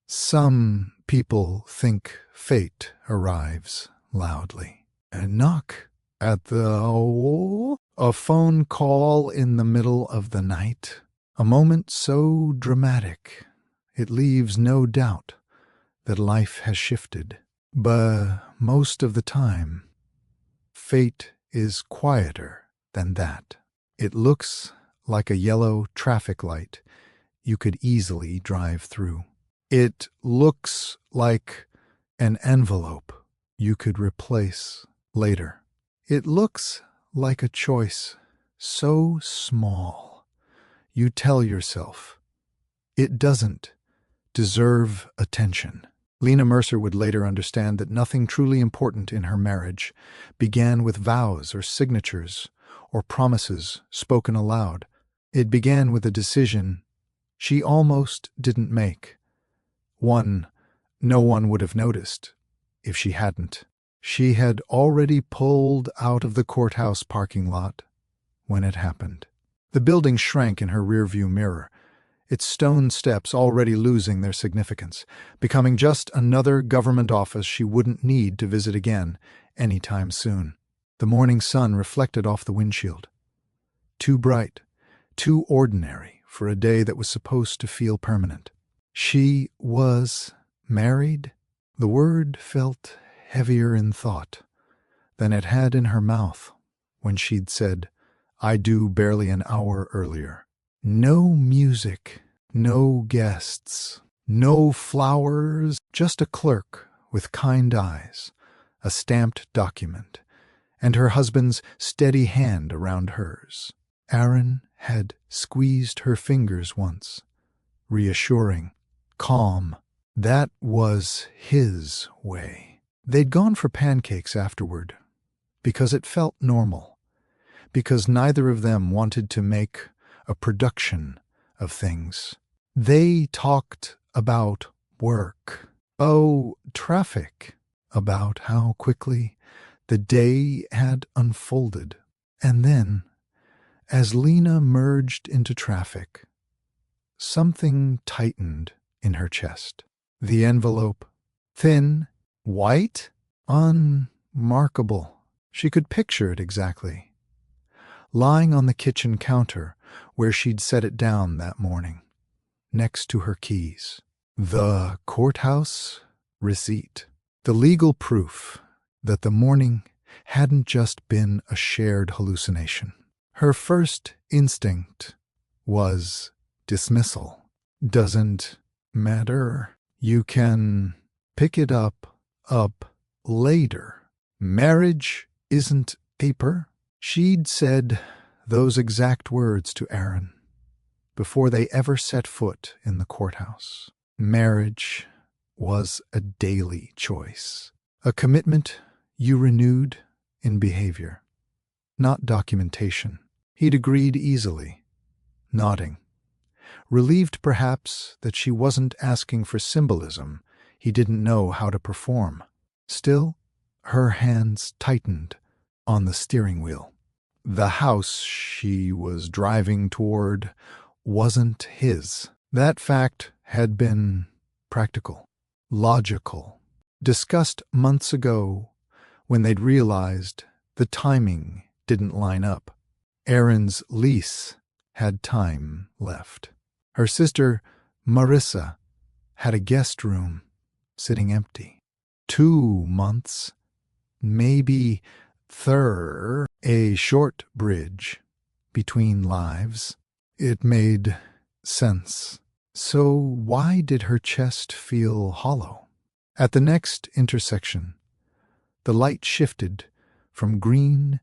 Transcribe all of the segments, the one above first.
Some people think fate arrives loudly. A knock at the a phone call in the middle of the night. A moment so dramatic it leaves no doubt that life has shifted. But most of the time, fate is quieter than that. It looks like a yellow traffic light you could easily drive through. It looks like an envelope you could replace later. It looks like a choice so small you tell yourself it doesn't deserve attention. Lena Mercer would later understand that nothing truly important in her marriage began with vows or signatures or promises spoken aloud. It began with a decision she almost didn't make. One no one would have noticed if she hadn't. She had already pulled out of the courthouse parking lot when it happened. The building shrank in her rearview mirror, its stone steps already losing their significance, becoming just another government office she wouldn't need to visit again anytime soon. The morning sun reflected off the windshield. Too bright, too ordinary for a day that was supposed to feel permanent. She was married. The word felt heavier in thought than it had in her mouth when she'd said, "I do" barely an hour earlier. No music, no guests, no flowers, just a clerk with kind eyes, a stamped document, and her husband's steady hand around hers. Aaron had squeezed her fingers once, reassuring, calm. That was his way. They'd gone for pancakes afterward, because it felt normal, because neither of them wanted to make a production of things. They talked about work, traffic, about how quickly the day had unfolded. And then, as Lena merged into traffic, something tightened in her chest. The envelope, thin, white, unmarkable. She could picture it exactly, lying on the kitchen counter where she'd set it down that morning, next to her keys. The courthouse receipt, the legal proof that the morning hadn't just been a shared hallucination. Her first instinct was dismissal. Doesn't matter. You can pick it up later. Marriage isn't paper. She'd said those exact words to Aaron before they ever set foot in the courthouse. Marriage was a daily choice, a commitment you renewed in behavior, not documentation. He'd agreed easily, nodding, relieved perhaps that she wasn't asking for symbolism he didn't know how to perform. Still, her hands tightened on the steering wheel. The house she was driving toward wasn't his. That fact had been practical, logical, discussed months ago when they'd realized the timing didn't line up. Aaron's lease had time left. Her sister, Marissa, had a guest room sitting empty. 2 months, maybe a short bridge between lives. It made sense. So why did her chest feel hollow? At the next intersection, the light shifted from green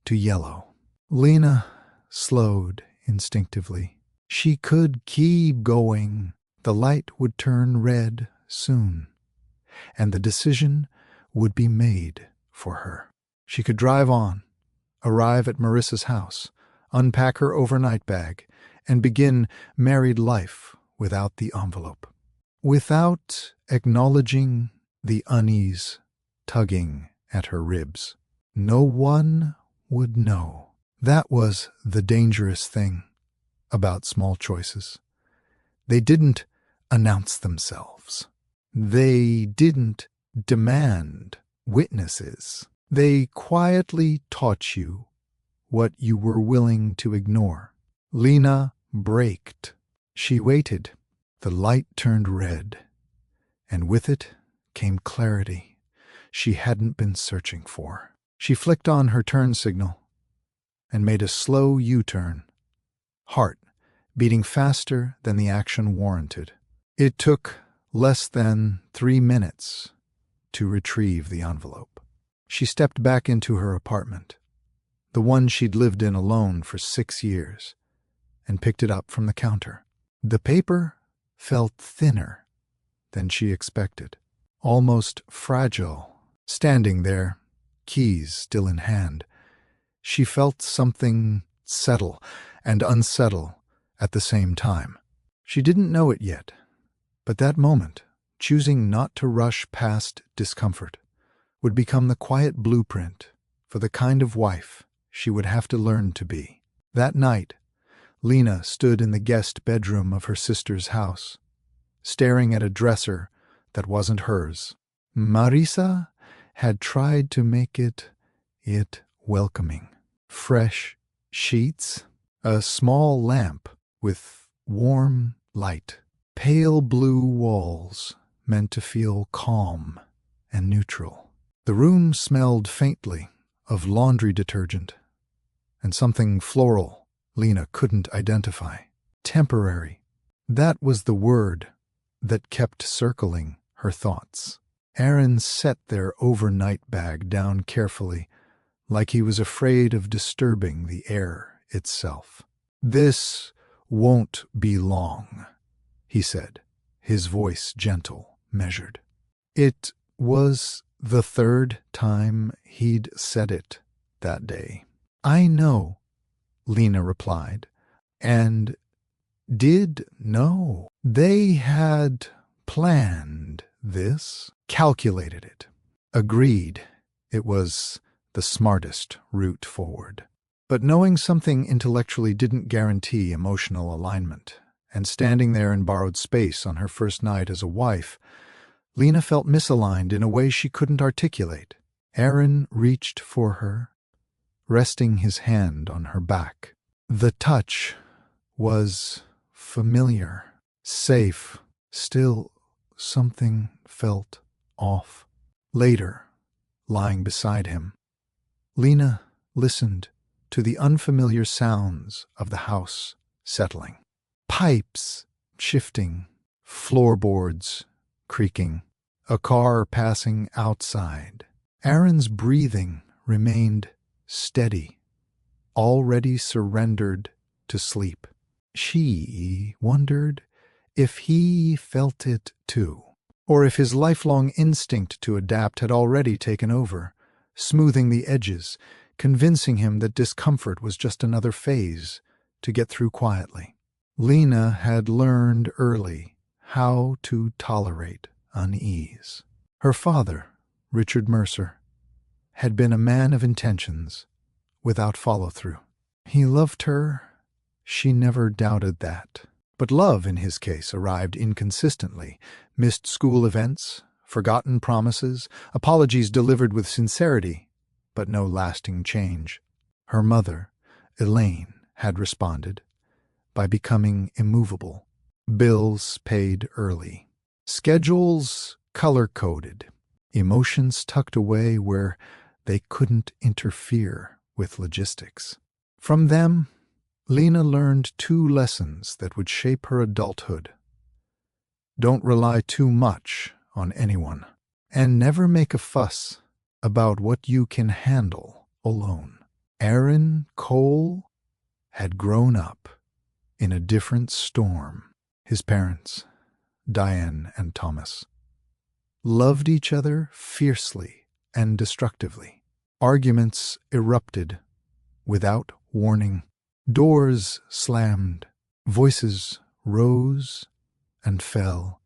to yellow. Lena slowed instinctively. She could keep going. The light would turn red soon, and the decision would be made for her. She could drive on, arrive at Marissa's house, unpack her overnight bag, and begin married life without the envelope, without acknowledging the unease tugging at her ribs. No one would know. That was the dangerous thing about small choices. They didn't announce themselves. They didn't demand witnesses. They quietly taught you what you were willing to ignore. Lena braked. She waited. The light turned red, and with it came clarity she hadn't been searching for. She flicked on her turn signal and made a slow U-turn, heart beating faster than the action warranted. It took less than 3 minutes to retrieve the envelope. She stepped back into her apartment, the one she'd lived in alone for 6 years, and picked it up from the counter. The paper felt thinner than she expected, almost fragile. Standing there, keys still in hand, she felt something settle and unsettle at the same time. She didn't know it yet, but that moment, choosing not to rush past discomfort, would become the quiet blueprint for the kind of wife she would have to learn to be. That night, Lena stood in the guest bedroom of her sister's house, staring at a dresser that wasn't hers. Marisa had tried to make it welcoming. Fresh sheets, a small lamp with warm light, pale blue walls meant to feel calm and neutral. The room smelled faintly of laundry detergent and something floral Lena couldn't identify. Temporary. That was the word that kept circling her thoughts. Aaron set their overnight bag down carefully, like he was afraid of disturbing the air itself. "This won't be long," he said, his voice gentle, measured. It was the 3rd time he'd said it that day. "I know," Lena replied, and did know. They had planned this, calculated it, agreed it was the smartest route forward. But knowing something intellectually didn't guarantee emotional alignment, and standing there in borrowed space on her first night as a wife, Lena felt misaligned in a way she couldn't articulate. Aaron reached for her, resting his hand on her back. The touch was familiar, safe. Still, something felt off. Later, lying beside him, Lena listened to the unfamiliar sounds of the house settling. Pipes shifting, floorboards creaking, a car passing outside. Aaron's breathing remained steady, already surrendered to sleep. She wondered if he felt it too, or if his lifelong instinct to adapt had already taken over, smoothing the edges, convincing him that discomfort was just another phase to get through quietly. Lena had learned early how to tolerate unease. Her father, Richard Mercer, had been a man of intentions without follow-through. He loved her, she never doubted that. But love, in his case, arrived inconsistently. Missed school events, forgotten promises, apologies delivered with sincerity, but no lasting change. Her mother, Elaine, had responded by becoming immovable. Bills paid early. Schedules color-coded. Emotions tucked away where they couldn't interfere with logistics. From them, Lena learned 2 lessons that would shape her adulthood. Don't rely too much on anyone, and never make a fuss about what you can handle alone. Aaron Cole had grown up in a different storm. His parents, Diane and Thomas, loved each other fiercely and destructively. Arguments erupted without warning. Doors slammed. Voices rose and fell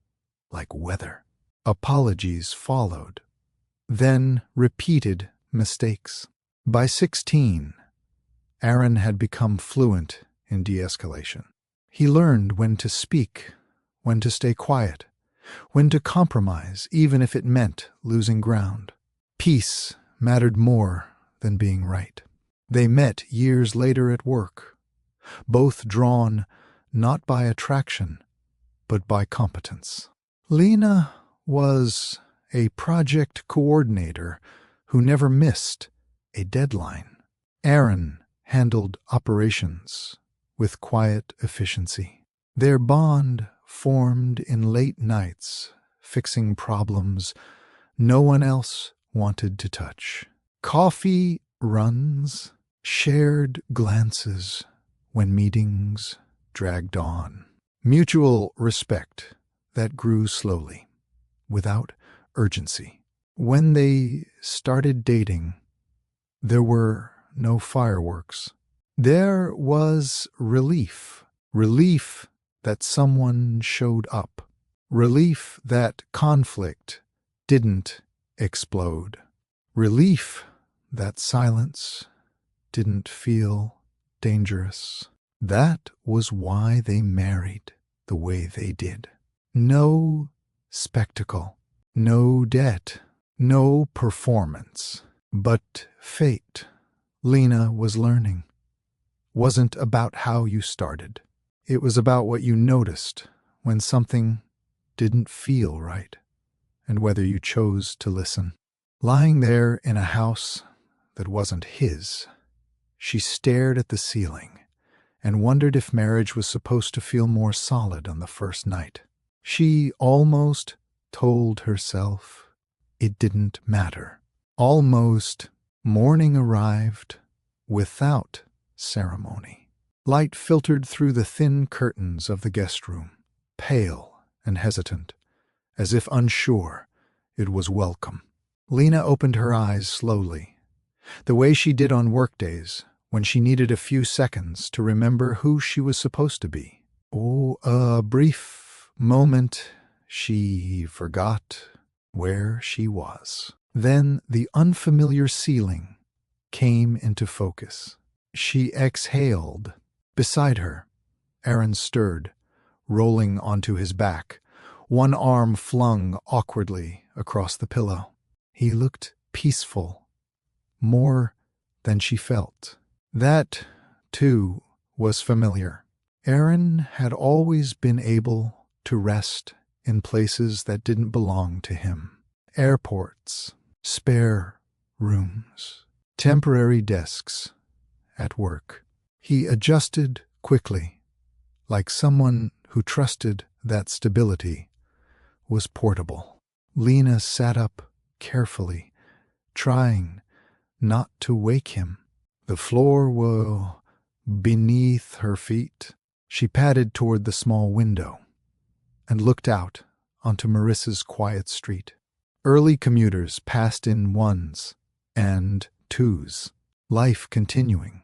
like weather. Apologies followed. Then repeated mistakes. By 16, Aaron had become fluent in de-escalation. He learned when to speak when to stay quiet, when to compromise even if it meant losing ground. Peace mattered more than being right. They met years later at work, both drawn not by attraction, but by competence. Lena was a project coordinator who never missed a deadline. Aaron handled operations with quiet efficiency. Their bond formed in late nights, fixing problems no one else wanted to touch. Coffee runs, shared glances when meetings dragged on. Mutual respect that grew slowly, without urgency. When they started dating, there were no fireworks. There was relief. Relief that someone showed up. Relief that conflict didn't explode. Relief that silence didn't feel dangerous. That was why they married the way they did. No spectacle, no debt, no performance. But fate, Lena was learning, wasn't about how you started. It was about what you noticed when something didn't feel right, and whether you chose to listen. Lying there in a house that wasn't his, she stared at the ceiling and wondered if marriage was supposed to feel more solid on the first night. She almost told herself it didn't matter. Almost. Morning arrived without ceremony. Light filtered through the thin curtains of the guest room, pale and hesitant, as if unsure it was welcome. Lena opened her eyes slowly, the way she did on workdays when she needed a few seconds to remember who she was supposed to be. Oh, a brief moment she forgot where she was. Then the unfamiliar ceiling came into focus. She exhaled. Beside her, Aaron stirred, rolling onto his back, one arm flung awkwardly across the pillow. He looked peaceful, more than she felt. That, too, was familiar. Aaron had always been able to rest in places that didn't belong to him. Airports, spare rooms, temporary desks at work. He adjusted quickly, like someone who trusted that stability was portable. Lena sat up carefully, trying not to wake him. The floor was beneath her feet. She padded toward the small window and looked out onto Marissa's quiet street. Early commuters passed in ones and twos, life continuing,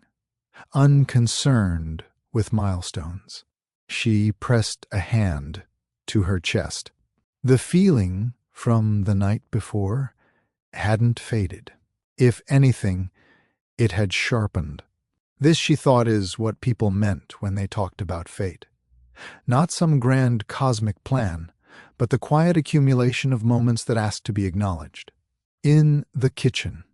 unconcerned with milestones. She pressed a hand to her chest. The feeling from the night before hadn't faded. If anything, it had sharpened. This, she thought, is what people meant when they talked about fate. Not some grand cosmic plan, but the quiet accumulation of moments that asked to be acknowledged. In the kitchen,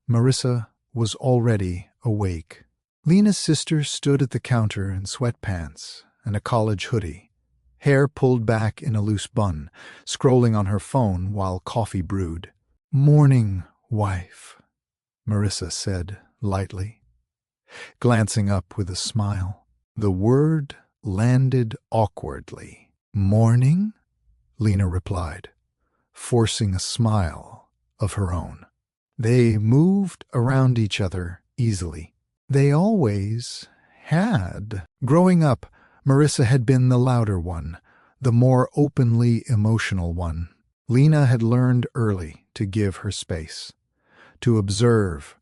Marissa was already awake. Lena's sister stood at the counter in sweatpants and a college hoodie, hair pulled back in a loose bun, scrolling on her phone while coffee brewed. "Morning, wife," Marissa said lightly, glancing up with a smile. The word landed awkwardly. "Morning?" Lena replied, forcing a smile of her own. They moved around each other easily. They always had. Growing up, Marissa had been the louder one, the more openly emotional one. Lena had learned early to give her space, to observe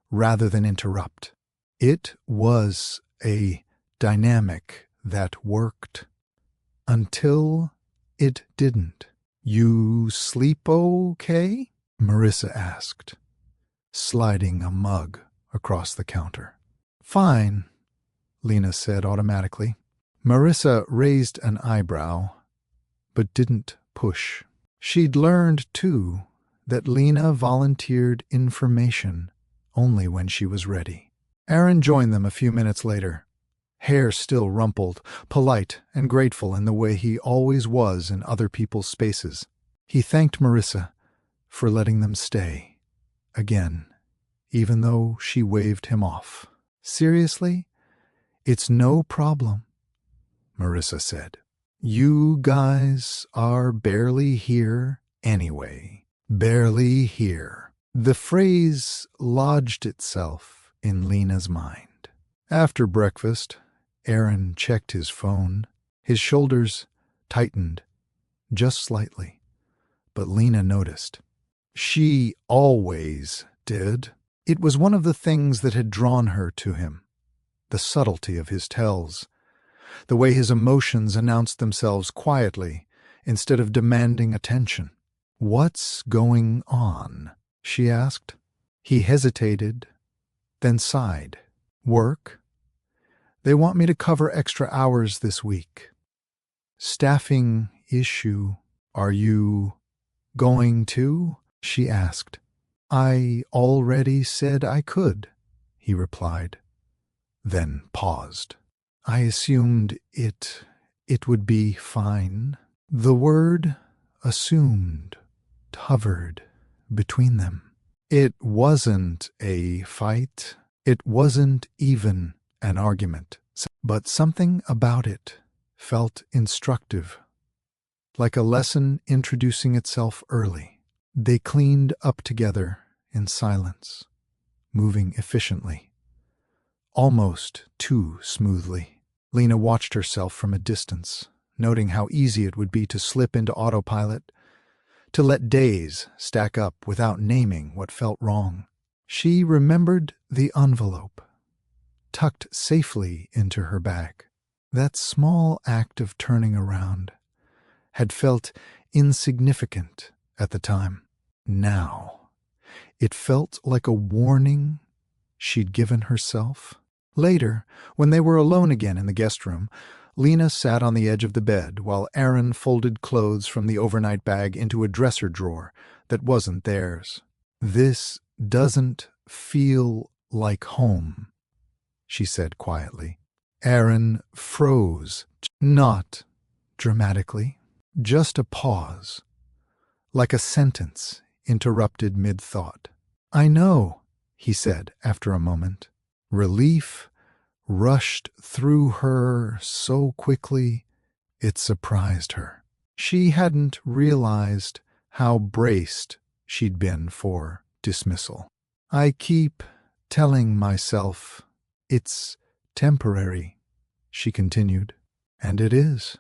rather than interrupt. It was a dynamic that worked until it didn't. "You sleep okay?" Marissa asked, sliding a mug across the counter. "Fine," Lena said automatically. Marissa raised an eyebrow but didn't push. She'd learned, too, that Lena volunteered information only when she was ready. Aaron joined them a few minutes later, hair still rumpled, polite and grateful in the way he always was in other people's spaces. He thanked Marissa for letting them stay, again, even though she waved him off. "Seriously? It's no problem," Marissa said. "You guys are barely here anyway. Barely here." The phrase lodged itself in Lena's mind. After breakfast, Aaron checked his phone. His shoulders tightened, just slightly, but Lena noticed. She always did. It was one of the things that had drawn her to him, the subtlety of his tells, the way his emotions announced themselves quietly instead of demanding attention. "What's going on?" she asked. He hesitated, then sighed. "Work? They want me to cover extra hours this week. Staffing issue. Are you going to?" she asked. "I already said I could," he replied, then paused. "I assumed it would be fine." The word assumed hovered between them. It wasn't a fight. It wasn't even an argument. But something about it felt instructive, like a lesson introducing itself early. They cleaned up together in silence, moving efficiently, almost too smoothly. Lena watched herself from a distance, noting how easy it would be to slip into autopilot, to let days stack up without naming what felt wrong. She remembered the envelope, tucked safely into her bag. That small act of turning around had felt insignificant at the time. Now, it felt like a warning she'd given herself. Later, when they were alone again in the guest room, Lena sat on the edge of the bed while Aaron folded clothes from the overnight bag into a dresser drawer that wasn't theirs. "This doesn't feel like home," she said quietly. Aaron froze, not dramatically, just a pause, like a sentence interrupted mid-thought. "I know," he said after a moment. Relief rushed through her so quickly it surprised her. She hadn't realized how braced she'd been for dismissal. "I keep telling myself it's temporary," she continued. "And it is.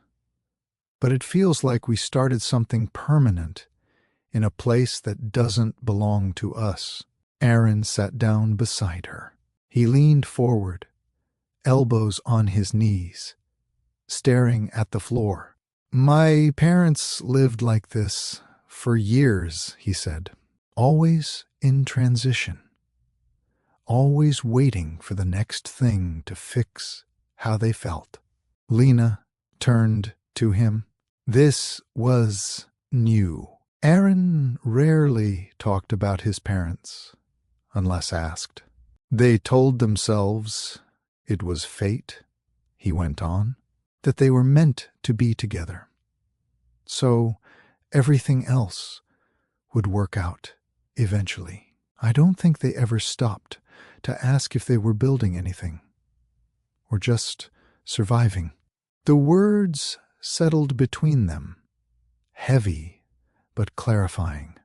But it feels like we started something permanent in a place that doesn't belong to us." Aaron sat down beside her. He leaned forward, elbows on his knees, staring at the floor. "My parents lived like this for years," he said. "Always in transition. Always waiting for the next thing to fix how they felt." Lena turned to him. This was new. Aaron rarely talked about his parents, unless asked. They told themselves it was fate, he went on, that they were meant to be together. So everything else would work out eventually. I don't think they ever stopped to ask if they were building anything, or just surviving. The words settled between them, heavy but clarifying.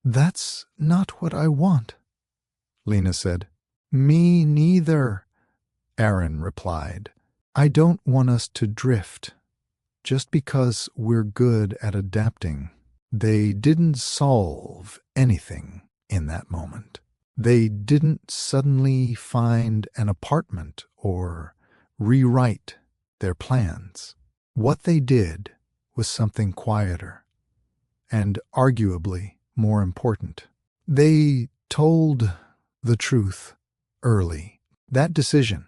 "That's not what I want," Lena said. "Me neither," Aaron replied. "I don't want us to drift just because we're good at adapting." They didn't solve anything in that moment. They didn't suddenly find an apartment or rewrite their plans. What they did was something quieter and arguably more important. They told the truth early. That decision,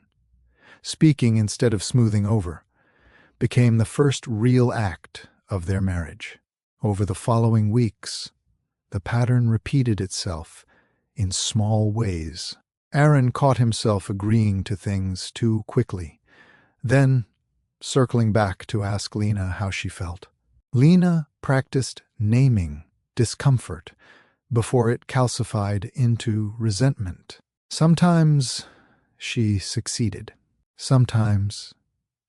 speaking instead of smoothing over, became the first real act of their marriage. Over the following weeks, the pattern repeated itself in small ways. Aaron caught himself agreeing to things too quickly, then circling back to ask Lena how she felt. Lena practiced naming discomfort before it calcified into resentment. Sometimes she succeeded. Sometimes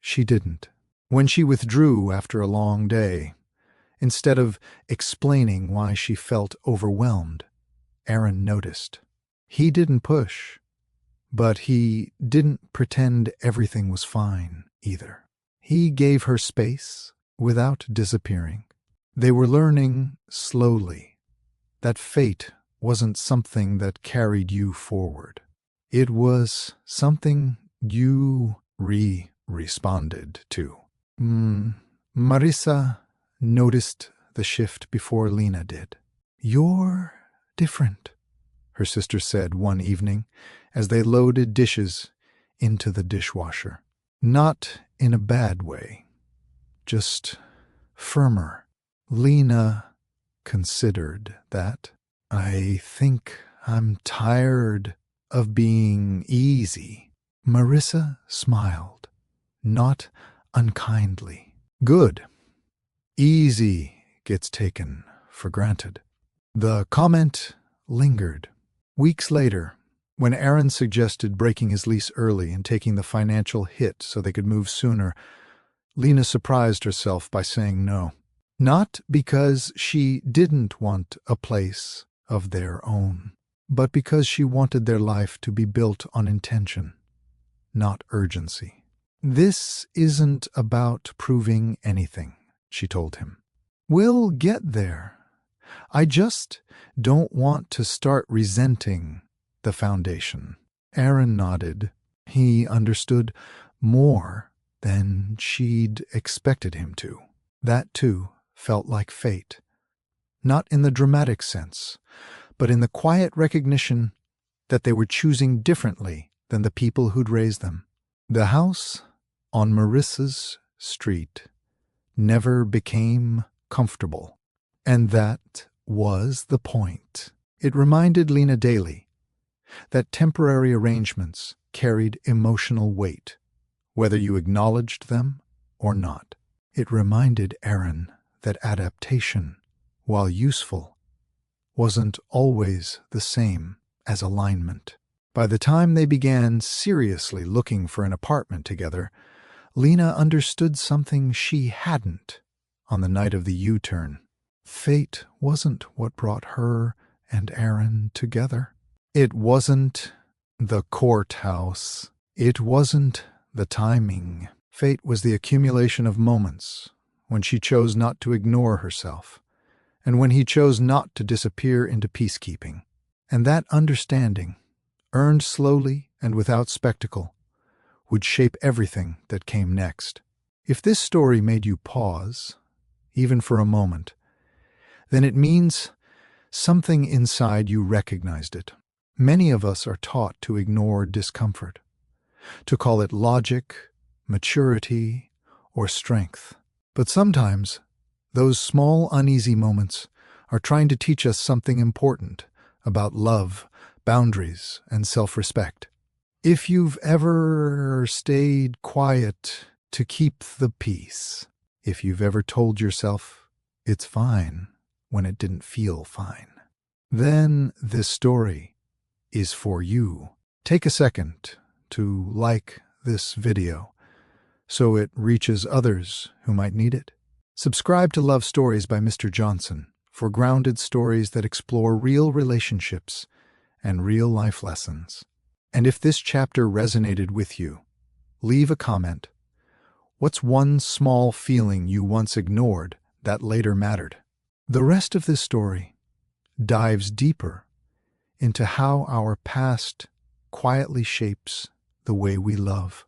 she didn't. When she withdrew after a long day, instead of explaining why she felt overwhelmed, Aaron noticed. He didn't push, but he didn't pretend everything was fine either. He gave her space without disappearing. They were learning slowly that fate wasn't something that carried you forward. It was something you responded to. Marissa noticed the shift before Lena did. "You're different," her sister said one evening as they loaded dishes into the dishwasher. Not in a bad way, just firmer. Lena considered that. "I think I'm tired of being easy." Marissa smiled, not unkindly. "Good. Easy gets taken for granted." The comment lingered. Weeks later, when Aaron suggested breaking his lease early and taking the financial hit so they could move sooner, Lena surprised herself by saying no. Not because she didn't want a place of their own, but because she wanted their life to be built on intention, not urgency. "This isn't about proving anything," she told him. "We'll get there. I just don't want to start resenting the foundation." Aaron nodded. He understood more than she'd expected him to. That, too, felt like fate. Not in the dramatic sense, but in the quiet recognition that they were choosing differently than the people who'd raised them. The house on Marissa's street never became comfortable, and that was the point. It reminded Lena daily that temporary arrangements carried emotional weight, whether you acknowledged them or not. It reminded Aaron that adaptation, while useful, wasn't always the same as alignment. By the time they began seriously looking for an apartment together, Lena understood something she hadn't on the night of the U-turn. Fate wasn't what brought her and Aaron together. It wasn't the courthouse. It wasn't the timing. Fate was the accumulation of moments when she chose not to ignore herself, and when he chose not to disappear into peacekeeping. And that understanding, earned slowly and without spectacle, would shape everything that came next. If this story made you pause, even for a moment, then it means something inside you recognized it. Many of us are taught to ignore discomfort, to call it logic, maturity, or strength. But sometimes those small, uneasy moments are trying to teach us something important about love, boundaries, and self-respect. If you've ever stayed quiet to keep the peace, if you've ever told yourself it's fine when it didn't feel fine, then this story is for you. Take a second to like this video so it reaches others who might need it. Subscribe to Love Stories by Mr. Johnson for grounded stories that explore real relationships and real life lessons. And if this chapter resonated with you, leave a comment. What's one small feeling you once ignored that later mattered? The rest of this story dives deeper into how our past quietly shapes the way we love,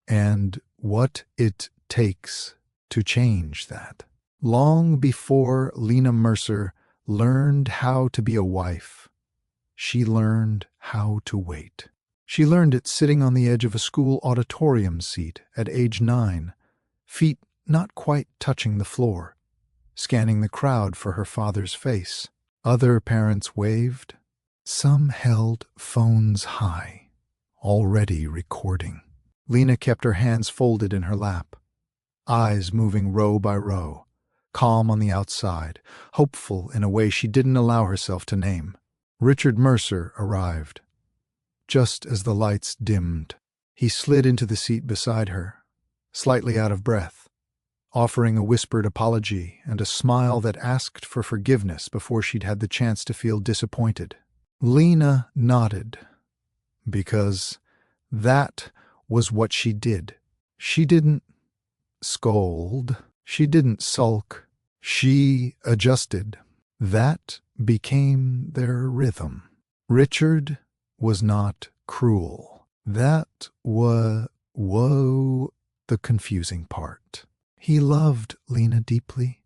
and what it takes to change that. Long before Lena Mercer learned how to be a wife, she learned how to wait. She learned it sitting on the edge of a school auditorium seat at age 9, feet not quite touching the floor. scanning the crowd for her father's face. Other parents waved. Some held phones high, already recording. Lena kept her hands folded in her lap, eyes moving row by row, calm on the outside, hopeful in a way she didn't allow herself to name. Richard Mercer arrived. Just as the lights dimmed, he slid into the seat beside her, slightly out of breath, offering a whispered apology and a smile that asked for forgiveness before she'd had the chance to feel disappointed. Lena nodded, because that was what she did. She didn't scold. She didn't sulk. She adjusted. That became their rhythm. Richard was not cruel. That was the confusing part. He loved Lena deeply,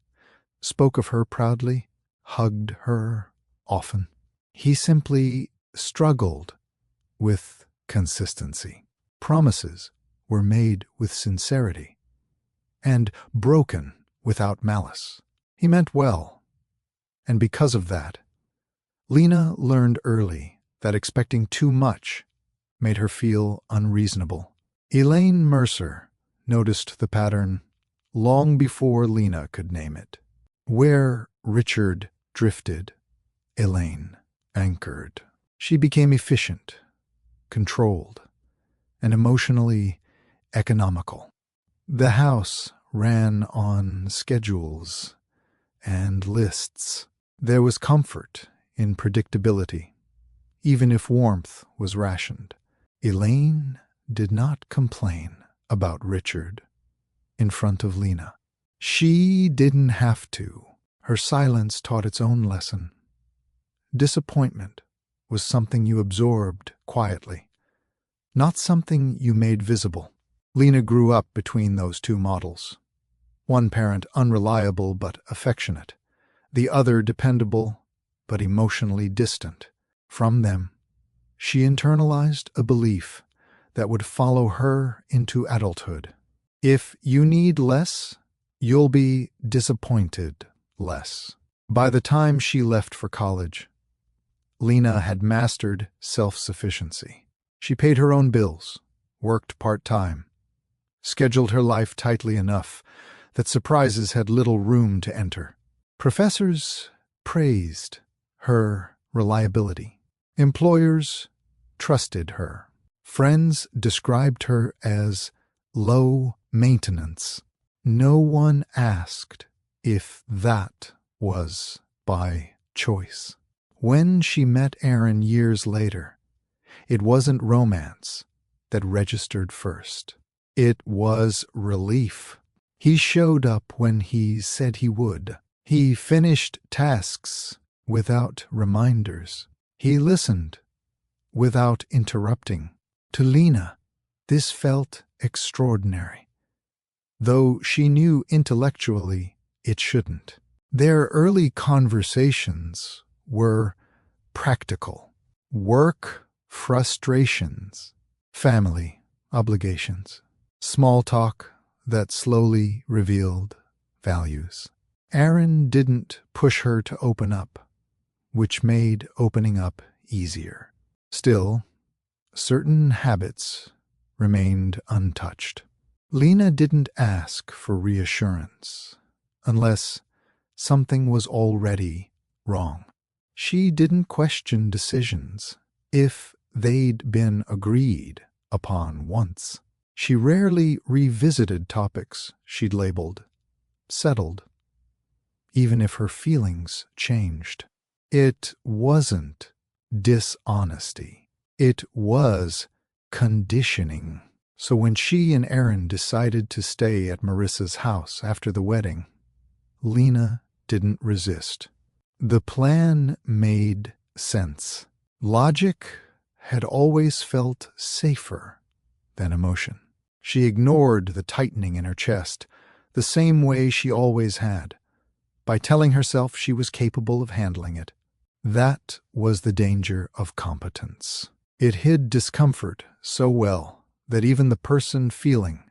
spoke of her proudly, hugged her often. He simply struggled with consistency. Promises were made with sincerity and broken without malice. He meant well, and because of that, Lena learned early that expecting too much made her feel unreasonable. Elaine Mercer noticed the pattern long before Lena could name it. Where Richard drifted, Elaine anchored. She became efficient, controlled, and emotionally economical. The house ran on schedules and lists. There was comfort in predictability, even if warmth was rationed. Elaine did not complain about Richard in front of Lena. She didn't have to. Her silence taught its own lesson. Disappointment was something you absorbed quietly, not something you made visible. Lena grew up between those two models. One parent unreliable but affectionate, the other dependable but emotionally distant. From them, she internalized a belief that would follow her into adulthood. If you need less, you'll be disappointed less. By the time she left for college, Lena had mastered self-sufficiency. She paid her own bills, worked part-time, scheduled her life tightly enough that surprises had little room to enter. Professors praised her reliability. Employers trusted her. Friends described her as low maintenance. No one asked if that was by choice. When she met Aaron years later, it wasn't romance that registered first. It was relief. He showed up when he said he would. He finished tasks without reminders. He listened without interrupting. To Lena, this felt extraordinary, though she knew intellectually it shouldn't. Their early conversations were practical. Work frustrations, family obligations, small talk that slowly revealed values. Aaron didn't push her to open up, which made opening up easier. Still, certain habits remained untouched. Lena didn't ask for reassurance unless something was already wrong. She didn't question decisions if they'd been agreed upon once. She rarely revisited topics she'd labeled settled, even if her feelings changed. It wasn't dishonesty. It was conditioning. So when she and Aaron decided to stay at Marissa's house after the wedding, Lena didn't resist. The plan made sense. Logic had always felt safer than emotion. She ignored the tightening in her chest, the same way she always had, by telling herself she was capable of handling it. That was the danger of competence. It hid discomfort so well that even the person feeling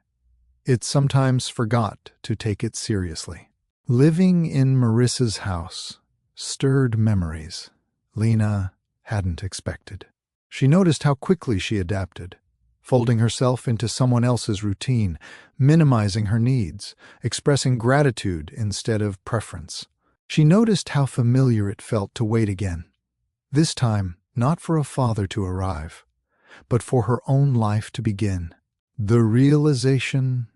it sometimes forgot to take it seriously. Living in Marissa's house stirred memories Lena hadn't expected. She noticed how quickly she adapted, folding herself into someone else's routine, minimizing her needs, expressing gratitude instead of preference. She noticed how familiar it felt to wait again, this time not for a father to arrive, but for her own life to begin. The realization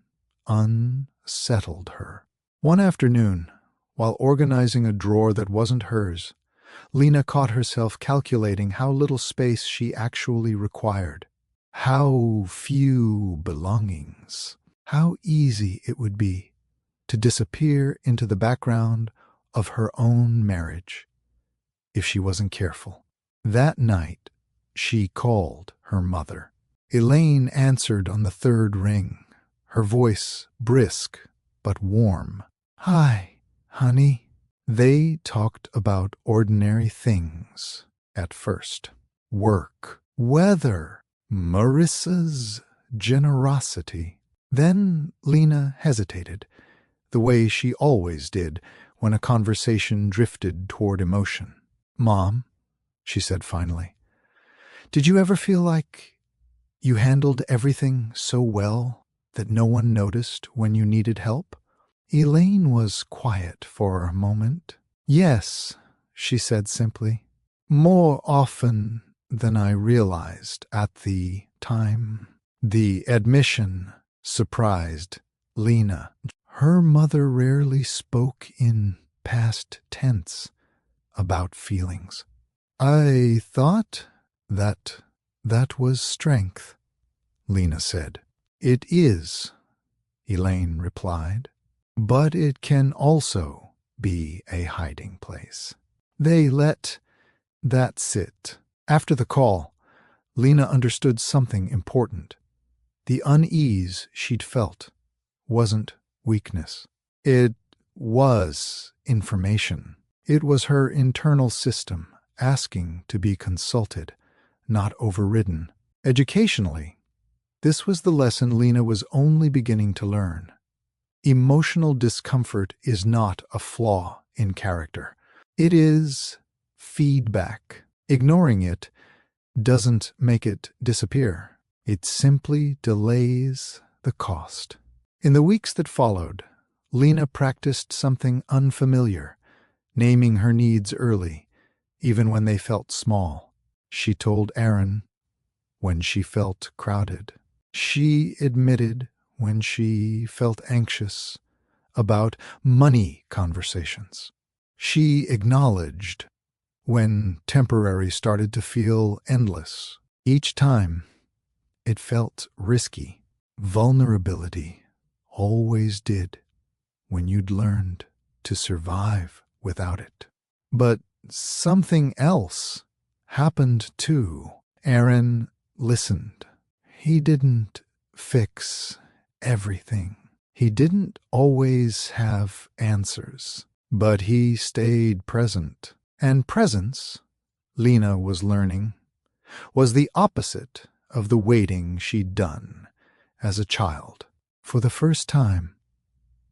unsettled her. One afternoon, while organizing a drawer that wasn't hers, Lena caught herself calculating how little space she actually required. How few belongings. How easy it would be to disappear into the background of her own marriage if she wasn't careful. That night, she called her mother. Elaine answered on the third ring, her voice brisk but warm. "Hi, honey." They talked about ordinary things at first. Work, weather, Marissa's generosity. Then Lena hesitated, the way she always did when a conversation drifted toward emotion. "Mom," she said finally, "did you ever feel like you handled everything so well that no one noticed when you needed help?" Elaine was quiet for a moment. "Yes," she said simply. "More often than I realized at the time." The admission surprised Lena. Her mother rarely spoke in past tense about feelings. "I thought that was strength," Lena said. "It is," Elaine replied. "But it can also be a hiding place." They let that sit. After the call, Lena understood something important. The unease she'd felt wasn't weakness. It was information. It was her internal system asking to be consulted, not overridden. Educationally, this was the lesson Lena was only beginning to learn. Emotional discomfort is not a flaw in character. It is feedback. Ignoring it doesn't make it disappear. It simply delays the cost. In the weeks that followed, Lena practiced something unfamiliar, naming her needs early, even when they felt small. She told Aaron when she felt crowded. She admitted when she felt anxious about money conversations. She acknowledged when temporary started to feel endless. Each time, it felt risky. Vulnerability always did when you'd learned to survive without it. But something else happened too. Aaron listened. He didn't fix everything. He didn't always have answers, but he stayed present. And presence, Lena was learning, was the opposite of the waiting she'd done as a child. For the first time,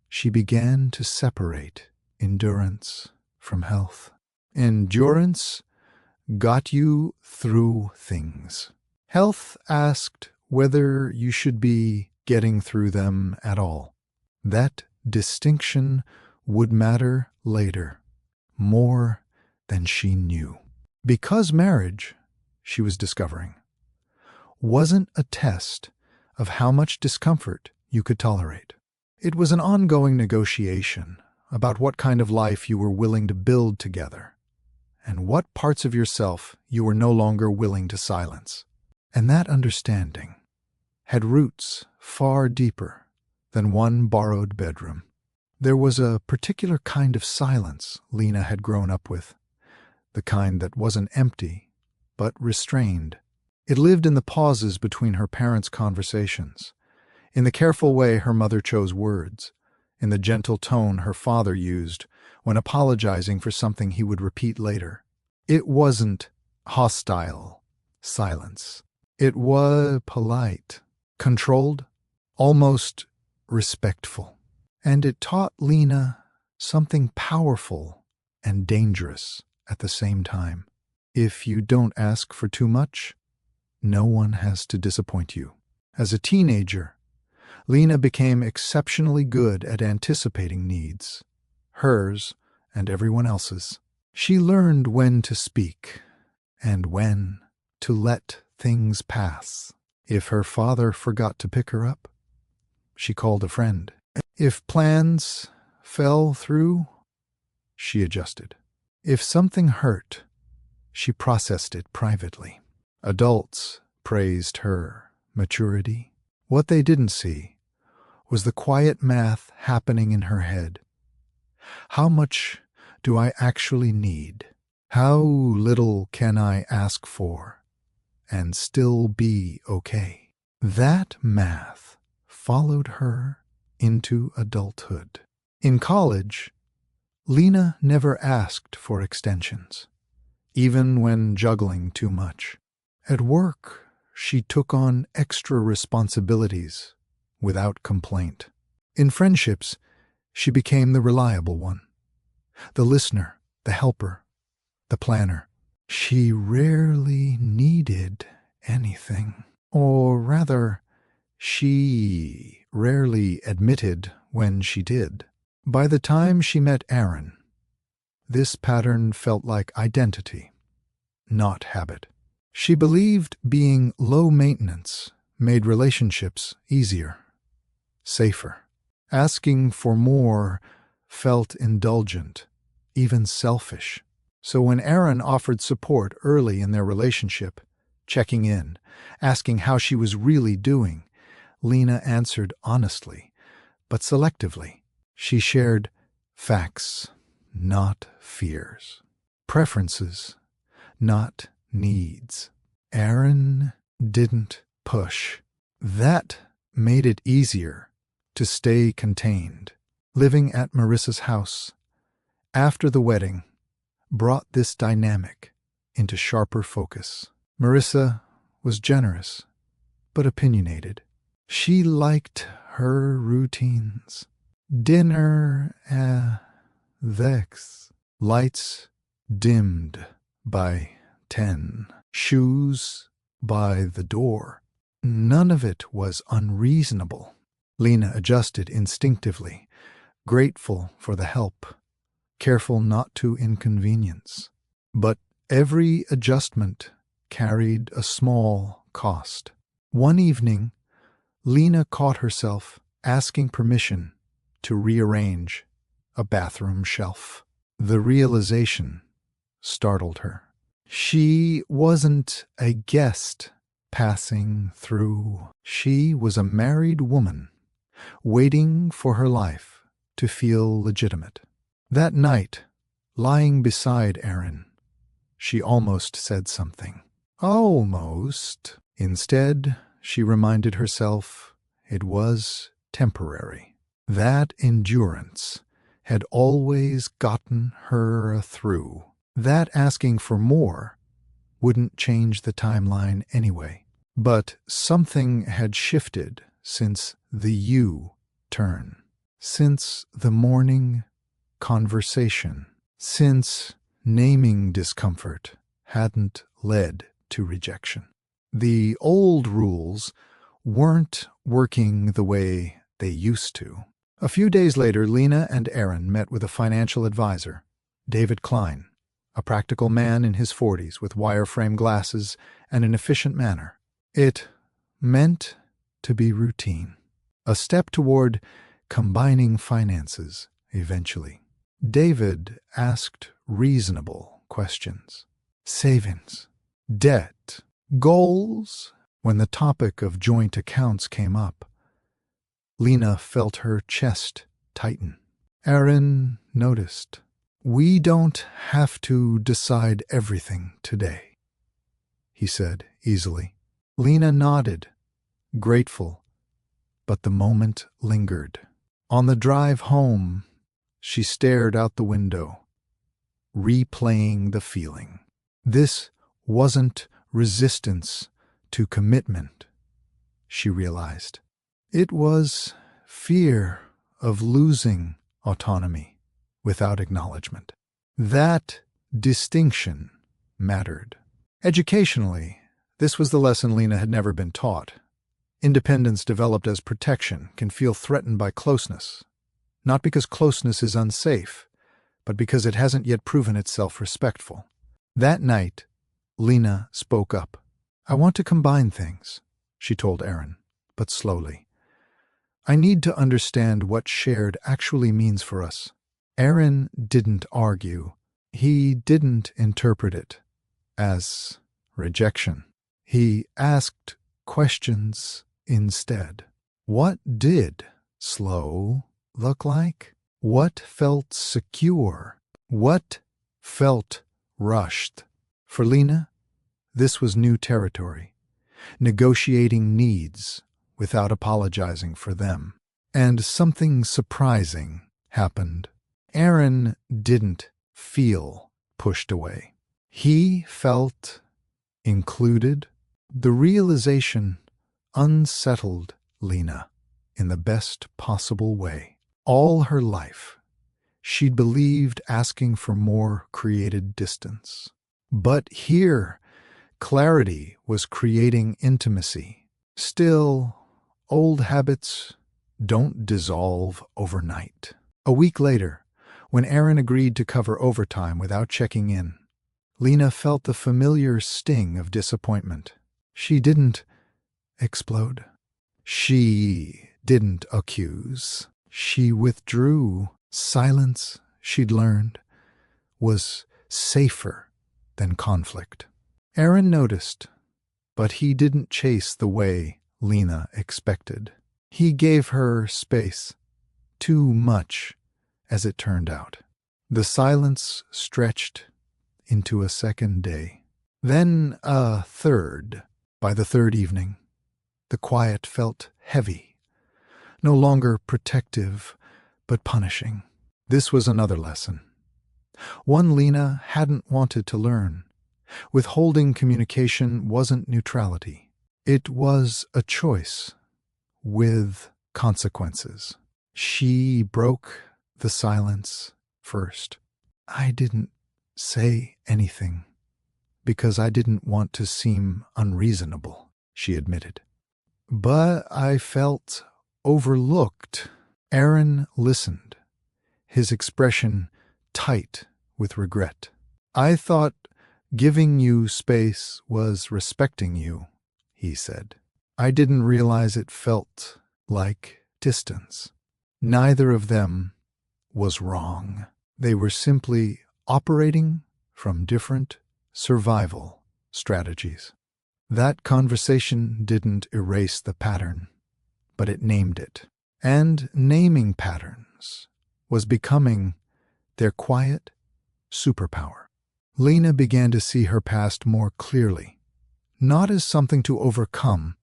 she began to separate endurance from health. Endurance got you through things. Health asked whether you should be getting through them at all. That distinction would matter later, more than she knew. Because marriage, she was discovering, wasn't a test of how much discomfort you could tolerate. It was an ongoing negotiation about what kind of life you were willing to build together and what parts of yourself you were no longer willing to silence. And that understanding had roots far deeper than one borrowed bedroom. There was a particular kind of silence Lena had grown up with, the kind that wasn't empty, but restrained. It lived in the pauses between her parents' conversations, in the careful way her mother chose words, in the gentle tone her father used when apologizing for something he would repeat later. It wasn't hostile silence. It was polite, controlled, almost respectful. And it taught Lena something powerful and dangerous at the same time. If you don't ask for too much, no one has to disappoint you. As a teenager, Lena became exceptionally good at anticipating needs, hers and everyone else's. She learned when to speak and when to let things pass. If her father forgot to pick her up, she called a friend. If plans fell through, she adjusted. If something hurt, she processed it privately. Adults praised her maturity. What they didn't see was the quiet math happening in her head. How much do I actually need? How little can I ask for and still be okay? That math followed her into adulthood. In college, Lena never asked for extensions, even when juggling too much. At work, she took on extra responsibilities without complaint. In friendships, she became the reliable one, the listener, the helper, the planner. She rarely needed anything, or rather, she rarely admitted when she did. By the time she met Aaron, this pattern felt like identity, not habit. She believed being low maintenance made relationships easier, safer. Asking for more felt indulgent, even selfish. So when Aaron offered support early in their relationship, checking in, asking how she was really doing, Lena answered honestly, but selectively. She shared facts, not fears. Preferences, not needs. Aaron didn't push. That made it easier to stay contained. Living at Marissa's house after the wedding brought this dynamic into sharper focus. Marissa was generous, but opinionated. She liked her routines. Dinner à vex. Lights dimmed by 10. Shoes by the door. None of it was unreasonable. Lena adjusted instinctively, grateful for the help, careful not to inconvenience. But every adjustment carried a small cost. One evening, Lena caught herself asking permission to rearrange a bathroom shelf. The realization startled her. She wasn't a guest passing through. She was a married woman waiting for her life to feel legitimate. That night, lying beside Aaron, she almost said something. Almost. Instead, she reminded herself it was temporary. That endurance had always gotten her through. That asking for more wouldn't change the timeline anyway. But something had shifted since the U-turn, since the morning conversation, since naming discomfort hadn't led to rejection. The old rules weren't working the way they used to. A few days later, Lena and Aaron met with a financial advisor, David Klein, a practical man in his 40s with wireframe glasses and an efficient manner. It meant to be routine, a step toward combining finances eventually. David asked reasonable questions. Savings, debt, goals. When the topic of joint accounts came up, Lena felt her chest tighten. Aaron noticed. We don't have to decide everything today, he said easily. Lena nodded, grateful, but the moment lingered. On the drive home, she stared out the window, replaying the feeling. This wasn't resistance to commitment, she realized. It was fear of losing autonomy, without acknowledgement. That distinction mattered. Educationally, this was the lesson Lena had never been taught. Independence developed as protection can feel threatened by closeness, not because closeness is unsafe, but because it hasn't yet proven itself respectful. That night, Lena spoke up. "I want to combine things," she told Aaron, but slowly. "I need to understand what shared actually means for us." Aaron didn't argue. He didn't interpret it as rejection. He asked questions instead. What did slow look like? What felt secure? What felt rushed? For Lena, this was new territory, negotiating needs without apologizing for them. And something surprising happened. Aaron didn't feel pushed away. He felt included. The realization unsettled Lena in the best possible way. All her life, she'd believed asking for more created distance. But here, clarity was creating intimacy. Still, old habits don't dissolve overnight. A week later, when Aaron agreed to cover overtime without checking in, Lena felt the familiar sting of disappointment. She didn't explode. She didn't accuse. She withdrew. Silence, she'd learned, was safer than conflict. Aaron noticed, but he didn't chase the way Lena expected. He gave her space. Too much, as it turned out. The silence stretched into a second day. Then a third. By the third evening, the quiet felt heavy, no longer protective, but punishing. This was another lesson. One Lena hadn't wanted to learn. Withholding communication wasn't neutrality. It was a choice with consequences. She broke the silence first. "I didn't say anything because I didn't want to seem unreasonable," she admitted. "But I felt overlooked." Aaron listened, his expression tight with regret. "I thought giving you space was respecting you," he said. "I didn't realize it felt like distance." Neither of them was wrong. They were simply operating from different survival strategies. That conversation didn't erase the pattern, but it named it. And naming patterns was becoming their quiet superpower. Lena began to see her past more clearly, not as something to overcome,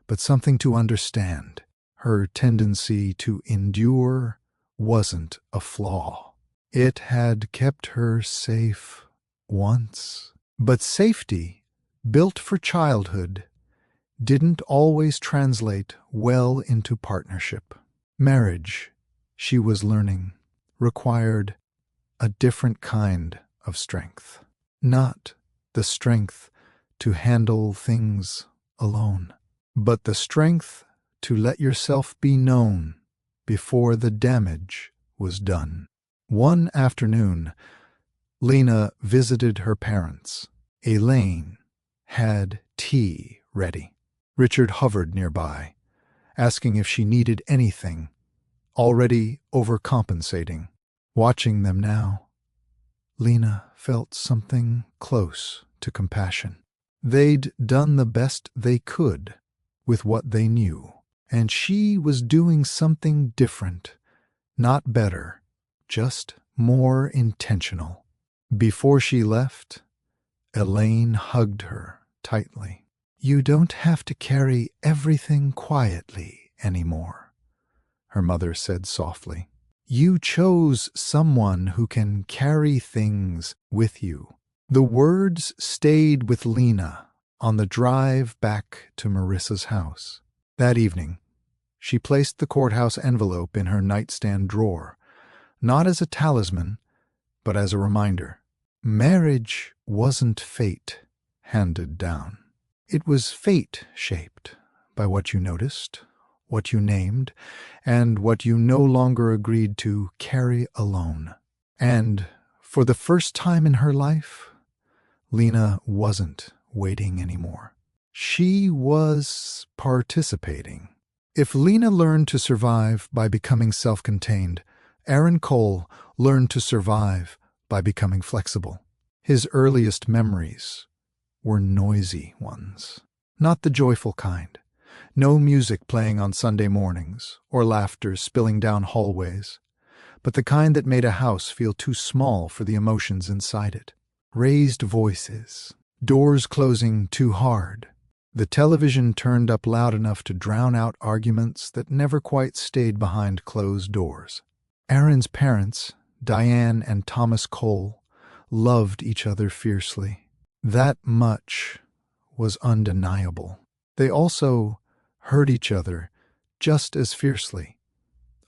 but something to understand. Her tendency to endure wasn't a flaw. It had kept her safe once. But safety, built for childhood, didn't always translate well into partnership. Marriage, she was learning, required a different kind of strength. Not the strength to handle things alone, but the strength to let yourself be known before the damage was done. One afternoon, Lena visited her parents. Elaine had tea ready. Richard hovered nearby, asking if she needed anything, already overcompensating. Watching them now, Lena felt something close to compassion. They'd done the best they could with what they knew, and she was doing something different, not better, just more intentional. Before she left, Elaine hugged her tightly. "You don't have to carry everything quietly anymore," her mother said softly. "You chose someone who can carry things with you." The words stayed with Lena on the drive back to Marissa's house. That evening, she placed the courthouse envelope in her nightstand drawer, not as a talisman, but as a reminder. Marriage wasn't fate handed down. It was fate shaped by what you noticed, what you named, and what you no longer agreed to carry alone. And for the first time in her life, Lena wasn't waiting anymore. She was participating. If Lena learned to survive by becoming self-contained, Aaron Cole learned to survive by becoming flexible. His earliest memories were noisy ones, not the joyful kind. No music playing on Sunday mornings or laughter spilling down hallways, but the kind that made a house feel too small for the emotions inside it. Raised voices, doors closing too hard, the television turned up loud enough to drown out arguments that never quite stayed behind closed doors. Aaron's parents, Diane and Thomas Cole, loved each other fiercely. That much was undeniable. They also hurt each other just as fiercely,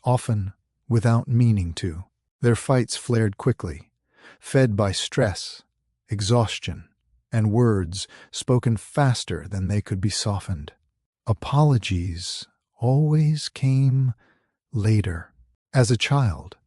often without meaning to. Their fights flared quickly, fed by stress, exhaustion, and words spoken faster than they could be softened. Apologies always came later. As a child,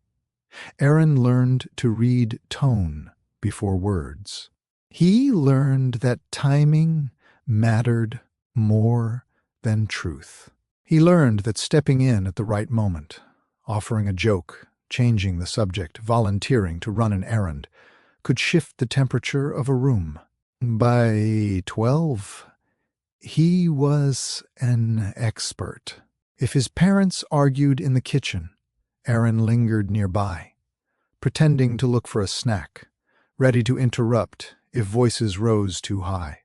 Aaron learned to read tone before words. He learned that timing mattered more than truth. He learned that stepping in at the right moment, offering a joke, changing the subject, volunteering to run an errand, could shift the temperature of a room. By 12, he was an expert. If his parents argued in the kitchen, Aaron lingered nearby, pretending to look for a snack, ready to interrupt if voices rose too high.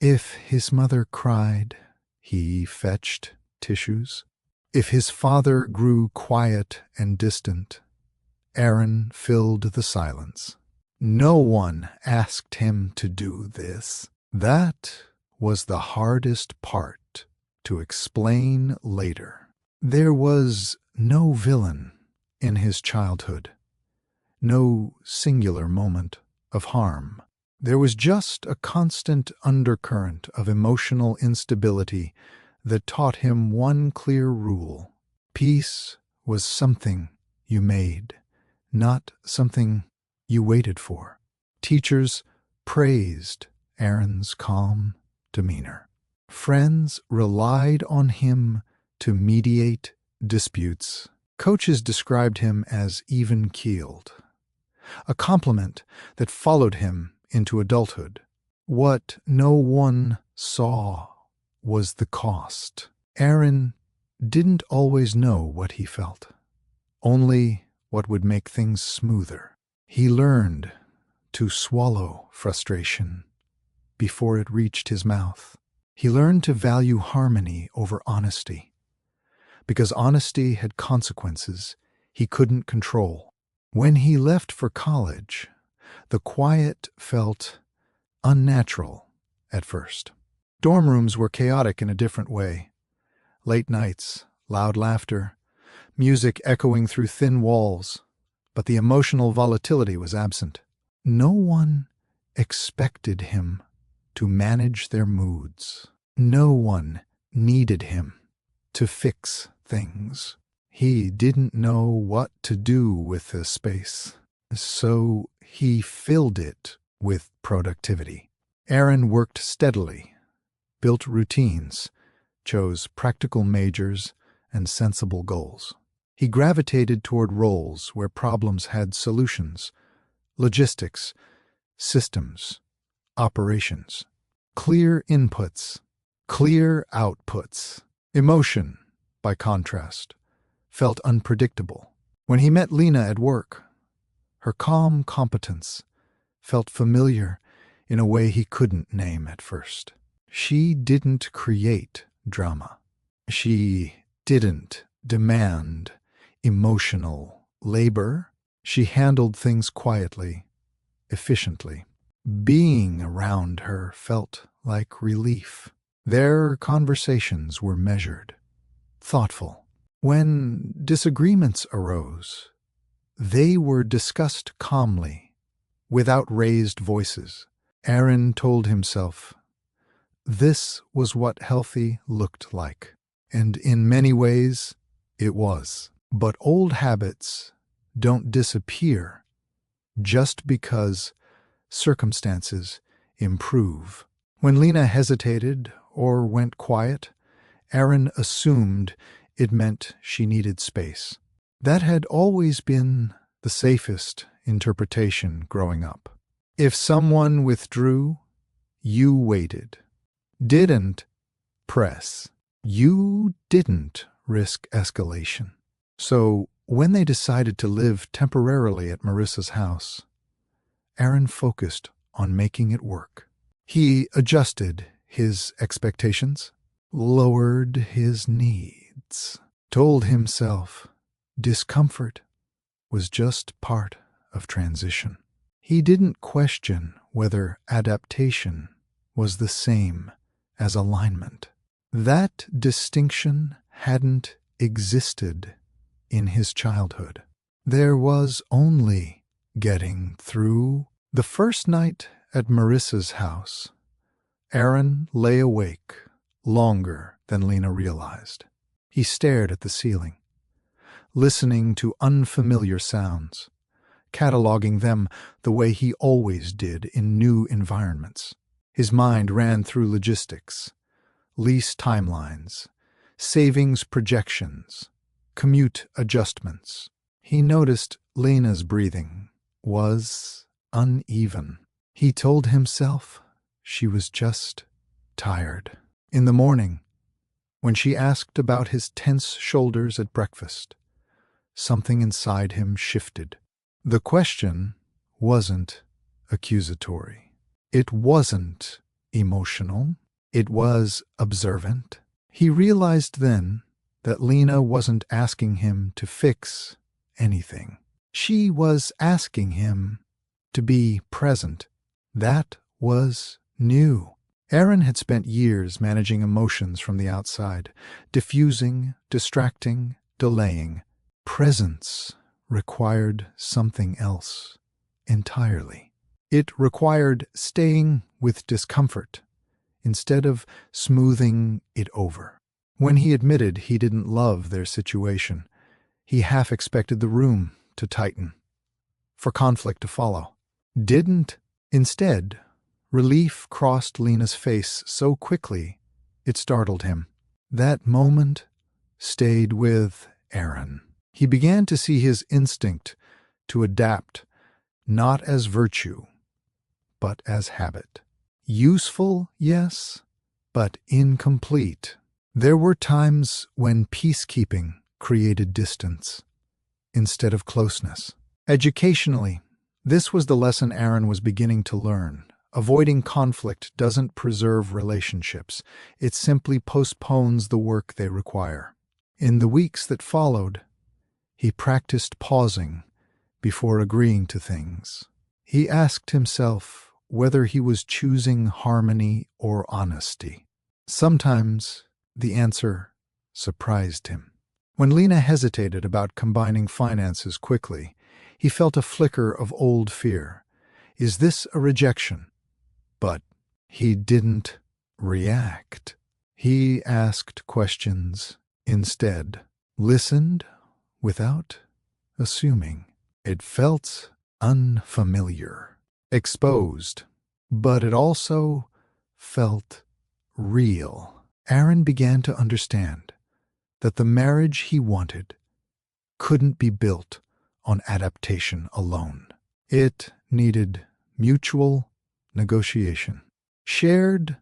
If his mother cried, he fetched tissues. If his father grew quiet and distant, Aaron filled the silence. No one asked him to do this. That was the hardest part to explain later. There was no villain in his childhood, no singular moment of harm. There was just a constant undercurrent of emotional instability that taught him one clear rule. Peace was something you made, not something you waited for. Teachers praised Aaron's calm demeanor. Friends relied on him to mediate disputes. Coaches described him as even-keeled, a compliment that followed him into adulthood. What no one saw was the cost. Aaron didn't always know what he felt, only what would make things smoother. He learned to swallow frustration before it reached his mouth. He learned to value harmony over honesty, because honesty had consequences he couldn't control. When he left for college, the quiet felt unnatural at first. Dorm rooms were chaotic in a different way. Late nights, loud laughter, music echoing through thin walls, but the emotional volatility was absent. No one expected him to manage their moods. No one needed him to fix things. He didn't know what to do with the space, so he filled it with productivity. Aaron worked steadily, built routines, chose practical majors and sensible goals. He gravitated toward roles where problems had solutions, logistics, systems, operations, clear inputs, clear outputs. Emotion, by contrast, felt unpredictable. When he met Lena at work, her calm competence felt familiar in a way he couldn't name at first. She didn't create drama. She didn't demand emotional labor. She handled things quietly, efficiently. Being around her felt like relief. Their conversations were measured, thoughtful. When disagreements arose, They were discussed calmly, without raised voices. Aaron told himself this was what healthy looked like. And in many ways, it was. But old habits don't disappear just because circumstances improve. When Lena hesitated or went quiet, Aaron assumed it meant she needed space. That had always been the safest interpretation growing up. If someone withdrew, you waited. Didn't press. You didn't risk escalation. So when they decided to live temporarily at Marissa's house, Aaron focused on making it work. He adjusted his expectations, lowered his needs, told himself discomfort was just part of transition. He didn't question whether adaptation was the same as alignment. That distinction hadn't existed in his childhood. There was only getting through. The first night at Marissa's house, Aaron lay awake longer than Lena realized. He stared at the ceiling, listening to unfamiliar sounds, cataloging them the way he always did in new environments. His mind ran through logistics, lease timelines, savings projections, commute adjustments. He noticed Lena's breathing was uneven. He told himself she was just tired. In the morning, when she asked about his tense shoulders at breakfast, something inside him shifted. The question wasn't accusatory. It wasn't emotional. It was observant. He realized then that Lena wasn't asking him to fix anything. She was asking him to be present. That was new. Aaron had spent years managing emotions from the outside, diffusing, distracting, delaying. Presence required something else entirely. It required staying with discomfort instead of smoothing it over. When he admitted he didn't love their situation, he half expected the room to tighten, for conflict to follow. Didn't. Instead, relief crossed Lena's face so quickly it startled him. That moment stayed with Aaron. He began to see his instinct to adapt not as virtue, but as habit. Useful, yes, but incomplete. There were times when peacekeeping created distance instead of closeness. Educationally, this was the lesson Aaron was beginning to learn. Avoiding conflict doesn't preserve relationships. It simply postpones the work they require. In the weeks that followed, he practiced pausing before agreeing to things. He asked himself whether he was choosing harmony or honesty. Sometimes the answer surprised him. When Lena hesitated about combining finances quickly, he felt a flicker of old fear. Is this a rejection? But he didn't react. He asked questions instead, listened without assuming. It felt unfamiliar, exposed, but it also felt real. Aaron began to understand that the marriage he wanted couldn't be built on adaptation alone. It needed mutual negotiation, shared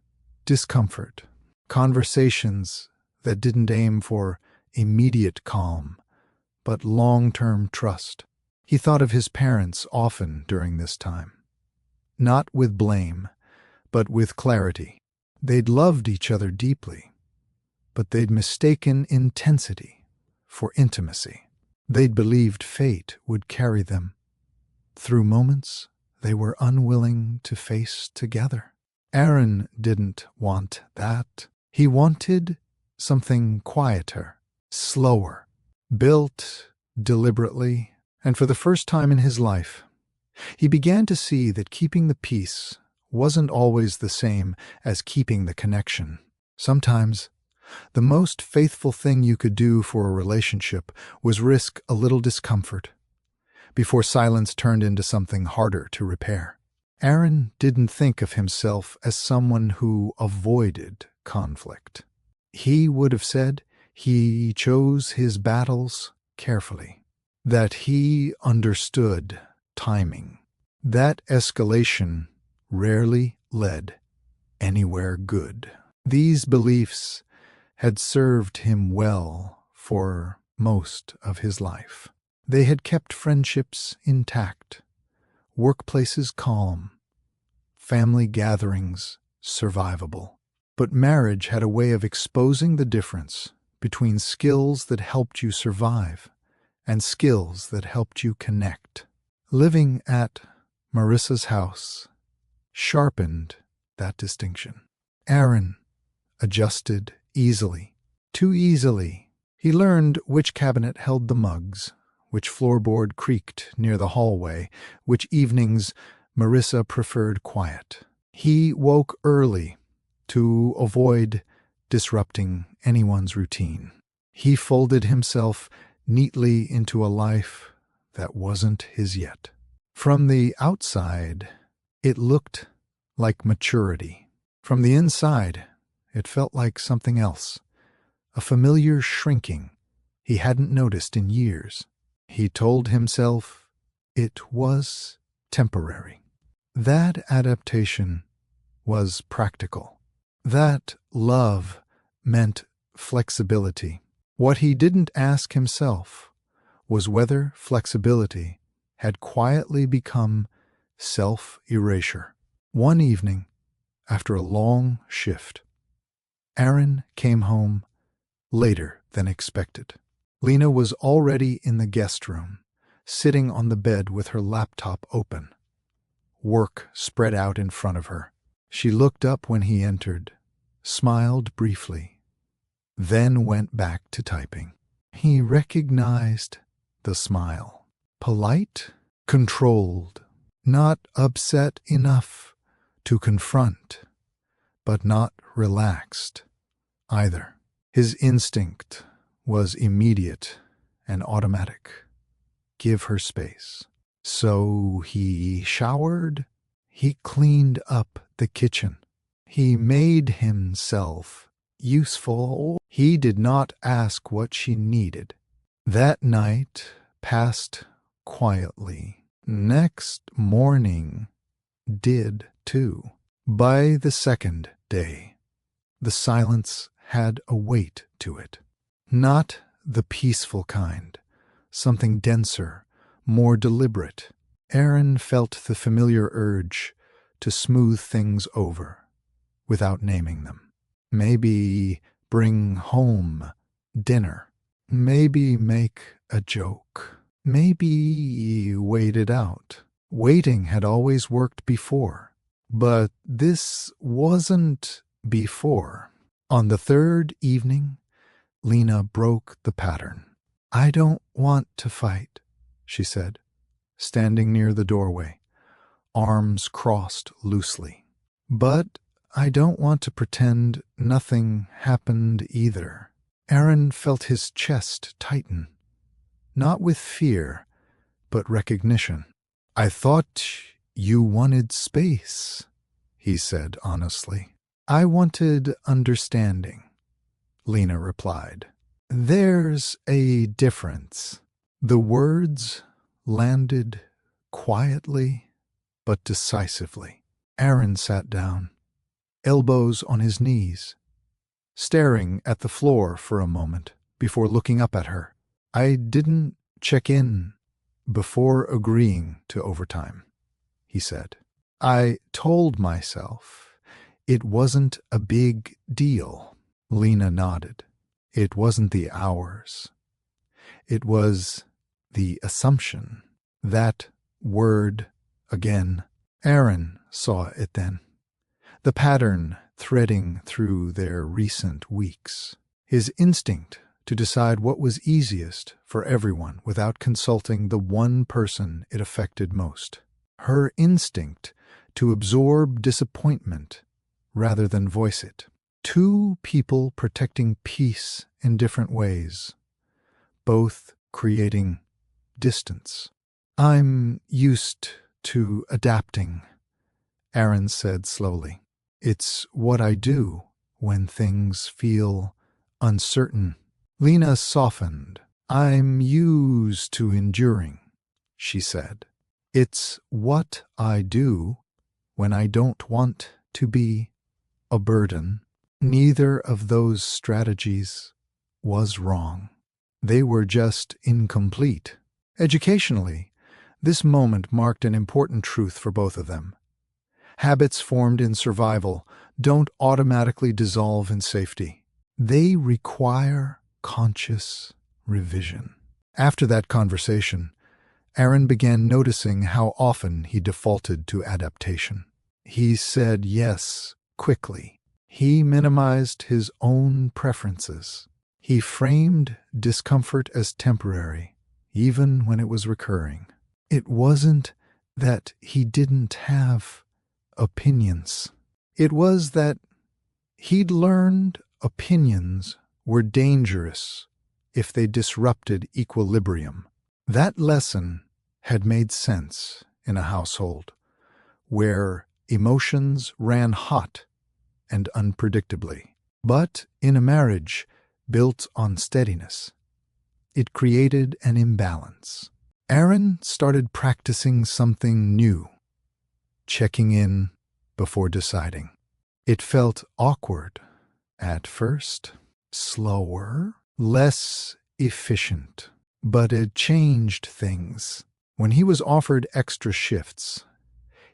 discomfort, conversations that didn't aim for immediate calm, but long-term trust. He thought of his parents often during this time, not with blame, but with clarity. They'd loved each other deeply, but they'd mistaken intensity for intimacy. They'd believed fate would carry them through moments they were unwilling to face together. Aaron didn't want that. He wanted something quieter, slower, built deliberately And for the first time in his life, he began to see that keeping the peace wasn't always the same as keeping the connection. Sometimes, the most faithful thing you could do for a relationship was risk a little discomfort before silence turned into something harder to repair. Aaron didn't think of himself as someone who avoided conflict. He would have said he chose his battles carefully, that he understood timing. That escalation rarely led anywhere good. These beliefs had served him well for most of his life. They had kept friendships intact, workplaces calm, family gatherings survivable. But marriage had a way of exposing the difference between skills that helped you survive and skills that helped you connect. Living at Marissa's house sharpened that distinction. Aaron adjusted easily, too easily. He learned which cabinet held the mugs, which floorboard creaked near the hallway, which evenings Marissa preferred quiet. He woke early to avoid disrupting anyone's routine. He folded himself neatly into a life that wasn't his yet. From the outside, it looked like maturity. From the inside, it felt like something else, a familiar shrinking he hadn't noticed in years. He told himself it was temporary. That adaptation was practical. That love meant flexibility. What he didn't ask himself was whether flexibility had quietly become self-erasure. One evening, after a long shift, Aaron came home later than expected. Lena was already in the guest room, sitting on the bed with her laptop open, work spread out in front of her. She looked up when he entered, smiled briefly, then went back to typing. He recognized the smile. Polite, controlled, not upset enough to confront, but not relaxed either. His instinct was immediate and automatic. Give her space. So he showered. He cleaned up the kitchen. He made himself useful. He did not ask what she needed. That night passed quietly. Next morning did too. By the second day, the silence had a weight to it. Not the peaceful kind, something denser, more deliberate. Aaron felt the familiar urge to smooth things over without naming them. Maybe bring home dinner. Maybe make a joke. Maybe wait it out. Waiting had always worked before, but this wasn't before. On the third evening, Lena broke the pattern. "I don't want to fight," she said, standing near the doorway, arms crossed loosely. "But I don't want to pretend nothing happened either." Aaron felt his chest tighten, not with fear, but recognition. "I thought you wanted space," he said honestly. "I wanted understanding," Lena replied. "There's a difference." The words landed quietly but decisively. Aaron sat down, elbows on his knees, staring at the floor for a moment before looking up at her. "I didn't check in before agreeing to overtime," he said. "I told myself it wasn't a big deal." Lena nodded. "It wasn't the hours. It was the assumption." That word again. Aaron saw it then. The pattern threading through their recent weeks. His instinct to decide what was easiest for everyone without consulting the one person it affected most. Her instinct to absorb disappointment rather than voice it. Two people protecting peace in different ways, both creating distance. "I'm used to adapting," Aaron said slowly. "It's what I do when things feel uncertain." Lena softened. "I'm used to enduring," she said. "It's what I do when I don't want to be a burden." Neither of those strategies was wrong. They were just incomplete. Educationally, this moment marked an important truth for both of them. Habits formed in survival don't automatically dissolve in safety. They require conscious revision. After that conversation, Aaron began noticing how often he defaulted to adaptation. He said yes quickly. He minimized his own preferences. He framed discomfort as temporary, even when it was recurring. It wasn't that he didn't have opinions. It was that he'd learned opinions were dangerous if they disrupted equilibrium. That lesson had made sense in a household where emotions ran hot and unpredictably. But in a marriage built on steadiness, it created an imbalance. Aaron started practicing something new, checking in before deciding. It felt awkward at first, slower, less efficient, but it changed things. When he was offered extra shifts,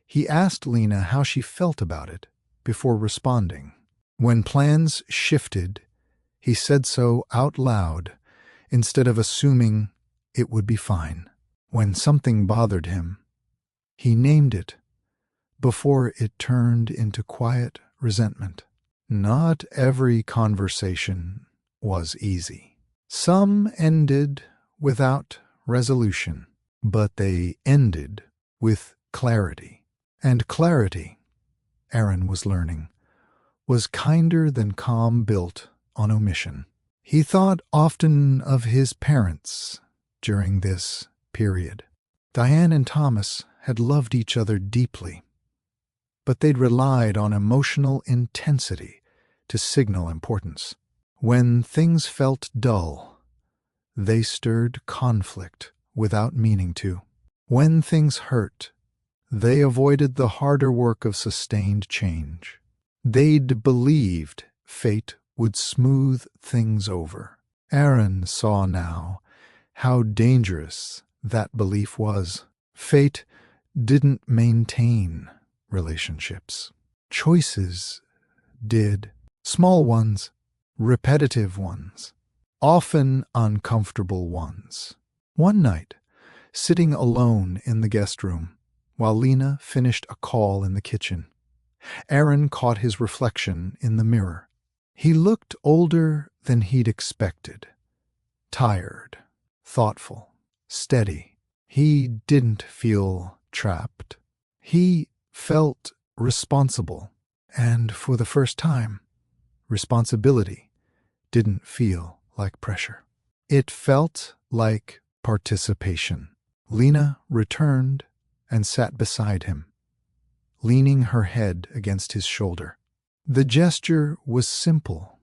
he asked Lena how she felt about it before responding. When plans shifted, he said so out loud instead of assuming it would be fine. When something bothered him, he named it before it turned into quiet resentment. Not every conversation was easy. Some ended without resolution, but they ended with clarity. And clarity, Aaron was learning, was kinder than calm built on omission. He thought often of his parents during this period. Diane and Thomas had loved each other deeply, but they'd relied on emotional intensity to signal importance. When things felt dull, they stirred conflict without meaning to. When things hurt, they avoided the harder work of sustained change. They'd believed fate would smooth things over. Aaron saw now how dangerous that belief was. Fate didn't maintain relationships. Choices did. Small ones, repetitive ones, often uncomfortable ones. One night, sitting alone in the guest room, while Lena finished a call in the kitchen, Aaron caught his reflection in the mirror. He looked older than he'd expected. Tired, thoughtful, steady. He didn't feel trapped. He felt responsible. And for the first time, responsibility didn't feel like pressure. It felt like participation. Lena returned and sat beside him, leaning her head against his shoulder. The gesture was simple,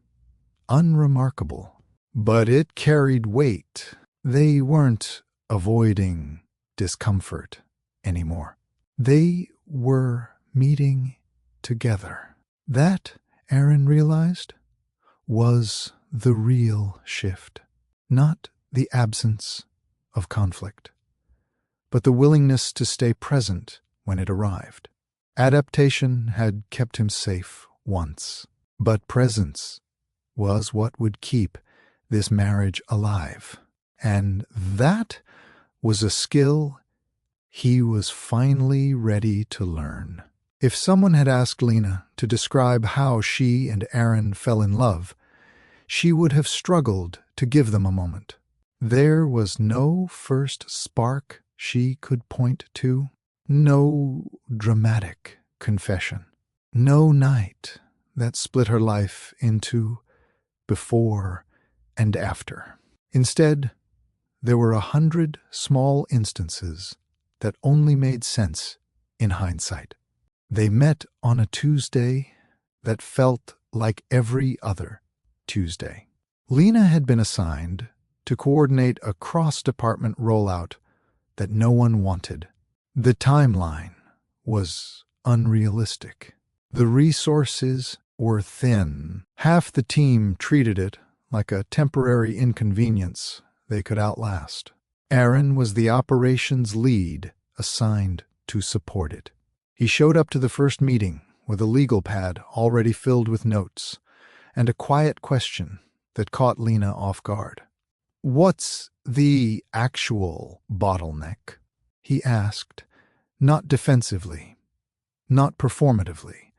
unremarkable, but it carried weight. They weren't avoiding discomfort anymore. They were meeting together. That, Aaron realized, was the real shift. Not the absence of conflict, but the willingness to stay present when it arrived. Adaptation had kept him safe once, but presence was what would keep this marriage alive. And that was a skill he was finally ready to learn. If someone had asked Lena to describe how she and Aaron fell in love, she would have struggled to give them a moment. There was no first spark she could point to, no dramatic confession, no night that split her life into before and after. Instead, there were 100 small instances that only made sense in hindsight. They met on a Tuesday that felt like every other Tuesday. Lena had been assigned to coordinate a cross-department rollout that no one wanted. The timeline was unrealistic. The resources were thin. Half the team treated it like a temporary inconvenience they could outlast. Aaron was the operations lead assigned to support it. He showed up to the first meeting with a legal pad already filled with notes and a quiet question that caught Lena off guard. "What's the actual bottleneck?" he asked, not defensively, not performatively,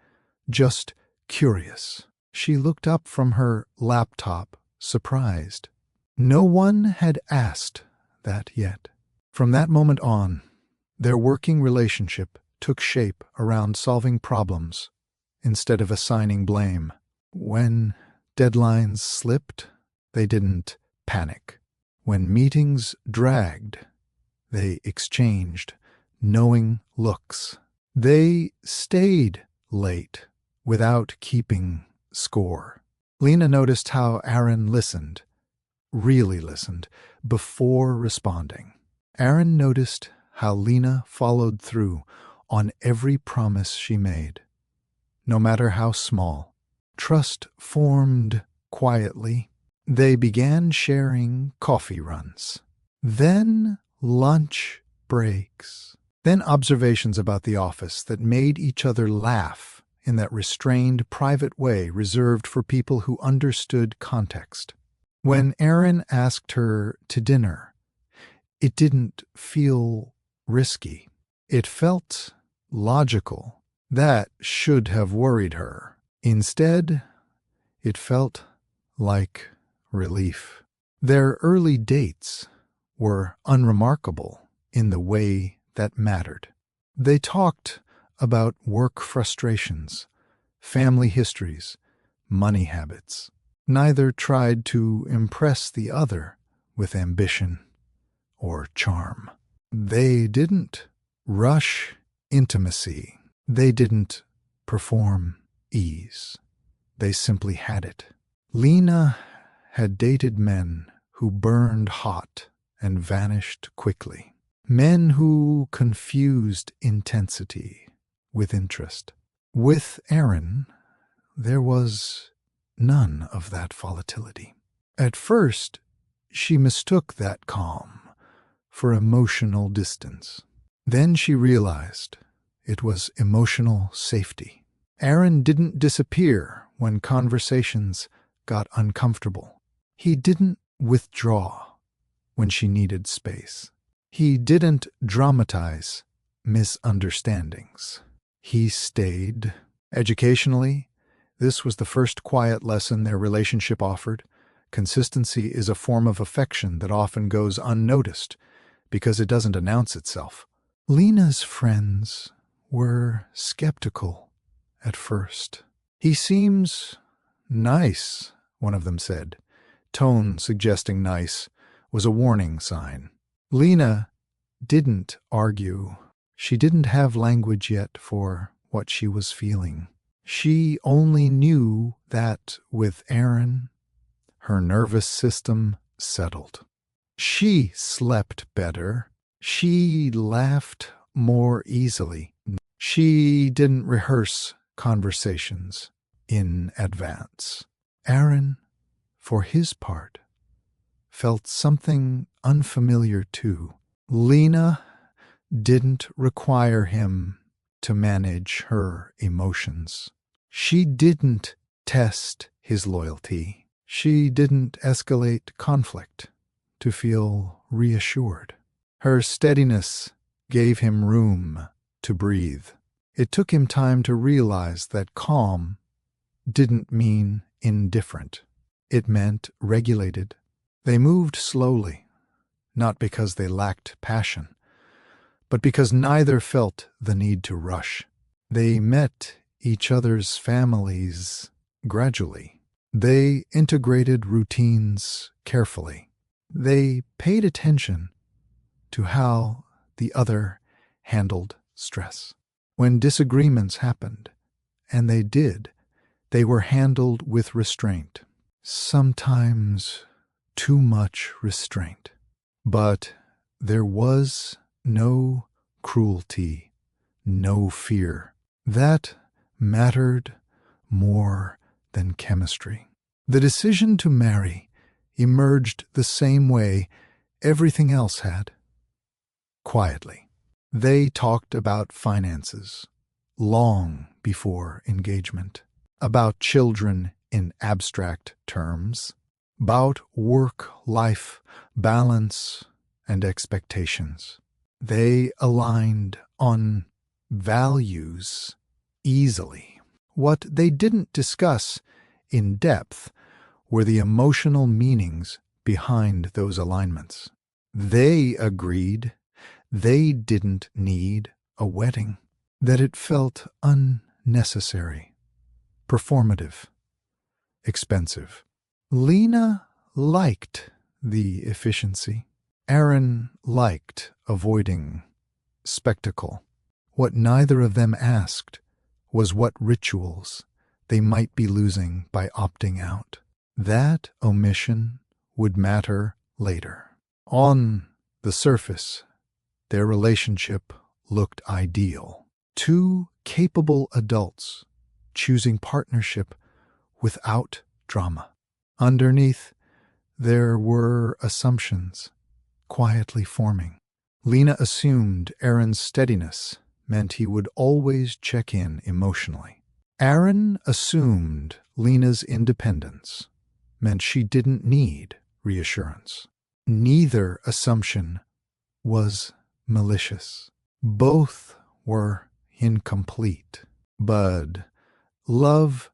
just curious. She looked up from her laptop, surprised. No one had asked that yet. From that moment on, their working relationship took shape around solving problems instead of assigning blame. When deadlines slipped, they didn't panic. When meetings dragged, they exchanged knowing looks. They stayed late without keeping score. Lena noticed how Aaron listened, really listened, before responding. Aaron noticed how Lena followed through on every promise she made, no matter how small. Trust formed quietly. They began sharing coffee runs, then lunch breaks, then observations about the office that made each other laugh in that restrained, private way reserved for people who understood context. When Aaron asked her to dinner, it didn't feel risky. It felt logical. That should have worried her. Instead, it felt like relief. Their early dates were unremarkable in the way that mattered. They talked about work frustrations, family histories, money habits. Neither tried to impress the other with ambition or charm. They didn't rush intimacy. They didn't perform ease. They simply had it. Lena had dated men who burned hot and vanished quickly. Men who confused intensity with interest. With Aaron, there was none of that volatility. At first, she mistook that calm for emotional distance. Then she realized it was emotional safety. Aaron didn't disappear when conversations got uncomfortable. He didn't withdraw when she needed space. He didn't dramatize misunderstandings. He stayed. Educationally, this was the first quiet lesson their relationship offered. Consistency is a form of affection that often goes unnoticed because it doesn't announce itself. Lena's friends were skeptical at first. "He seems nice," one of them said. Tone suggesting nice was a warning sign. Lena didn't argue. She didn't have language yet for what she was feeling. She only knew that with Aaron, her nervous system settled. She slept better. She laughed more easily. She didn't rehearse conversations in advance. Aaron, for his part, felt something unfamiliar too. Lena didn't require him to manage her emotions. She didn't test his loyalty. She didn't escalate conflict to feel reassured. Her steadiness gave him room to breathe. It took him time to realize that calm didn't mean indifferent. It meant regulated. They moved slowly, not because they lacked passion, but because neither felt the need to rush. They met each other's families gradually. They integrated routines carefully. They paid attention to how the other handled stress. When disagreements happened, and they did, they were handled with restraint. Sometimes too much restraint. But there was no cruelty, no fear. That mattered more than chemistry. The decision to marry emerged the same way everything else had. Quietly. They talked about finances long before engagement, about children in abstract terms, about work-life balance and expectations. They aligned on values easily. What they didn't discuss in depth were the emotional meanings behind those alignments. They agreed they didn't need a wedding, that it felt unnecessary, performative, expensive. Lena liked the efficiency. Aaron liked avoiding spectacle. What neither of them asked was what rituals they might be losing by opting out. That omission would matter later. On the surface, their relationship looked ideal. Two capable adults choosing partnership without drama. Underneath, there were assumptions quietly forming. Lena assumed Aaron's steadiness meant he would always check in emotionally. Aaron assumed Lena's independence meant she didn't need reassurance. Neither assumption was malicious. Both were incomplete. But love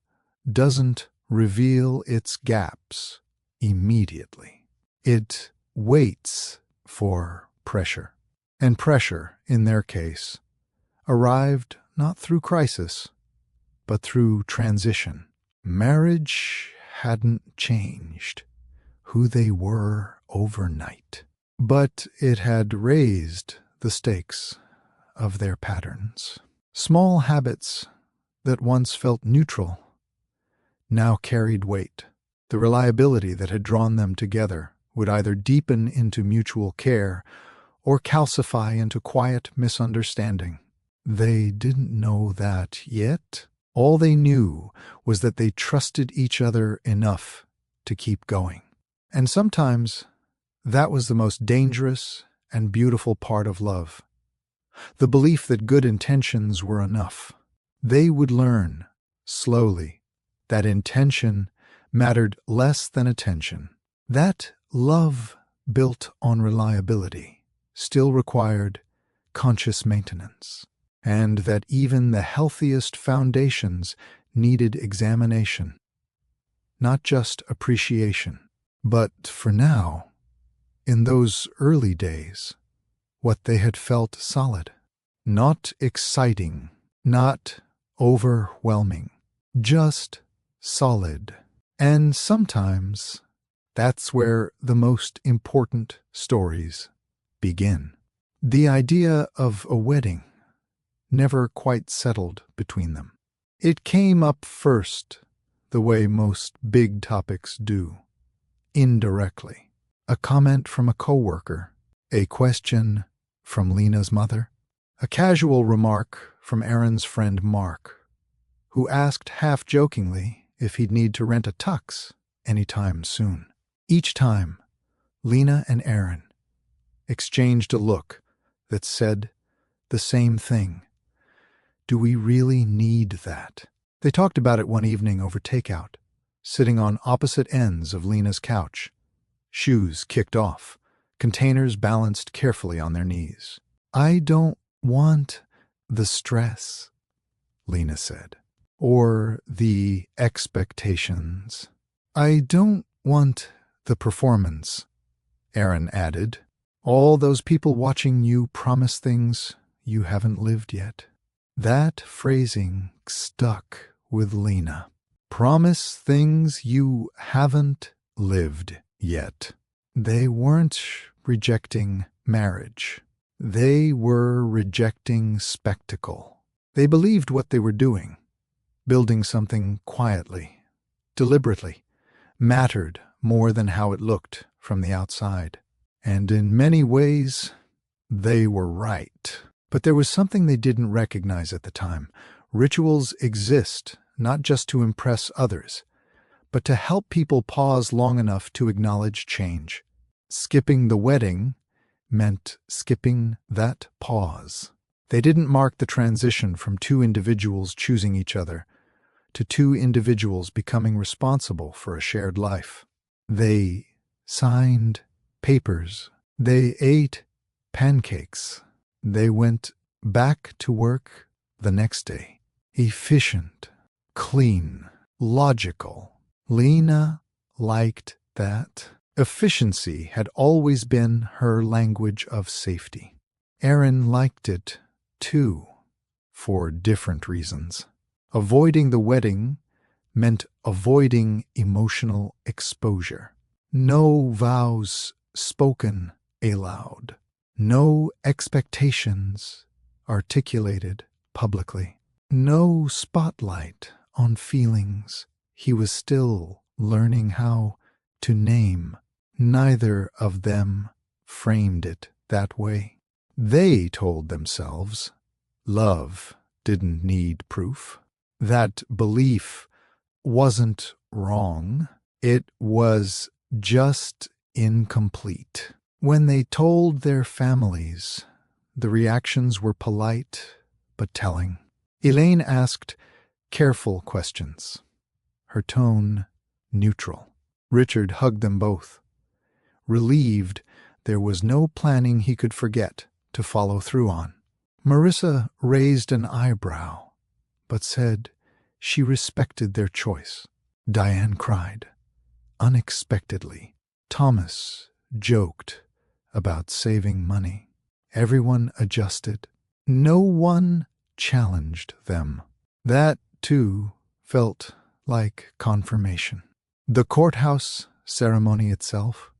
doesn't reveal its gaps immediately. It waits for pressure. And pressure, in their case, arrived not through crisis, but through transition. Marriage hadn't changed who they were overnight, but it had raised the stakes of their patterns. Small habits that once felt neutral now carried weight. The reliability that had drawn them together would either deepen into mutual care or calcify into quiet misunderstanding. They didn't know that yet. All they knew was that they trusted each other enough to keep going. And sometimes that was the most dangerous and beautiful part of love. The belief that good intentions were enough. They would learn, slowly, that intention mattered less than attention. That love built on reliability still required conscious maintenance, and that even the healthiest foundations needed examination, not just appreciation. But for now, in those early days, what they had felt solid, not exciting, not overwhelming, just solid. And sometimes that's where the most important stories begin. The idea of a wedding never quite settled between them. It came up first, the way most big topics do, indirectly. A comment from a coworker, a question from Lena's mother, a casual remark from Aaron's friend Mark, who asked half-jokingly if he'd need to rent a tux anytime soon. Each time, Lena and Aaron exchanged a look that said the same thing. Do we really need that? They talked about it one evening over takeout, sitting on opposite ends of Lena's couch, shoes kicked off, containers balanced carefully on their knees. I don't want the stress, Lena said, or the expectations. I don't want the performance, Aaron added. All those people watching you promise things you haven't lived yet. That phrasing stuck with Lena. Promise things you haven't lived yet. They weren't rejecting marriage. They were rejecting spectacle. They believed what they were doing, building something quietly, deliberately, mattered more than how it looked from the outside. And in many ways, they were right. But there was something they didn't recognize at the time. Rituals exist not just to impress others, but to help people pause long enough to acknowledge change. Skipping the wedding meant skipping that pause. They didn't mark the transition from two individuals choosing each other to two individuals becoming responsible for a shared life. They signed papers. They ate pancakes. They went back to work the next day. Efficient, clean, logical. Lena liked that. Efficiency had always been her language of safety. Aaron liked it, too, for different reasons. Avoiding the wedding meant avoiding emotional exposure. No vows spoken aloud. No expectations articulated publicly. No spotlight on feelings he was still learning how to name. Neither of them framed it that way. They told themselves love didn't need proof. That belief wasn't wrong. It was just incomplete. When they told their families, the reactions were polite but telling. Elaine asked careful questions, her tone neutral. Richard hugged them both, relieved there was no planning he could forget to follow through on. Marissa raised an eyebrow, but said she respected their choice. Diane cried, unexpectedly. Thomas joked about saving money. Everyone adjusted. No one challenged them. That, too, felt like confirmation. The courthouse ceremony itself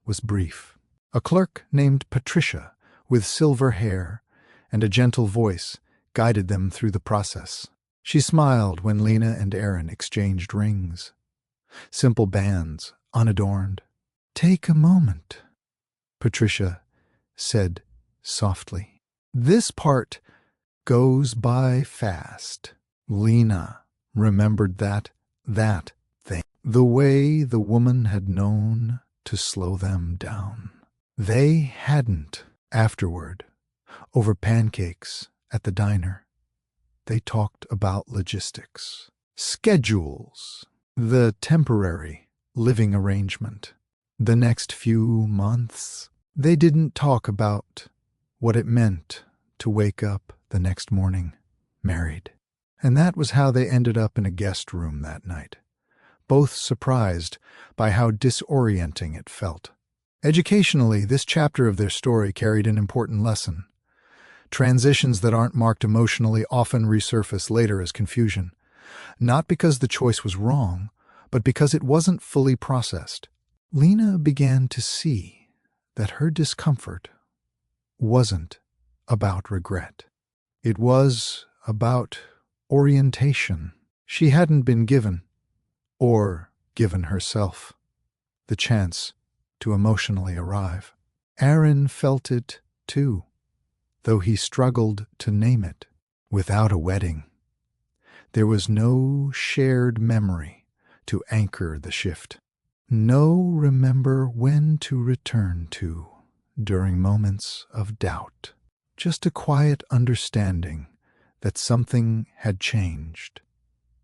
was brief. A clerk named Patricia, with silver hair and a gentle voice, guided them through the process. She smiled when Lena and Aaron exchanged rings. Simple bands, unadorned. "Take a moment," Patricia said softly. "This part goes by fast." Lena remembered that thing. The way the woman had known to slow them down. They hadn't. Afterward, over pancakes at the diner, they talked about logistics, schedules, the temporary living arrangement. The next few months, they didn't talk about what it meant to wake up the next morning married. And that was how they ended up in a guest room that night, both surprised by how disorienting it felt. Educationally, this chapter of their story carried an important lesson. Transitions that aren't marked emotionally often resurface later as confusion, not because the choice was wrong, but because it wasn't fully processed. Lena began to see that her discomfort wasn't about regret. It was about orientation. She hadn't been given, or given herself, the chance to emotionally arrive. Aaron felt it, too, though he struggled to name it. Without a wedding, there was no shared memory to anchor the shift. No remember when to return to during moments of doubt. Just a quiet understanding that something had changed,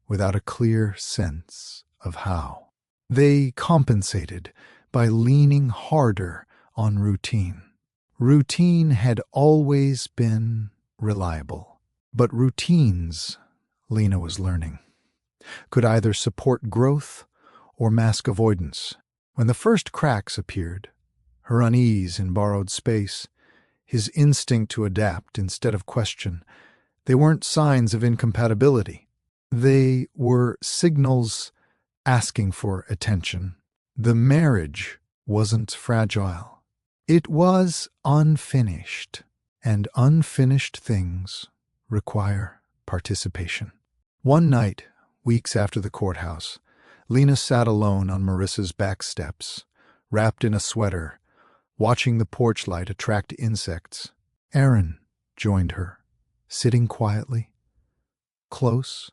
without a clear sense of how. They compensated by leaning harder on routine. Routine had always been reliable, but routines, Lena was learning, could either support growth or mask avoidance. When the first cracks appeared, her unease in borrowed space, his instinct to adapt instead of question, they weren't signs of incompatibility. They were signals asking for attention. The marriage wasn't fragile. It was unfinished, and unfinished things require participation. One night, weeks after the courthouse, Lena sat alone on Marissa's back steps, wrapped in a sweater, watching the porch light attract insects. Aaron joined her, sitting quietly, close,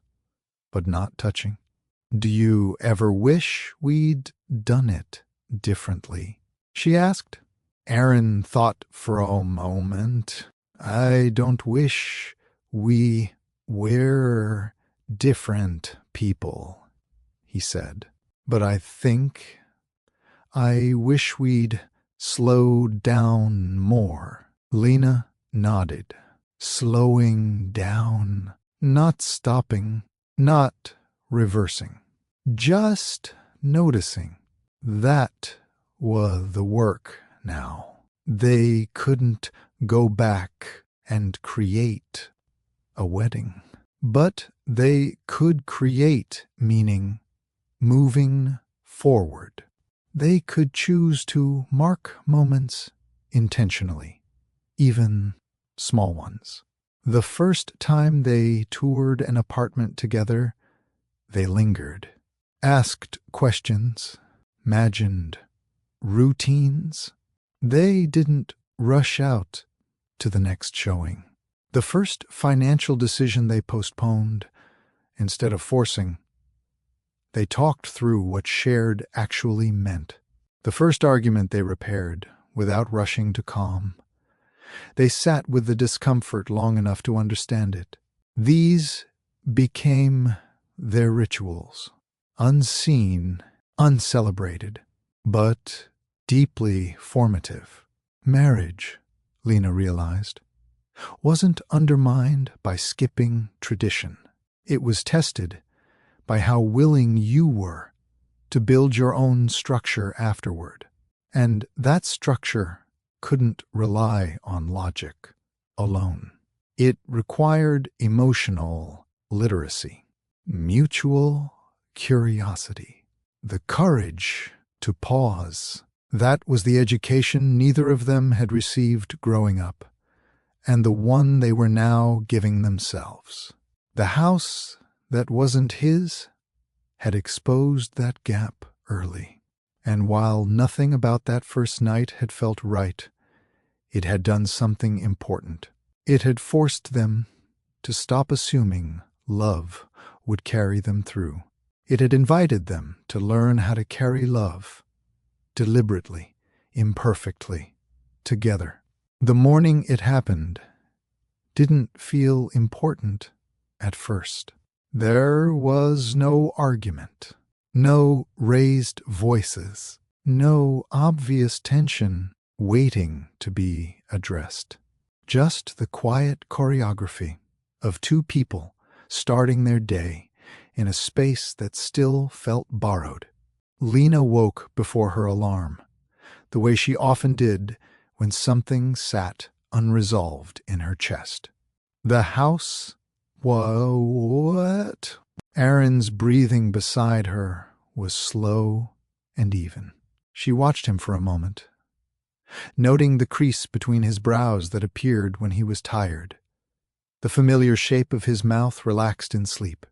but not touching. "Do you ever wish we'd done it differently?" she asked. Aaron thought for a moment. "I don't wish we were different people," he said. "But I wish we'd slowed down more." Lena nodded. Slowing down, not stopping, not reversing, just noticing. That was the work now. They couldn't go back and create a wedding, but they could create meaning, moving forward. They could choose to mark moments intentionally, even small ones. The first time they toured an apartment together, they lingered, asked questions, imagined routines. They didn't rush out to the next showing. The first financial decision they postponed, instead of forcing. They talked through what shared actually meant. The first argument they repaired, without rushing to calm. They sat with the discomfort long enough to understand it. These became their rituals, unseen, uncelebrated, but deeply formative. Marriage, Lena realized, wasn't undermined by skipping tradition. It was tested by how willing you were to build your own structure afterward. And that structure couldn't rely on logic alone. It required emotional literacy, mutual curiosity, the courage to pause. That was the education neither of them had received growing up, and the one they were now giving themselves. The house that wasn't his had exposed that gap early. And while nothing about that first night had felt right, it had done something important. It had forced them to stop assuming love would carry them through. It had invited them to learn how to carry love, deliberately, imperfectly, together. The morning it happened didn't feel important at first. There was no argument, no raised voices, no obvious tension waiting to be addressed. Just the quiet choreography of two people starting their day in a space that still felt borrowed. Lena woke before her alarm, the way she often did when something sat unresolved in her chest. The house. What? Aaron's breathing beside her was slow and even. She watched him for a moment, noting the crease between his brows that appeared when he was tired, the familiar shape of his mouth relaxed in sleep.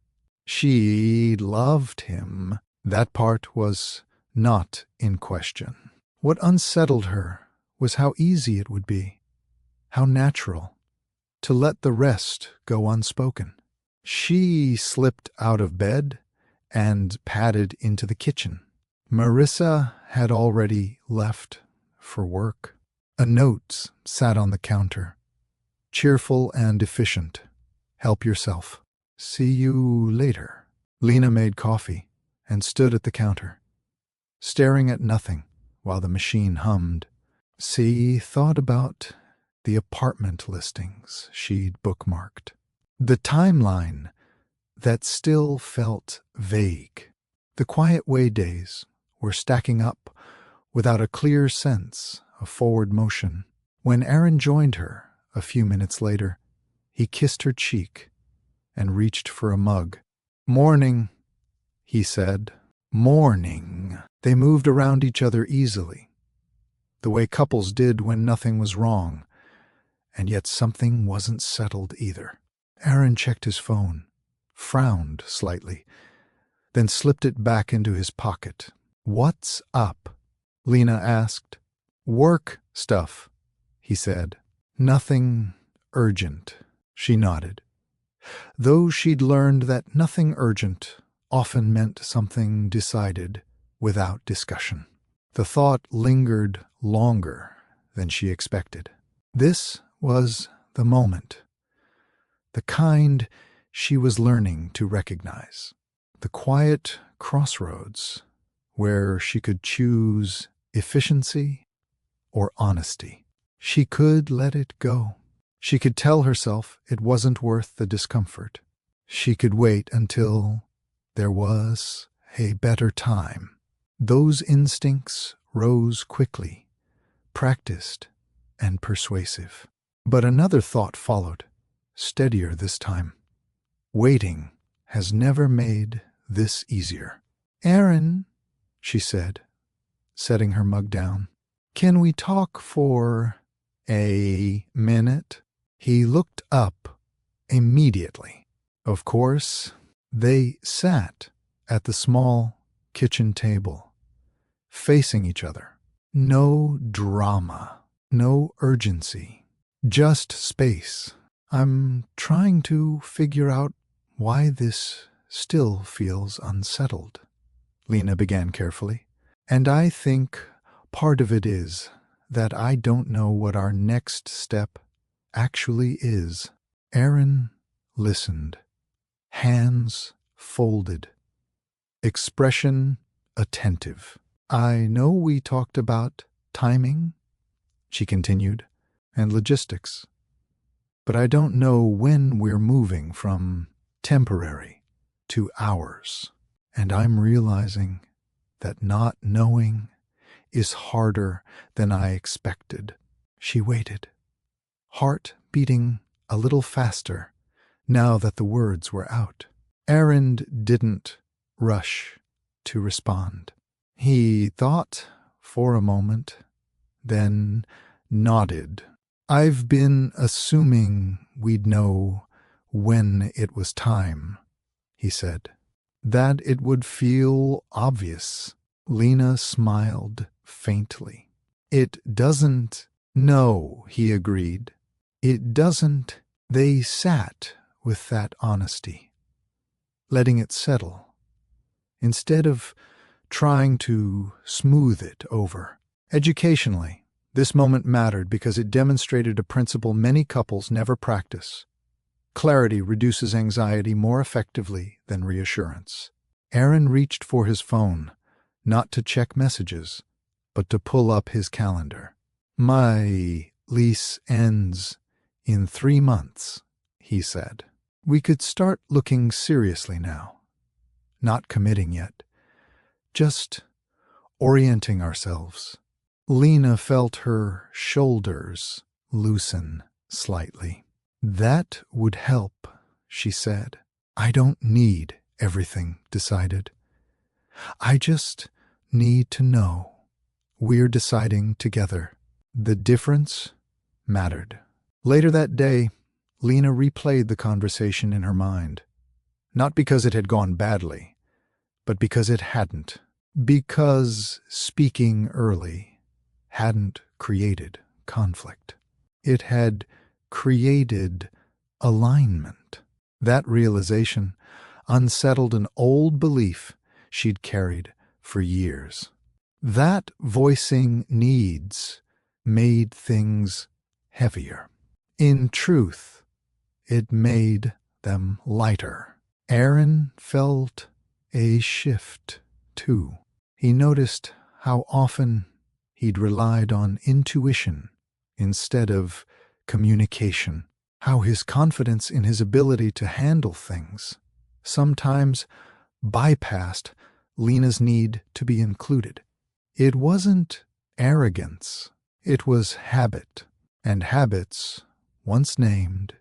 She loved him. That part was not in question. What unsettled her was how easy it would be, how natural, to let the rest go unspoken. She slipped out of bed and padded into the kitchen. Marissa had already left for work. A note sat on the counter, cheerful and efficient. "Help yourself. See you later." Lena made coffee and stood at the counter, staring at nothing while the machine hummed. She thought about the apartment listings she'd bookmarked. The timeline that still felt vague. The quiet way days were stacking up without a clear sense of forward motion. When Aaron joined her a few minutes later, he kissed her cheek and reached for a mug. "Morning," he said. "Morning." They moved around each other easily, the way couples did when nothing was wrong, and yet something wasn't settled either. Aaron checked his phone, frowned slightly, then slipped it back into his pocket. "What's up?" Lena asked. "Work stuff," he said. "Nothing urgent," she nodded, though she'd learned that nothing urgent often meant something decided without discussion. The thought lingered longer than she expected. This was the moment, the kind she was learning to recognize, the quiet crossroads where she could choose efficiency or honesty. She could let it go. She could tell herself it wasn't worth the discomfort. She could wait until there was a better time. Those instincts rose quickly, practiced and persuasive. But another thought followed, steadier this time. Waiting has never made this easier. "Aaron," she said, setting her mug down, "can we talk for a minute?" He looked up immediately. Of course, they sat at the small kitchen table, facing each other. No drama, no urgency, just space. "I'm trying to figure out why this still feels unsettled," Lena began carefully. "And I think part of it is that I don't know what our next step actually is." Aaron listened, hands folded, expression attentive. "I know we talked about timing," she continued, "and logistics, but I don't know when we're moving from temporary to ours. And I'm realizing that not knowing is harder than I expected." She waited, heart beating a little faster now that the words were out. Aaron didn't rush to respond. He thought for a moment, then nodded. "I've been assuming we'd know when it was time," he said. "That it would feel obvious." Lena smiled faintly. "It doesn't." "No," he agreed. "It doesn't." They sat with that honesty, letting it settle, instead of trying to smooth it over. Educationally, this moment mattered because it demonstrated a principle many couples never practice. Clarity reduces anxiety more effectively than reassurance. Aaron reached for his phone, not to check messages, but to pull up his calendar. "My lease ends in 3 months, he said. "We could start looking seriously now. Not committing yet. Just orienting ourselves." Lena felt her shoulders loosen slightly. "That would help," she said. "I don't need everything decided. I just need to know we're deciding together." The difference mattered. Later that day, Lena replayed the conversation in her mind. Not because it had gone badly, but because it hadn't. Because speaking early hadn't created conflict. It had created alignment. That realization unsettled an old belief she'd carried for years. That voicing needs made things heavier. In truth, it made them lighter. Aaron felt a shift, too. He noticed how often he'd relied on intuition instead of communication, how his confidence in his ability to handle things sometimes bypassed Lena's need to be included. It wasn't arrogance, it was habit, and habits, once named,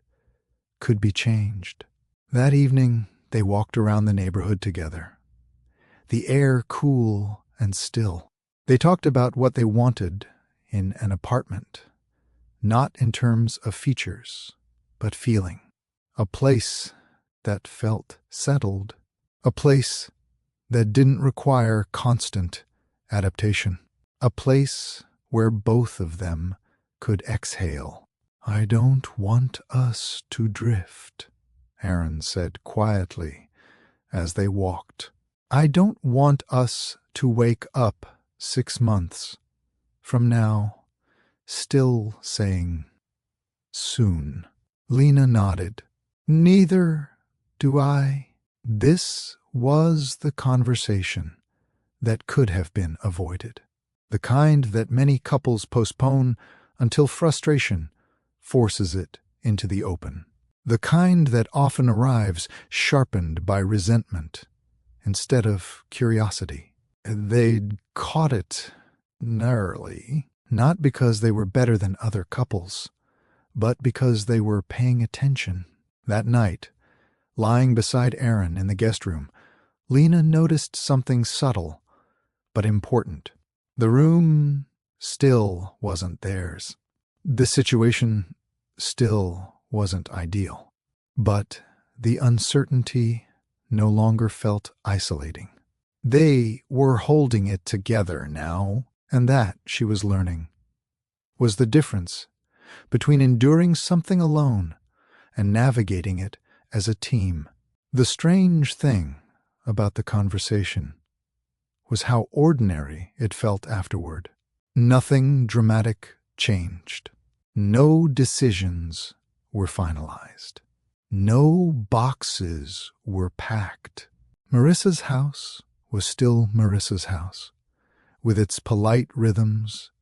could be changed. That evening, they walked around the neighborhood together, the air cool and still. They talked about what they wanted in an apartment, not in terms of features, but feeling. A place that felt settled, a place that didn't require constant adaptation, a place where both of them could exhale. "I don't want us to drift," Aaron said quietly as they walked. "I don't want us to wake up 6 months from now still saying soon." Lena nodded. "Neither do I." This was the conversation that could have been avoided, the kind that many couples postpone until frustration forces it into the open, the kind that often arrives sharpened by resentment instead of curiosity. They'd caught it early, not because they were better than other couples, but because they were paying attention. That night, lying beside Aaron in the guest room, Lena noticed something subtle but important. The room still wasn't theirs. The situation still wasn't ideal. But the uncertainty no longer felt isolating. They were holding it together now, and that, she was learning, was the difference between enduring something alone and navigating it as a team. The strange thing about the conversation was how ordinary it felt afterward. Nothing dramatic changed. No decisions were finalized. No boxes were packed. Marissa's house was still Marissa's house, with its polite rhythms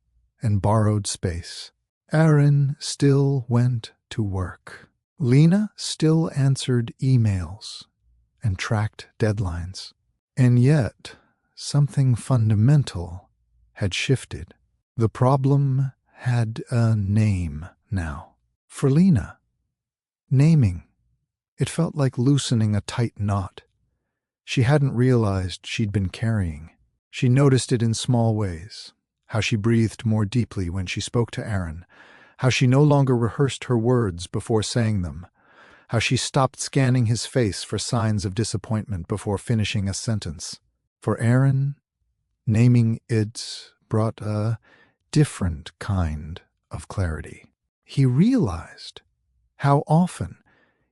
and borrowed space. Aaron still went to work. Lena still answered emails and tracked deadlines. And yet, something fundamental had shifted. The problem had a name now. For Lena, naming, it felt like loosening a tight knot she hadn't realized she'd been carrying. She noticed it in small ways, how she breathed more deeply when she spoke to Aaron, how she no longer rehearsed her words before saying them, how she stopped scanning his face for signs of disappointment before finishing a sentence. For Aaron, naming it brought a different kind of clarity. He realized how often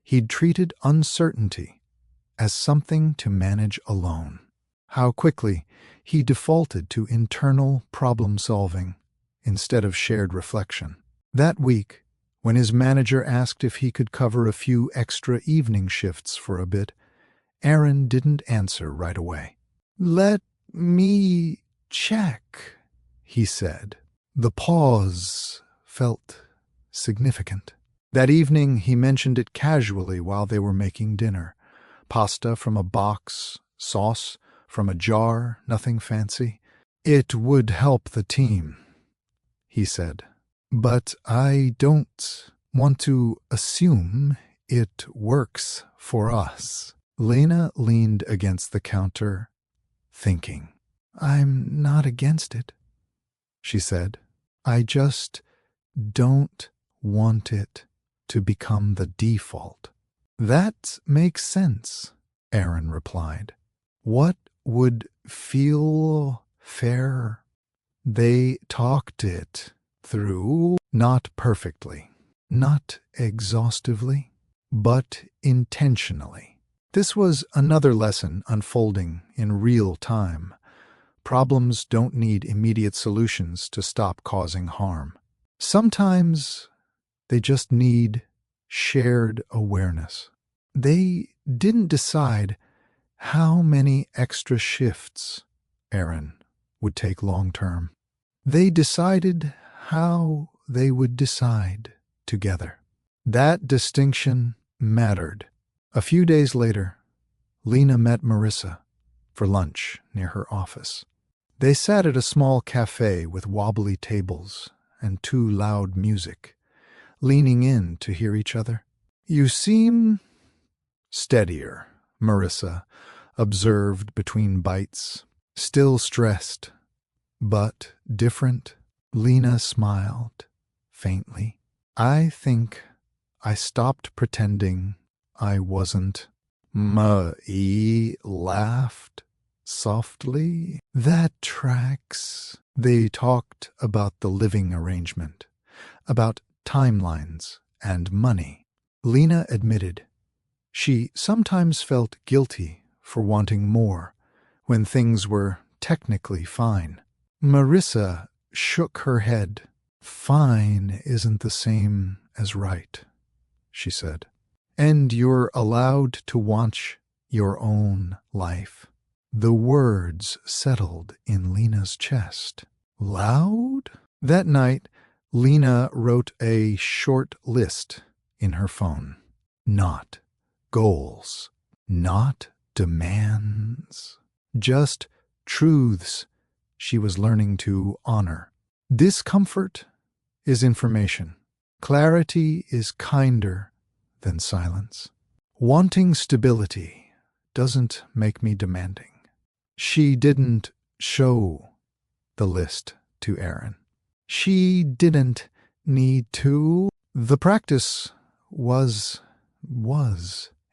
he'd treated uncertainty as something to manage alone, how quickly he defaulted to internal problem-solving instead of shared reflection. That week, when his manager asked if he could cover a few extra evening shifts for a bit, Aaron didn't answer right away. "Let me check," he said. The pause felt significant. That evening he mentioned it casually while they were making dinner. Pasta from a box, sauce from a jar, nothing fancy. "It would help the team," he said. "But I don't want to assume it works for us." Lena leaned against the counter, thinking. "I'm not against it," she said. "I just don't want it to become the default." "That makes sense," Aaron replied. "What would feel fair?" They talked it through, not perfectly, not exhaustively, but intentionally. This was another lesson unfolding in real time. Problems don't need immediate solutions to stop causing harm. Sometimes they just need shared awareness. They didn't decide how many extra shifts Aaron would take long term. They decided how they would decide together. That distinction mattered. A few days later, Lena met Marissa, for lunch near her office. They sat at a small cafe with wobbly tables and too loud music, leaning in to hear each other. "You seem steadier," Marissa observed between bites. "Still stressed, but different." Lena smiled faintly. "I think I stopped pretending I wasn't." Ma-E laughed softly. "That tracks." They talked about the living arrangement, about timelines and money. Lena admitted she sometimes felt guilty for wanting more when things were technically fine. Marissa shook her head. "Fine isn't the same as right," she said. "And you're allowed to watch your own life." The words settled in Lena's chest. Loud? That night, Lena wrote a short list in her phone. Not goals, not demands, just truths she was learning to honor. Discomfort is information. Clarity is kinder than silence. Wanting stability doesn't make me demanding. She didn't show the list to Aaron. She didn't need to. The practice was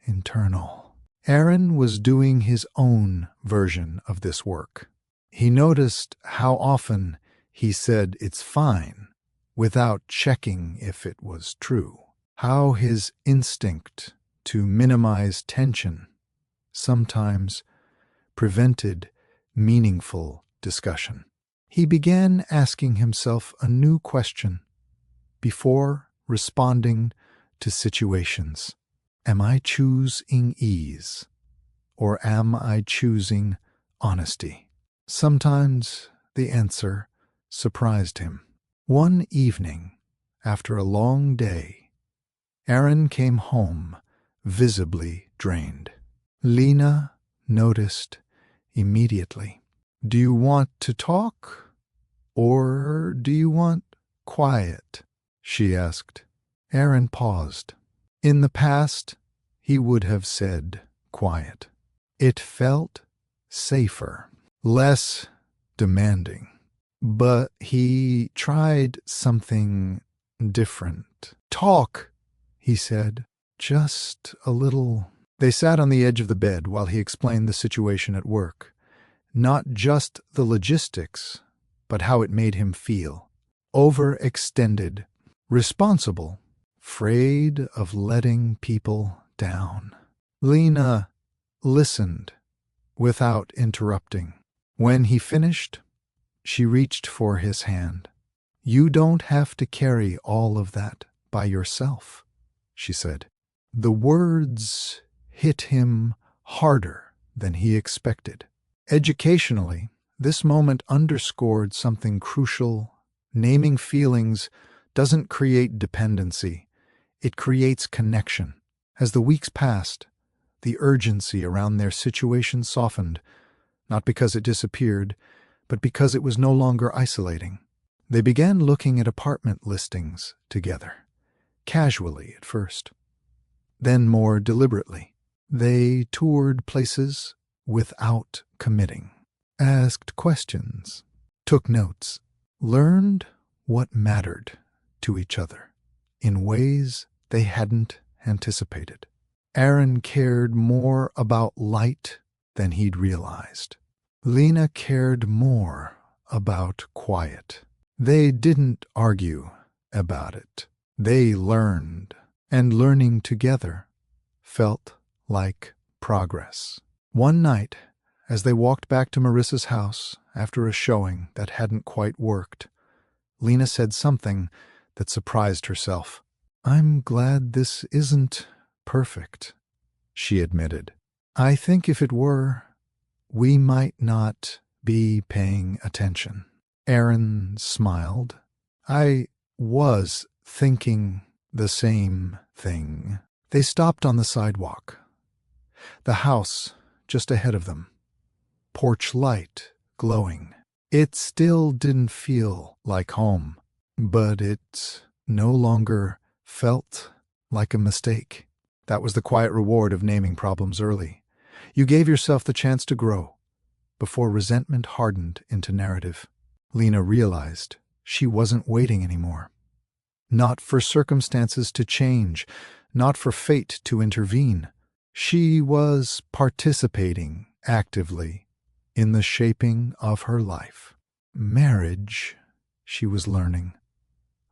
internal. Aaron was doing his own version of this work. He noticed how often he said it's fine without checking if it was true. How his instinct to minimize tension sometimes prevented meaningful discussion. He began asking himself a new question before responding to situations. Am I choosing ease, or am I choosing honesty? Sometimes the answer surprised him. One evening, after a long day, Aaron came home visibly drained. Lena noticed immediately. "Do you want to talk, or do you want quiet?" she asked. Aaron paused. In the past, he would have said quiet. It felt safer, less demanding. But he tried something different. "Talk," he said. "Just a little." They sat on the edge of the bed while he explained the situation at work. Not just the logistics, but how it made him feel. Overextended, responsible, afraid of letting people down. Lena listened without interrupting. When he finished, she reached for his hand. "You don't have to carry all of that by yourself," she said. The words hit him harder than he expected. Educationally, this moment underscored something crucial. Naming feelings doesn't create dependency. It creates connection. As the weeks passed, the urgency around their situation softened, not because it disappeared, but because it was no longer isolating. They began looking at apartment listings together, casually at first, then more deliberately. They toured places without committing, asked questions, took notes, learned what mattered to each other in ways they hadn't anticipated. Aaron cared more about light than he'd realized. Lena cared more about quiet. They didn't argue about it. They learned, and learning together felt like progress. One night, as they walked back to Marissa's house after a showing that hadn't quite worked, Lena said something that surprised herself. "I'm glad this isn't perfect," she admitted. "I think if it were, we might not be paying attention." Aaron smiled. "I was thinking the same thing." They stopped on the sidewalk. The house just ahead of them. porch light glowing. It still didn't feel like home, but it no longer felt like a mistake. That was the quiet reward of naming problems early. You gave yourself the chance to grow before resentment hardened into narrative. Lena realized she wasn't waiting anymore. Not for circumstances to change, not for fate to intervene. She was participating actively in the shaping of her life. Marriage, she was learning,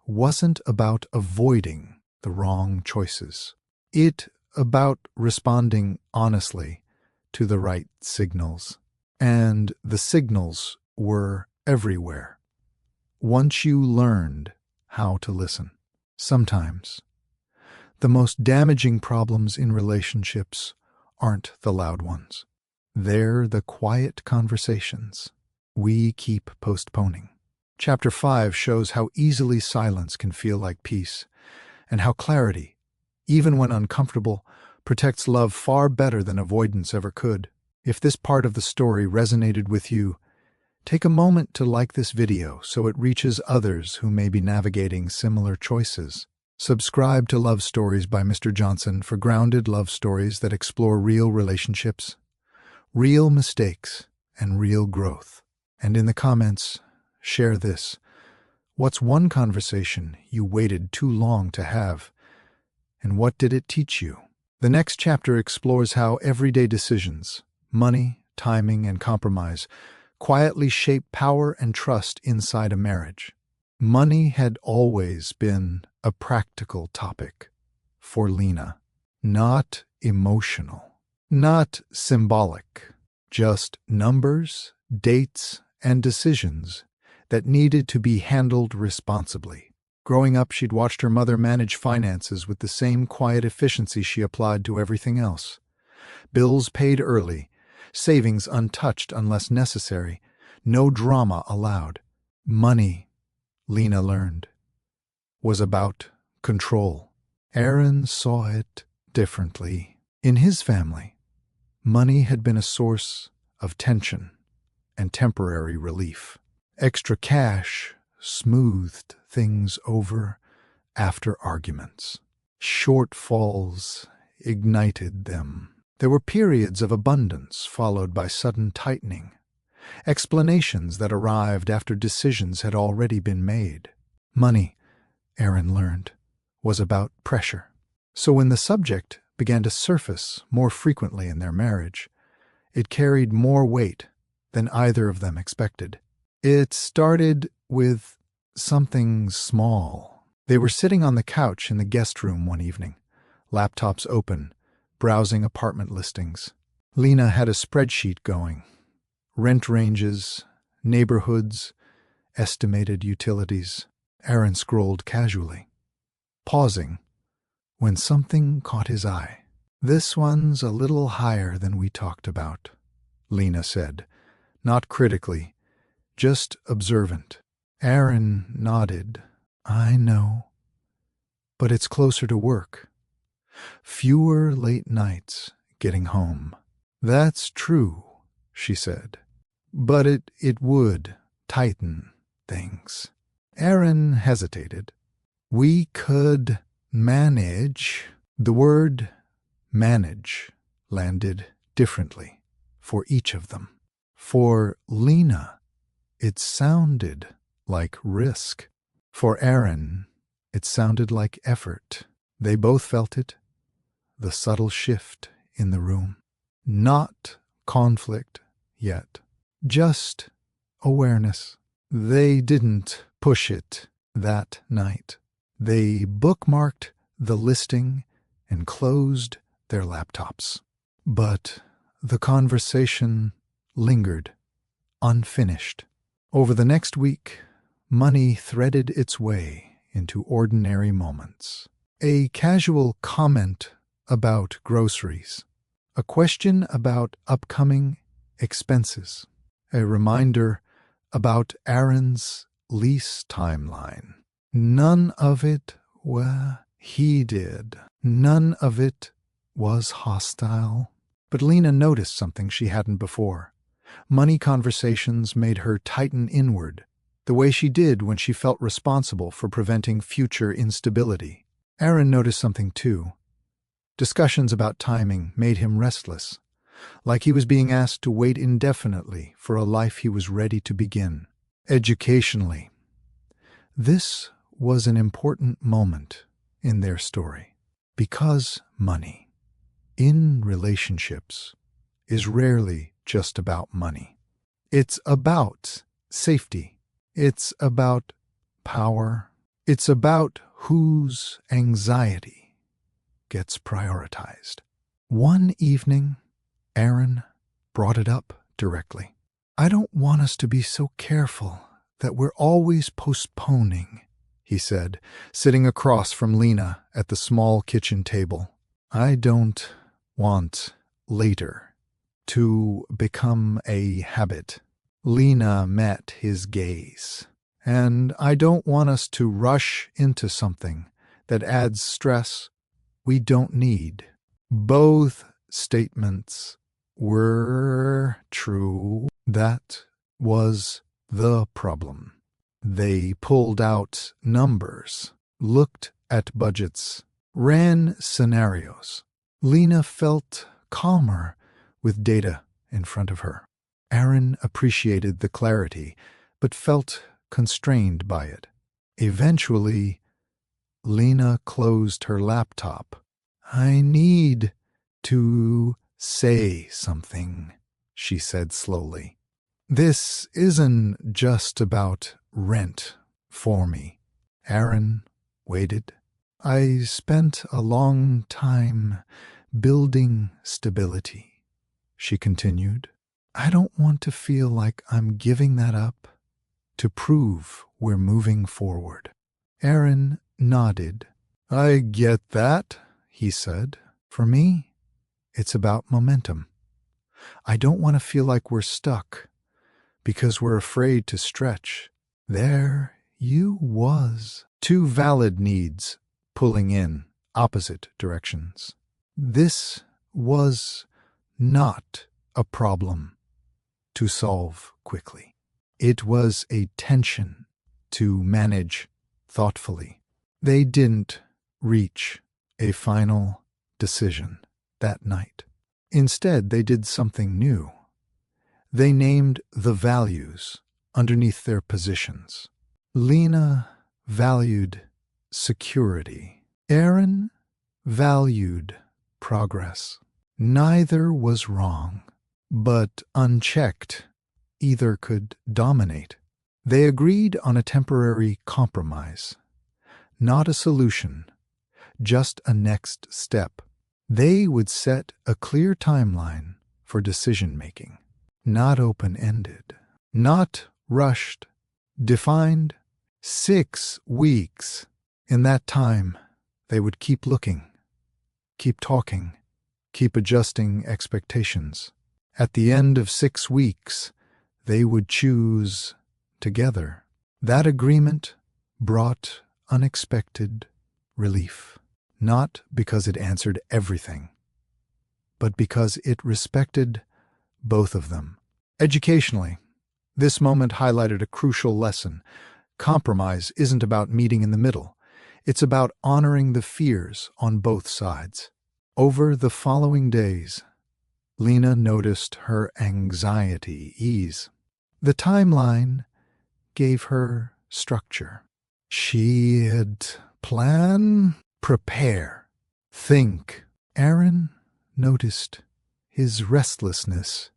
wasn't about avoiding the wrong choices. It about responding honestly to the right signals. And the signals were everywhere. Once you learned how to listen. Sometimes the most damaging problems in relationships aren't the loud ones. They're the quiet conversations we keep postponing. Chapter 5 shows how easily silence can feel like peace, and how clarity, even when uncomfortable, protects love far better than avoidance ever could. If this part of the story resonated with you, take a moment to like this video so it reaches others who may be navigating similar choices. Subscribe to Love Stories by Mr. Johnson for grounded love stories that explore real relationships, real mistakes, and real growth. And in the comments, share this. What's one conversation you waited too long to have? And what did it teach you? The next chapter explores how everyday decisions, money, timing, and compromise quietly shape power and trust inside a marriage. Money had always been a practical topic for Lena, not emotional, not symbolic, just numbers, dates, and decisions that needed to be handled responsibly. Growing up, she'd watched her mother manage finances with the same quiet efficiency she applied to everything else. Bills paid early, savings untouched unless necessary, no drama allowed. Money, Lena learned, was about control. Aaron saw it differently. In his family, money had been a source of tension and temporary relief. Extra cash smoothed things over after arguments. Shortfalls ignited them. There were periods of abundance followed by sudden tightening, explanations that arrived after decisions had already been made. Money, Aaron learned, was about pressure. So when the subject began to surface more frequently in their marriage, it carried more weight than either of them expected. It started with something small. They were sitting on the couch in the guest room one evening, laptops open, browsing apartment listings. Lena had a spreadsheet going. Rent ranges, neighborhoods, estimated utilities. Aaron scrolled casually, pausing when something caught his eye. "This one's a little higher than we talked about," Lena said, not critically, just observant. Aaron nodded. "I know, but it's closer to work. Fewer late nights getting home." "That's true," she said, "but it would tighten things." Aaron hesitated. "We could manage." The word manage landed differently for each of them. For Lena, it sounded like risk. For Aaron, it sounded like effort. They both felt it, the subtle shift in the room. Not conflict yet, just awareness. They didn't push it that night. They bookmarked the listing and closed their laptops. But the conversation lingered, unfinished. Over the next week, money threaded its way into ordinary moments. A casual comment about groceries, a question about upcoming expenses, a reminder about Aaron's lease timeline. None of it, he did. None of it was hostile. But Lena noticed something she hadn't before. Money conversations made her tighten inward, the way she did when she felt responsible for preventing future instability. Aaron noticed something too. Discussions about timing made him restless, like he was being asked to wait indefinitely for a life he was ready to begin. Educationally, this was an important moment in their story, because money, in relationships, is rarely just about money. It's about safety. It's about power. It's about whose anxiety gets prioritized. One evening, Aaron brought it up directly. "I don't want us to be so careful that we're always postponing," he said, sitting across from Lena at the small kitchen table. "I don't want later to become a habit." Lena met his gaze. "And I don't want us to rush into something that adds stress we don't need." Both statements were true. That was the problem. They pulled out numbers, looked at budgets, ran scenarios. Lena felt calmer with data in front of her. Aaron appreciated the clarity, but felt constrained by it. Eventually, Lena closed her laptop. "I need to say something," she said slowly. "This isn't just about rent for me." Aaron waited. "I spent a long time building stability," she continued. "I don't want to feel like I'm giving that up to prove we're moving forward." Aaron nodded. "I get that," he said. "For me, it's about momentum. I don't want to feel like we're stuck because we're afraid to stretch." There you was. Two valid needs pulling in opposite directions. This was not a problem to solve quickly. It was a tension to manage thoughtfully. They didn't reach a final decision that night. Instead, they did something new. They named the values underneath their positions. Lena valued security. Aaron valued progress. Neither was wrong, but unchecked, either could dominate. They agreed on a temporary compromise, not a solution, just a next step. They would set a clear timeline for decision-making, not open-ended, not rushed, defined. 6 weeks. In that time, they would keep looking, keep talking, keep adjusting expectations. At the end of 6 weeks, they would choose together. That agreement brought unexpected relief, not because it answered everything, but because it respected both of them. Educationally, this moment highlighted a crucial lesson. Compromise isn't about meeting in the middle. It's about honoring the fears on both sides. Over the following days, Lena noticed her anxiety ease. The timeline gave her structure. She had plan, prepare, think. Aaron noticed his restlessness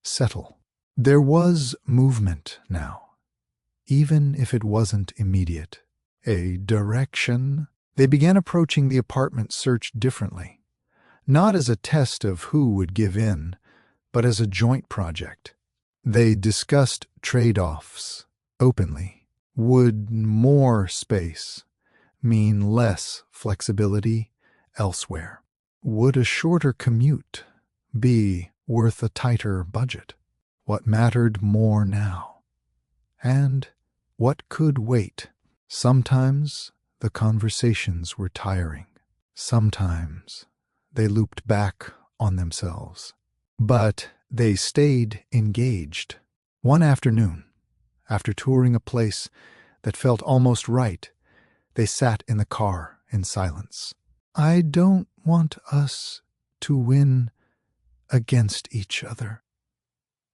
settle. There was movement now, even if it wasn't immediate. A direction. They began approaching the apartment search differently, not as a test of who would give in, but as a joint project. They discussed trade-offs openly. Would more space mean less flexibility elsewhere? Would a shorter commute be worth a tighter budget? What mattered more now? And what could wait? Sometimes the conversations were tiring. Sometimes they looped back on themselves. But they stayed engaged. One afternoon, after touring a place that felt almost right, they sat in the car in silence. "I don't want us to win against each other,"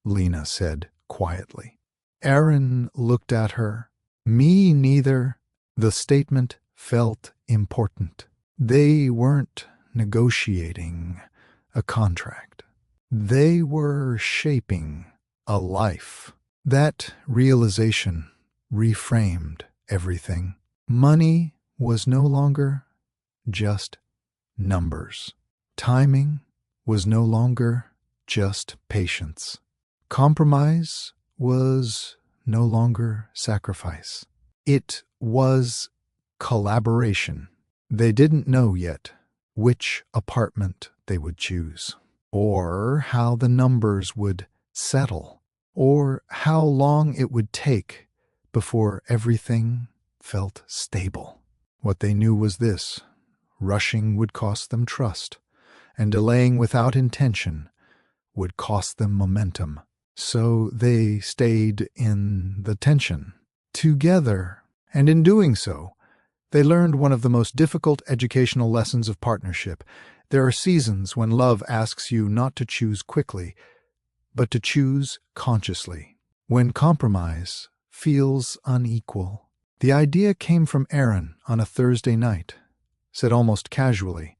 Lena said quietly. Aaron looked at her. "Me neither." The statement felt important. They weren't negotiating a contract. They were shaping a life. That realization reframed everything. Money was no longer just numbers. Timing was no longer just patience. Compromise was no longer sacrifice. It was collaboration. They didn't know yet which apartment they would choose, or how the numbers would settle, or how long it would take before everything felt stable. What they knew was this: rushing would cost them trust, and delaying without intention would cost them momentum. So they stayed in the tension together, and in doing so, they learned one of the most difficult educational lessons of partnership. There are seasons when love asks you not to choose quickly, but to choose consciously. When compromise feels unequal. The idea came from Aaron on a Thursday night, said almost casually,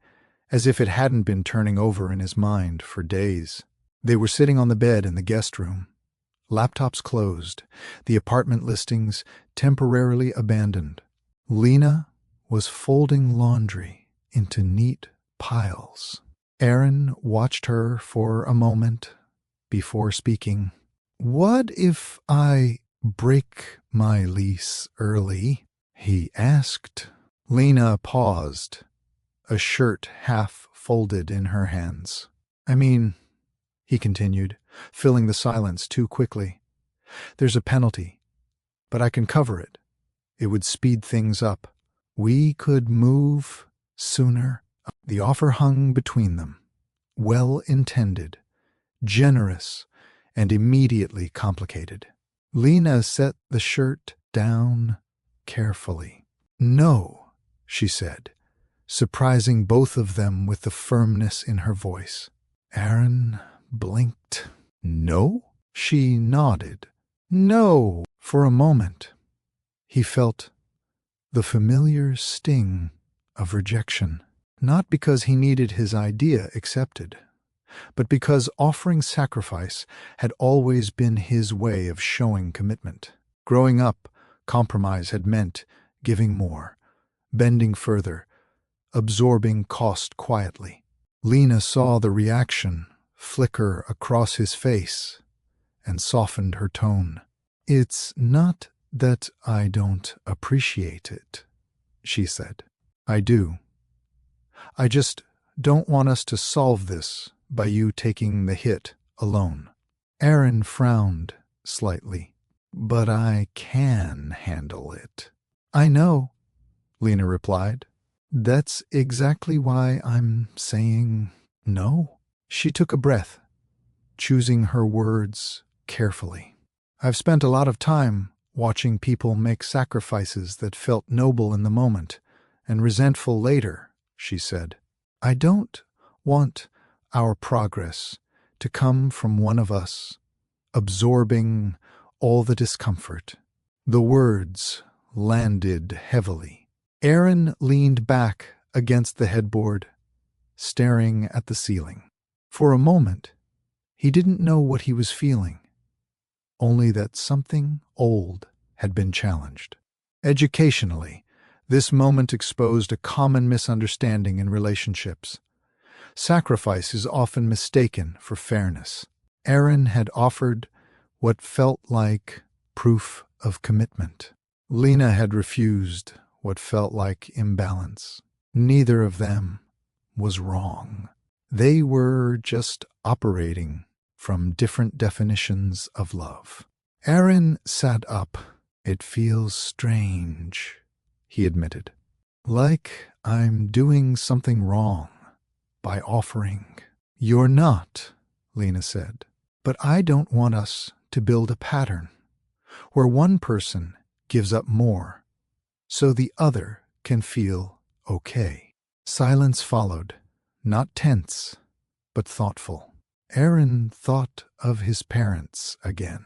as if it hadn't been turning over in his mind for days. They were sitting on the bed in the guest room, laptops closed, the apartment listings temporarily abandoned. Lena was folding laundry into neat piles. Aaron watched her for a moment before speaking. "What if I break my lease early?" he asked. Lena paused, a shirt half folded in her hands. "I mean," he continued, filling the silence too quickly, "there's a penalty, but I can cover it. It would speed things up. We could move sooner." The offer hung between them, well-intended, generous, and immediately complicated. Lena set the shirt down carefully. "No," she said, surprising both of them with the firmness in her voice. Aaron blinked. "No?" She nodded. "No." For a moment, he felt the familiar sting of rejection, not because he needed his idea accepted, but because offering sacrifice had always been his way of showing commitment. Growing up, compromise had meant giving more, bending further, absorbing cost quietly. Lena saw the reaction flicker across his face and softened her tone. "It's not that I don't appreciate it," she said. "I do. I just don't want us to solve this by you taking the hit alone." Aaron frowned slightly. "But I can handle it." "I know," Lena replied. "That's exactly why I'm saying no." She took a breath, choosing her words carefully. "I've spent a lot of time watching people make sacrifices that felt noble in the moment and resentful later," she said. "I don't want our progress to come from one of us absorbing all the discomfort." The words landed heavily. Aaron leaned back against the headboard, staring at the ceiling. For a moment, he didn't know what he was feeling, only that something old had been challenged. Educationally, this moment exposed a common misunderstanding in relationships. Sacrifice is often mistaken for fairness. Aaron had offered what felt like proof of commitment. Lena had refused what felt like imbalance. Neither of them was wrong. They were just operating from different definitions of love. Aaron sat up. "It feels strange," he admitted. "Like I'm doing something wrong by offering." "You're not," Lena said. But I don't want us to build a pattern where one person gives up more so the other can feel okay. Silence followed, not tense, but thoughtful. Aaron thought of his parents again.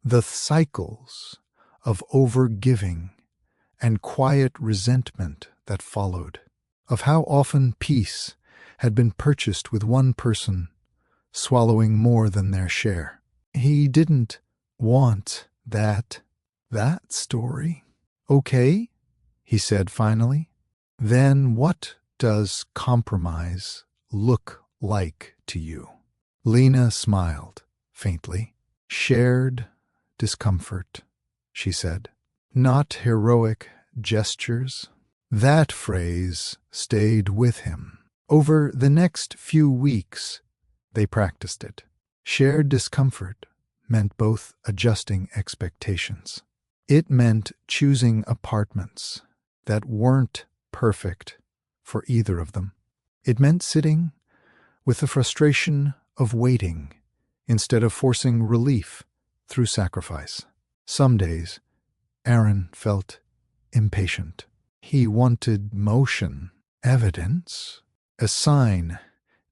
The cycles of overgiving and quiet resentment that followed, of how often peace had been purchased with one person swallowing more than their share. He didn't want that story. Okay, he said finally. Then what does compromise look like to you? Lena smiled faintly. Shared discomfort, she said. Not heroic gestures. That phrase stayed with him. Over the next few weeks, they practiced it. Shared discomfort meant both adjusting expectations. It meant choosing apartments that weren't perfect for either of them. It meant sitting with the frustration of waiting instead of forcing relief through sacrifice. Some days, Aaron felt impatient. He wanted motion, evidence, a sign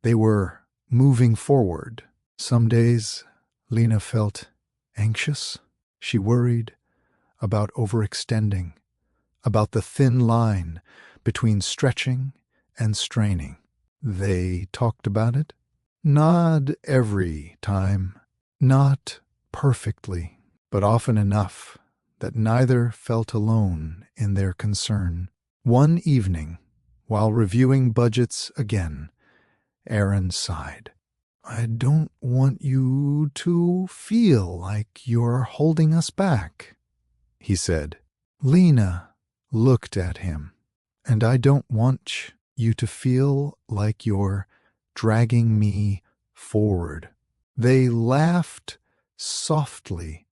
they were moving forward. Some days, Lena felt anxious. She worried about overextending, about the thin line between stretching and straining. They talked about it. Not every time, not perfectly, but often enough that neither felt alone in their concern. One evening, while reviewing budgets again, Aaron sighed. I don't want you to feel like you're holding us back, he said. Lena looked at him. And I don't want you to feel like you're dragging me forward. They laughed softly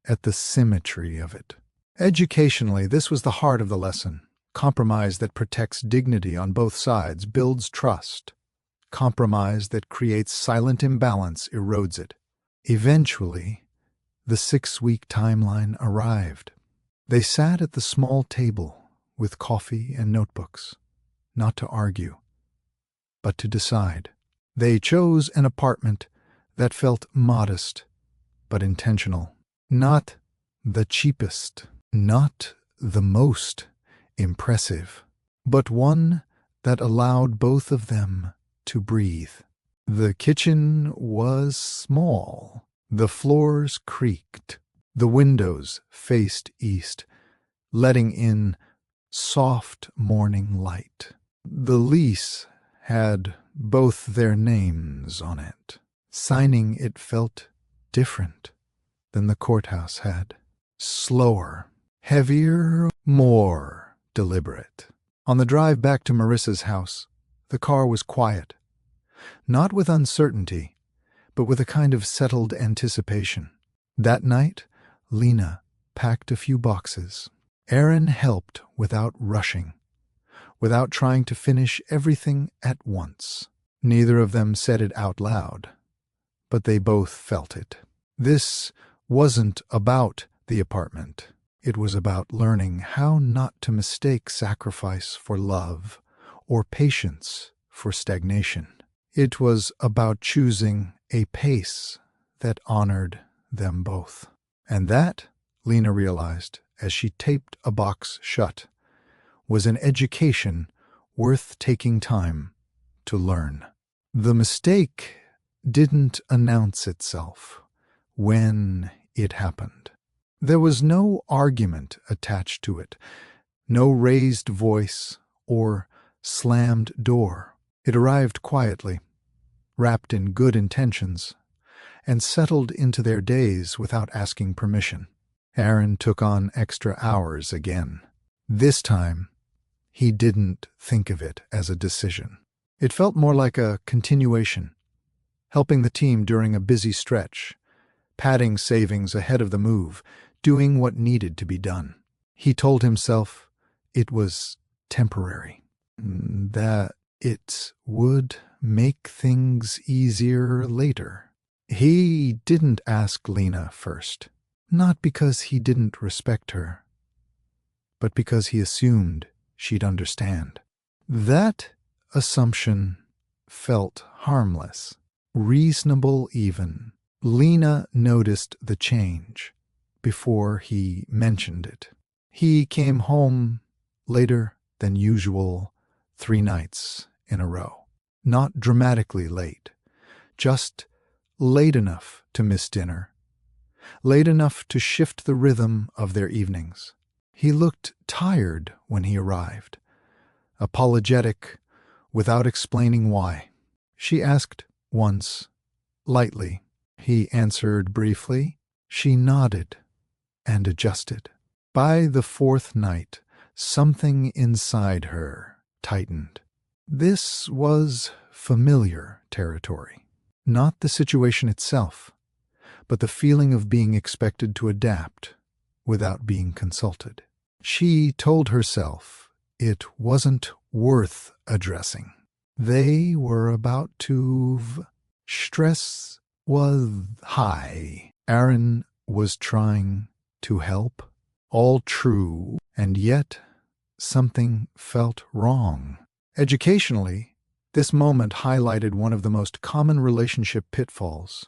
at the symmetry of it. Educationally, this was the heart of the lesson. Compromise that protects dignity on both sides builds trust. Compromise that creates silent imbalance erodes it. Eventually, the 6-week timeline arrived. They sat at the small table with coffee and notebooks, not to argue, but to decide. They chose an apartment that felt modest but intentional. Not the cheapest, not the most impressive, but one that allowed both of them to breathe. The kitchen was small. The floors creaked. The windows faced east, letting in soft morning light. The lease had both their names on it. Signing it felt different than the courthouse had. Slower, heavier, more deliberate. On the drive back to Marissa's house, the car was quiet. Not with uncertainty, but with a kind of settled anticipation. That night, Lena packed a few boxes. Aaron helped without rushing, without trying to finish everything at once. Neither of them said it out loud, but they both felt it. This wasn't about the apartment. It was about learning how not to mistake sacrifice for love or patience for stagnation. It was about choosing a pace that honored them both. And that, Lena realized as she taped a box shut, was an education worth taking time to learn. The mistake didn't announce itself when it happened. There was no argument attached to it, no raised voice or slammed door. It arrived quietly, wrapped in good intentions, and settled into their days without asking permission. Aaron took on extra hours again. This time, he didn't think of it as a decision. It felt more like a continuation, helping the team during a busy stretch, padding savings ahead of the move, doing what needed to be done. He told himself it was temporary, that it would make things easier later. He didn't ask Lena first, not because he didn't respect her, but because he assumed she'd understand. That assumption felt harmless, reasonable even. Lena noticed the change before he mentioned it. He came home later than usual 3 nights in a row. Not dramatically late, just late enough to miss dinner, late enough to shift the rhythm of their evenings. He looked tired when he arrived, apologetic, without explaining why. She asked once, lightly. He answered briefly. She nodded and adjusted. By the 4th night, something inside her tightened. This was familiar territory. Not the situation itself, but the feeling of being expected to adapt without being consulted. She told herself it wasn't worth addressing. They were about to... Stress was high. Aaron was trying to help. All true, and yet something felt wrong. Educationally, this moment highlighted one of the most common relationship pitfalls.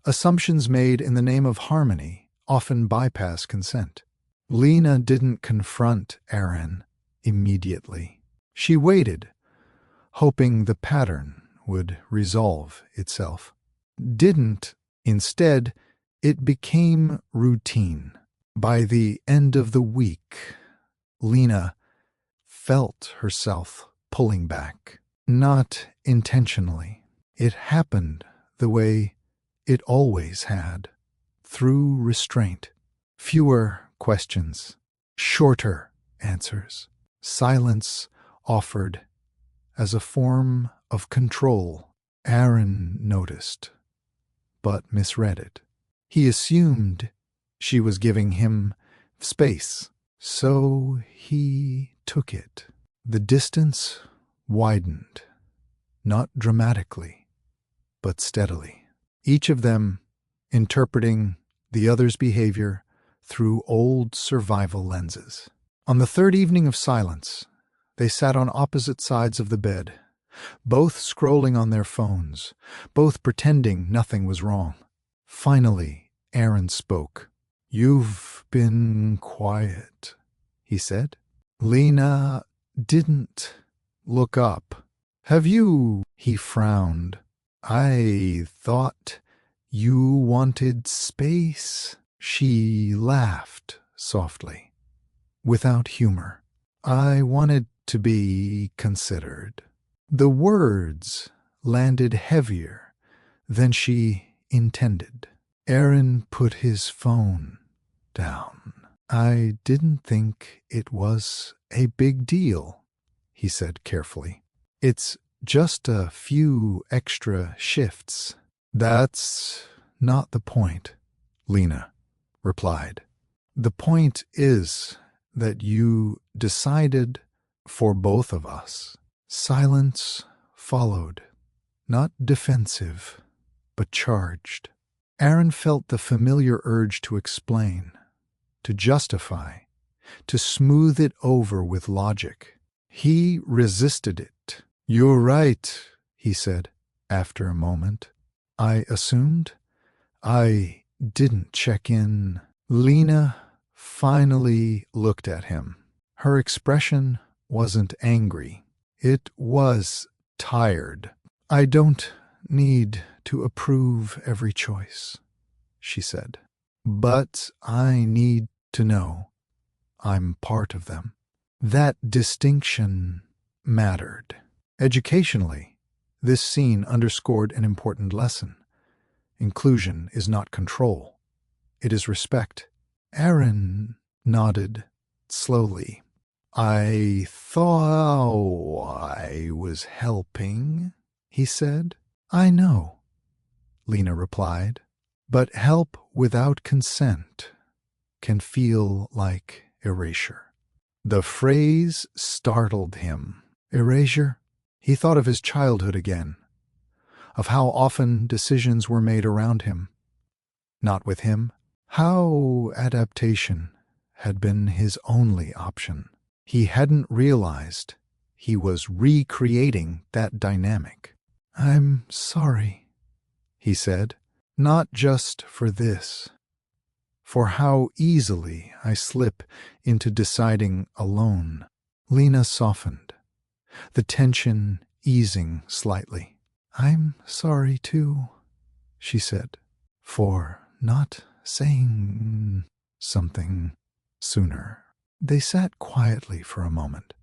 Assumptions made in the name of harmony often bypass consent. Lena didn't confront Aaron immediately. She waited, hoping the pattern would resolve itself. Didn't. Instead, it became routine. By the end of the week, Lena felt herself pulling back. Not intentionally. It happened the way it always had, through restraint. Fewer questions, shorter answers. Silence offered as a form of control. Aaron noticed, but misread it. He assumed she was giving him space, so he took it. The distance widened, not dramatically, but steadily. Each of them interpreting the other's behavior through old survival lenses. On the 3rd evening of silence, they sat on opposite sides of the bed, both scrolling on their phones, both pretending nothing was wrong. Finally, Aaron spoke. "You've been quiet," he said. Lena didn't look up. "Have you?" He frowned. "I thought you wanted space." She laughed softly, without humor. "I wanted to be considered." The words landed heavier than she intended. Aaron put his phone down. "I didn't think it was a big deal," he said carefully. "It's just a few extra shifts." "That's not the point," Lena replied. "The point is that you decided for both of us." Silence followed, not defensive, but charged. Aaron felt the familiar urge to explain, to justify, to smooth it over with logic. He resisted it. "You're right," he said, after a moment. "I assumed. I didn't check in." Lena finally looked at him. Her expression wasn't angry. It was tired. "I don't need to approve every choice," she said. "But I need to know I'm part of them." That distinction mattered. Educationally, this scene underscored an important lesson. Inclusion is not control. It is respect. Aaron nodded slowly. "I thought I was helping," he said. "I know," Lena replied. "But help without consent can feel like erasure." The phrase startled him. Erasure? He thought of his childhood again. of how often decisions were made around him, not with him, how adaptation had been his only option. He hadn't realized he was recreating that dynamic. "I'm sorry," he said, "not just for this, for how easily I slip into deciding alone." Lena softened, the tension easing slightly. "I'm sorry too," she said, "for not saying something sooner." They sat quietly for a moment,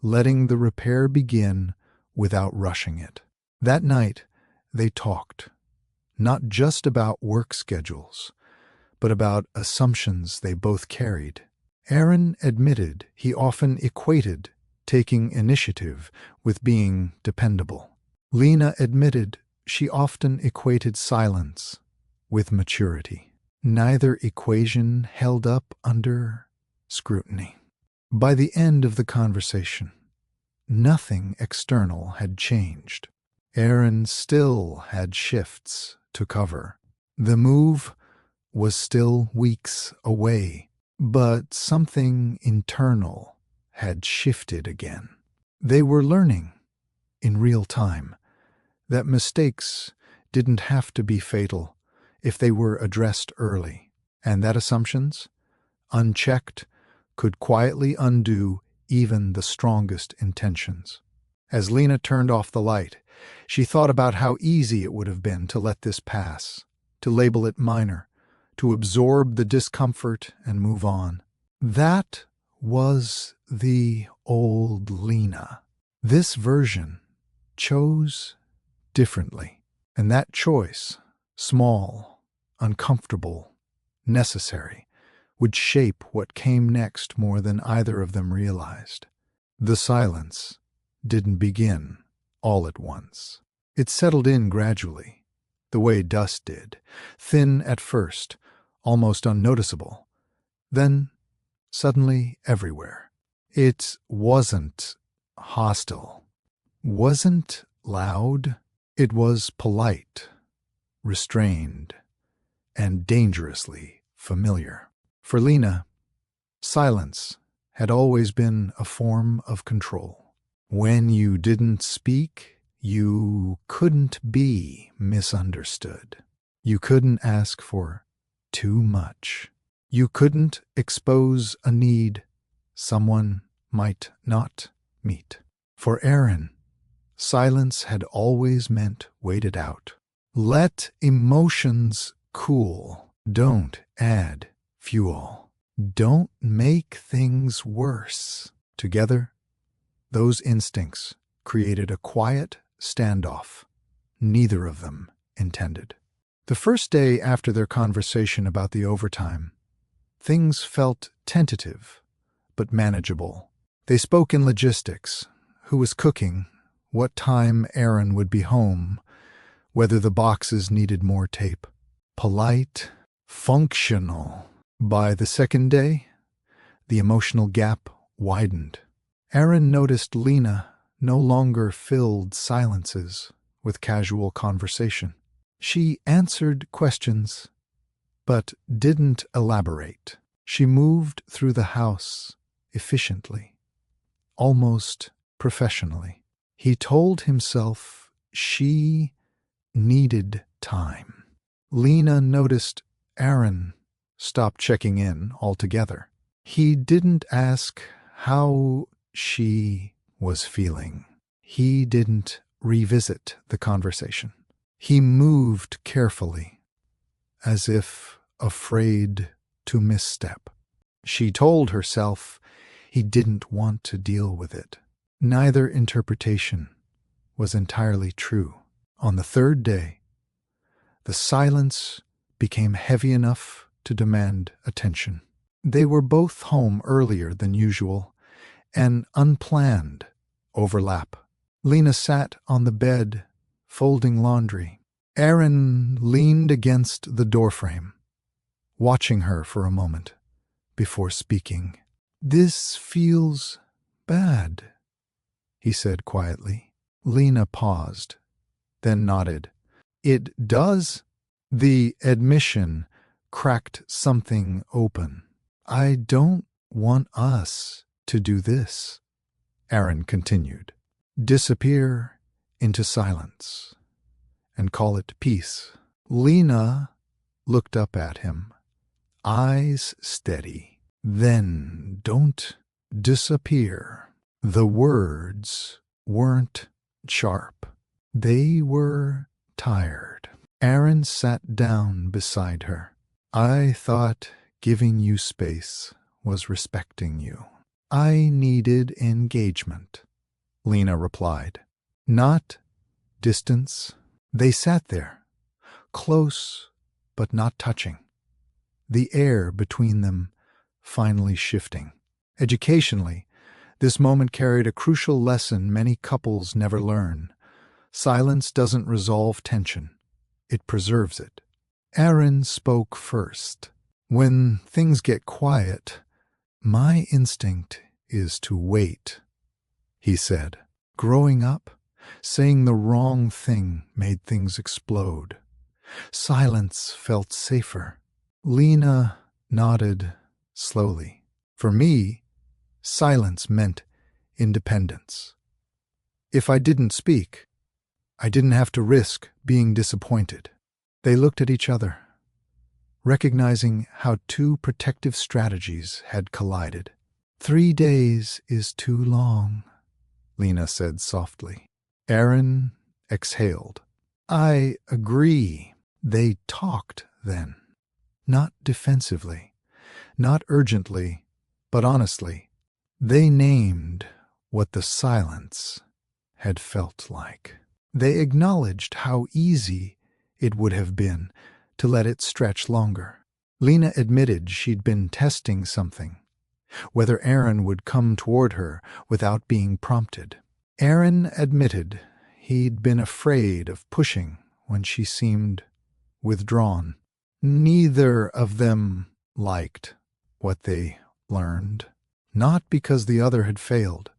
letting the repair begin without rushing it. That night, they talked, not just about work schedules, but about assumptions they both carried. Aaron admitted he often equated taking initiative with being dependable. Lena admitted she often equated silence with maturity. Neither equation held up under scrutiny. By the end of the conversation, nothing external had changed. Aaron still had shifts to cover. The move was still weeks away, but something internal had shifted again. They were learning, in real time, that mistakes didn't have to be fatal if they were addressed early, and that assumptions, unchecked, could quietly undo even the strongest intentions. As Lena turned off the light, she thought about how easy it would have been to let this pass, to label it minor, to absorb the discomfort and move on. That was the old Lena. This version chose differently, and that choice, small, uncomfortable, necessary, would shape what came next more than either of them realized. The silence didn't begin all at once. It settled in gradually, the way dust did, thin at first, almost unnoticeable, then suddenly everywhere. It wasn't hostile, wasn't loud. It was polite, restrained, and dangerously familiar. For Lena, silence had always been a form of control. When you didn't speak, you couldn't be misunderstood. You couldn't ask for too much. You couldn't expose a need someone might not meet. For Aaron, silence had always meant wait it out. Let emotions cool. Don't add fuel. Don't make things worse. Together, those instincts created a quiet standoff neither of them intended. The first day after their conversation about the overtime, things felt tentative but manageable. They spoke in logistics: who was cooking, what time Aaron would be home, whether the boxes needed more tape. Polite, functional. By the second day, the emotional gap widened. Aaron noticed Lena no longer filled silences with casual conversation. She answered questions, but didn't elaborate. She moved through the house efficiently, almost professionally. He told himself she needed time. Lena noticed Aaron stopped checking in altogether. He didn't ask how she was feeling. He didn't revisit the conversation. He moved carefully, as if afraid to misstep. She told herself he didn't want to deal with it. Neither interpretation was entirely true. On the third day, the silence became heavy enough to demand attention. They were both home earlier than usual, an unplanned overlap. Lena sat on the bed, folding laundry. Aaron leaned against the doorframe, watching her for a moment before speaking. "This feels bad," he said quietly. Lena paused, then nodded. It does? The admission cracked something open. I don't want us to do this, Aaron continued. Disappear into silence and call it peace. Lena looked up at him, eyes steady. Then don't disappear. The words weren't sharp. They were tired. Aaron sat down beside her. I thought giving you space was respecting you. I needed engagement, Lena replied. Not distance. They sat there, close but not touching, the air between them finally shifting. Educationally, this moment carried a crucial lesson many couples never learn. Silence doesn't resolve tension. It preserves it. Aaron spoke first. When things get quiet, my instinct is to wait, he said. Growing up, saying the wrong thing made things explode. Silence felt safer. Lena nodded slowly. For me, silence meant independence. If I didn't speak, I didn't have to risk being disappointed. They looked at each other, recognizing how two protective strategies had collided. 3 days is too long, Lena said softly. Aaron exhaled. I agree. They talked then. Not defensively, not urgently, but honestly. They named what the silence had felt like. They acknowledged how easy it would have been to let it stretch longer. Lena admitted she'd been testing something, whether Aaron would come toward her without being prompted. Aaron admitted he'd been afraid of pushing when she seemed withdrawn. Neither of them liked what they learned, not because the other had failed,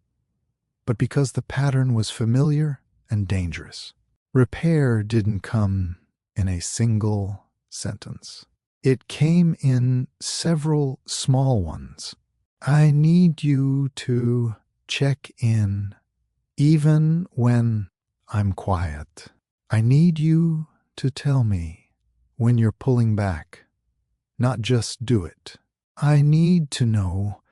but because the pattern was familiar and dangerous. Repair didn't come in a single sentence. It came in several small ones. I need you to check in even when I'm quiet. I need you to tell me when you're pulling back, not just do it. I need to know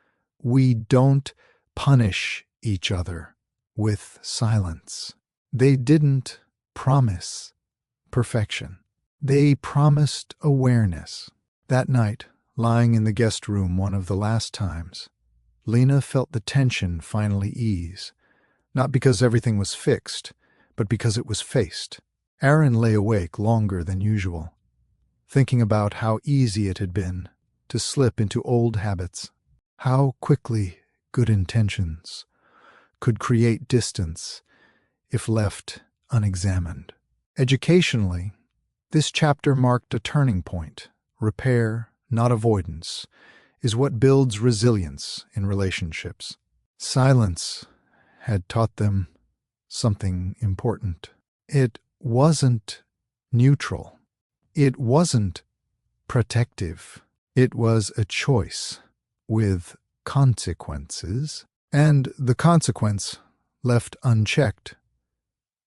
we don't punish each other with silence. They didn't promise perfection. They promised awareness. That night, lying in the guest room one of the last times, Lena felt the tension finally ease, not because everything was fixed, but because it was faced. Aaron lay awake longer than usual, thinking about how easy it had been to slip into old habits, how quickly good intentions could create distance if left unexamined. Educationally, this chapter marked a turning point. Repair, not avoidance, is what builds resilience in relationships. Silence had taught them something important. It wasn't neutral. It wasn't protective. It was a choice with consequences, and the consequence, left unchecked,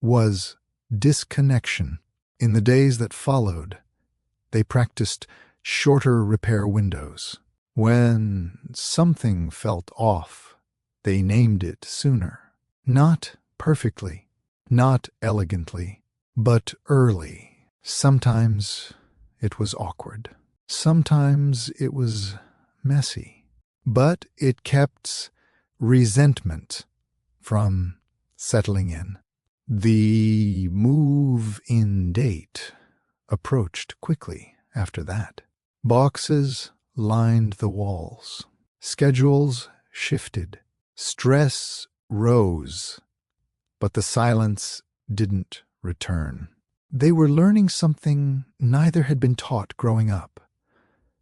was disconnection. In the days that followed, they practiced shorter repair windows. When something felt off, they named it sooner. Not perfectly, not elegantly, but early. Sometimes it was awkward. Sometimes it was messy. But it kept resentment from settling in. The move-in date approached quickly after that. Boxes lined the walls. Schedules shifted. Stress rose. But the silence didn't return. They were learning something neither had been taught growing up.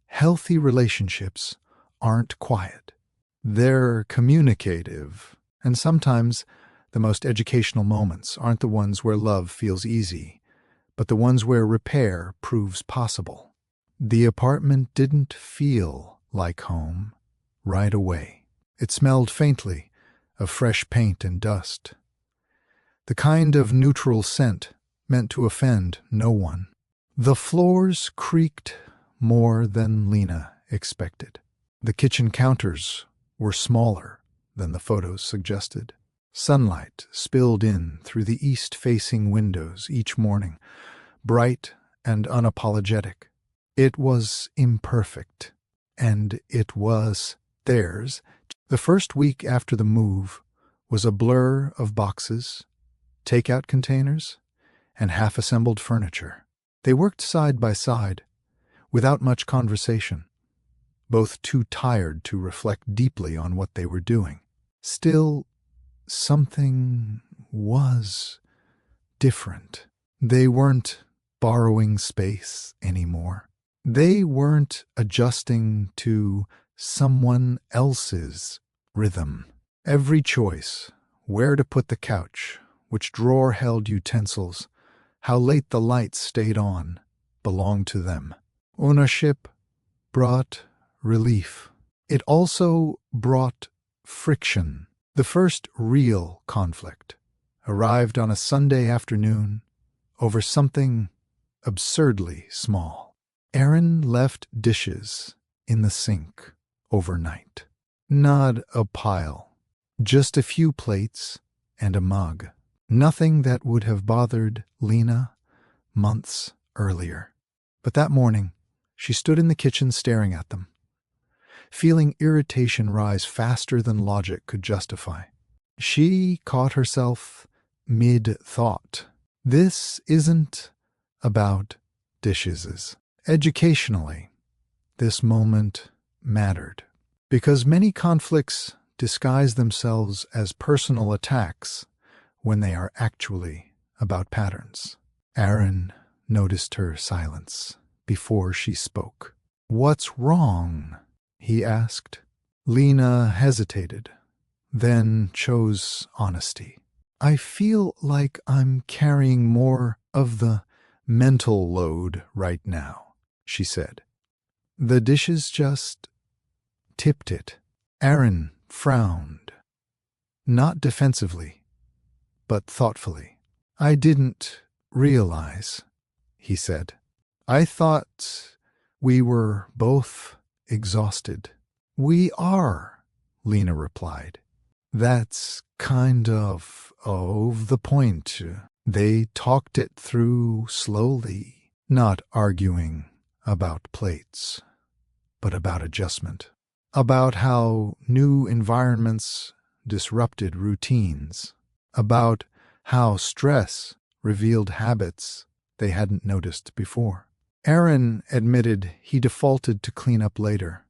Healthy relationships aren't quiet. They're communicative, and sometimes The most educational moments aren't the ones where love feels easy, but the ones where repair proves possible. The apartment didn't feel like home right away. It smelled faintly of fresh paint and dust, the kind of neutral scent meant to offend no one. The floors creaked more than Lena expected. The kitchen counters were smaller than the photos suggested. Sunlight spilled in through the east-facing windows each morning, bright and unapologetic. It was imperfect, and it was theirs. The first week after the move was a blur of boxes, takeout containers, and half-assembled furniture. They worked side by side, without much conversation, both too tired to reflect deeply on what they were doing. Still, something was different. They weren't borrowing space anymore. They weren't adjusting to someone else's rhythm. Every choice, where to put the couch, which drawer held utensils, how late the lights stayed on, belonged to them. Ownership brought relief. It also brought friction. The first real conflict arrived on a Sunday afternoon over something absurdly small. Aaron left dishes in the sink overnight. Not a pile, just a few plates and a mug. Nothing that would have bothered Lena months earlier. But that morning, she stood in the kitchen staring at them, feeling irritation rise faster than logic could justify. She caught herself mid-thought. This isn't about dishes. Educationally, this moment mattered, because many conflicts disguise themselves as personal attacks when they are actually about patterns. Aaron noticed her silence before she spoke. "What's wrong?" he asked. Lena hesitated, then chose honesty. "I feel like I'm carrying more of the mental load right now," she said. "The dishes just tipped it." Aaron frowned, not defensively, but thoughtfully. "I didn't realize," he said. "I thought we were both exhausted." "We are," Lena replied. "That's kind of the point." They talked it through slowly, not arguing about plates, but about adjustment, about how new environments disrupted routines, about how stress revealed habits they hadn't noticed before. Aaron admitted he defaulted to clean up later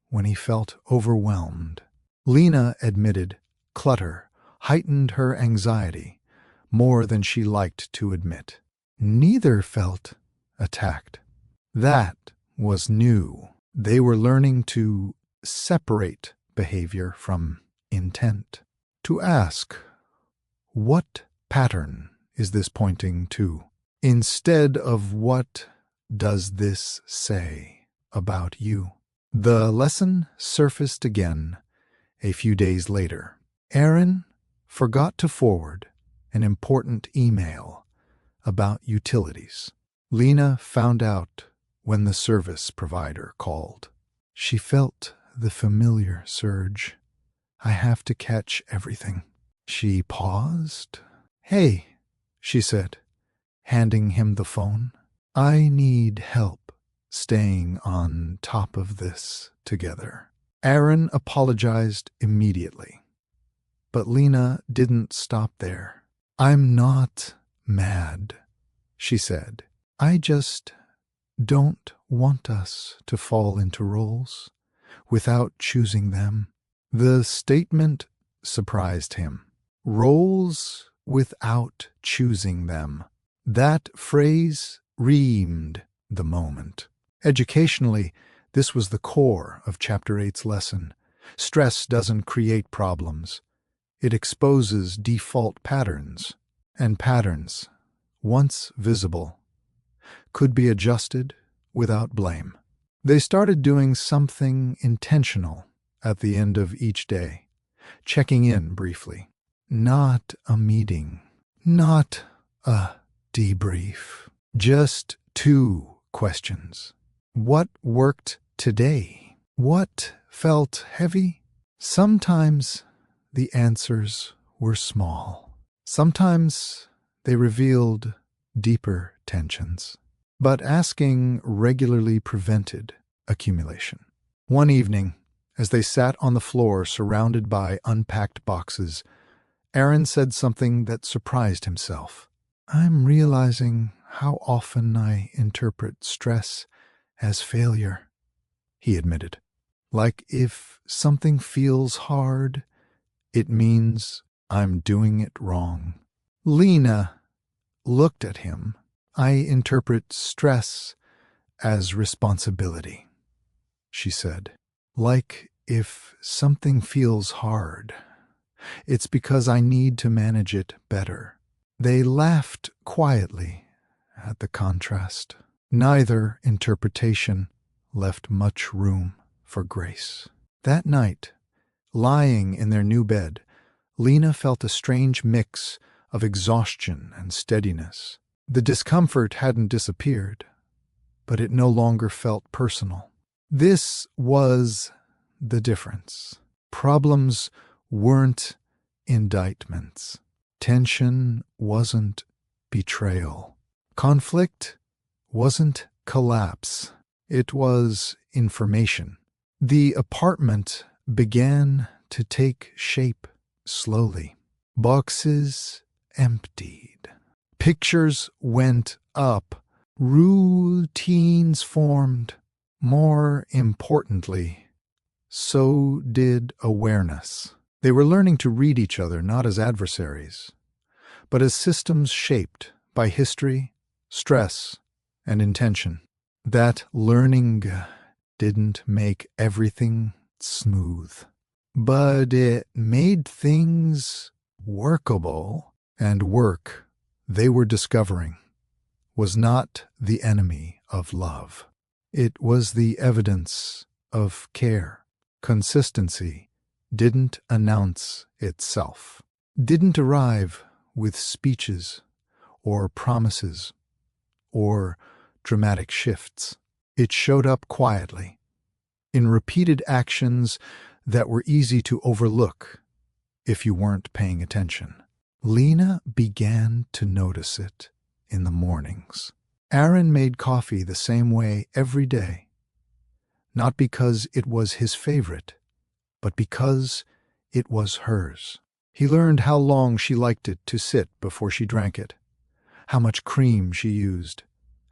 when he felt overwhelmed. Lena admitted clutter heightened her anxiety more than she liked to admit. Neither felt attacked. That was new. They were learning to separate behavior from intent. To ask, what pattern is this pointing to? Instead of what does this say about you? The lesson surfaced again a few days later. Aaron forgot to forward an important email about utilities. Lena found out when the service provider called. She felt the familiar surge. "I have to catch everything." She paused. "Hey," she said, handing him the phone. "I need help staying on top of this together." Aaron apologized immediately, but Lena didn't stop there. "I'm not mad," she said. "I just don't want us to fall into roles without choosing them." The statement surprised him. Roles without choosing them. That phrase reamed the moment. Educationally, this was the core of Chapter 8's lesson. Stress doesn't create problems. It exposes default patterns, and patterns, once visible, could be adjusted without blame. They started doing something intentional at the end of each day, checking in briefly. Not a meeting, not a debrief, just two questions. What worked today? What felt heavy? Sometimes the answers were small. Sometimes they revealed deeper tensions. But asking regularly prevented accumulation. One evening, as they sat on the floor surrounded by unpacked boxes, Aaron said something that surprised himself. "I'm realizing how often I interpret stress as failure," he admitted. "Like if something feels hard, it means I'm doing it wrong." Lena looked at him. "I interpret stress as responsibility," she said. "Like if something feels hard, it's because I need to manage it better." They laughed quietly at the contrast. Neither interpretation left much room for grace. That night, lying in their new bed, Lena felt a strange mix of exhaustion and steadiness. The discomfort hadn't disappeared, but it no longer felt personal. This was the difference. Problems weren't indictments. Tension wasn't betrayal. Conflict wasn't collapse. It was information. The apartment began to take shape slowly. Boxes emptied. Pictures went up. Routines formed. More importantly, so did awareness. They were learning to read each other not as adversaries, but as systems shaped by history, stress, and intention. That learning didn't make everything smooth, but it made things workable, and work, they were discovering, was not the enemy of love. It was the evidence of care. Consistency didn't announce itself, didn't arrive with speeches or promises or dramatic shifts. It showed up quietly, in repeated actions that were easy to overlook if you weren't paying attention. Lena began to notice it in the mornings. Aaron made coffee the same way every day, not because it was his favorite, but because it was hers. He learned how long she liked it to sit before she drank it, how much cream she used,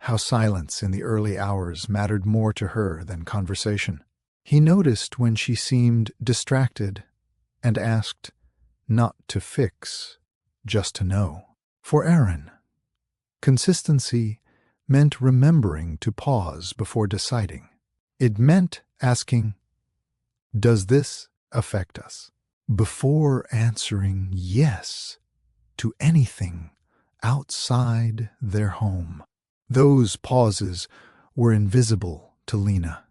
how silence in the early hours mattered more to her than conversation. He noticed when she seemed distracted and asked not to fix, just to know. For Aaron, consistency meant remembering to pause before deciding. It meant asking, "Does this affect us?" before answering yes to anything outside their home. Those pauses were invisible to Lena,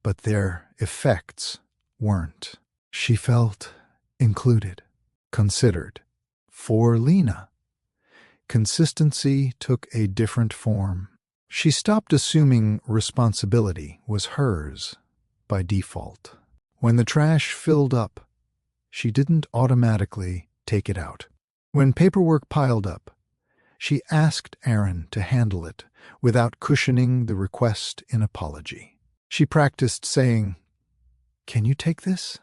but their effects weren't. She felt included, considered. For Lena, consistency took a different form. She stopped assuming responsibility was hers by default. When the trash filled up, she didn't automatically take it out. When paperwork piled up, she asked Aaron to handle it without cushioning the request in apology. She practiced saying, "Can you take this?"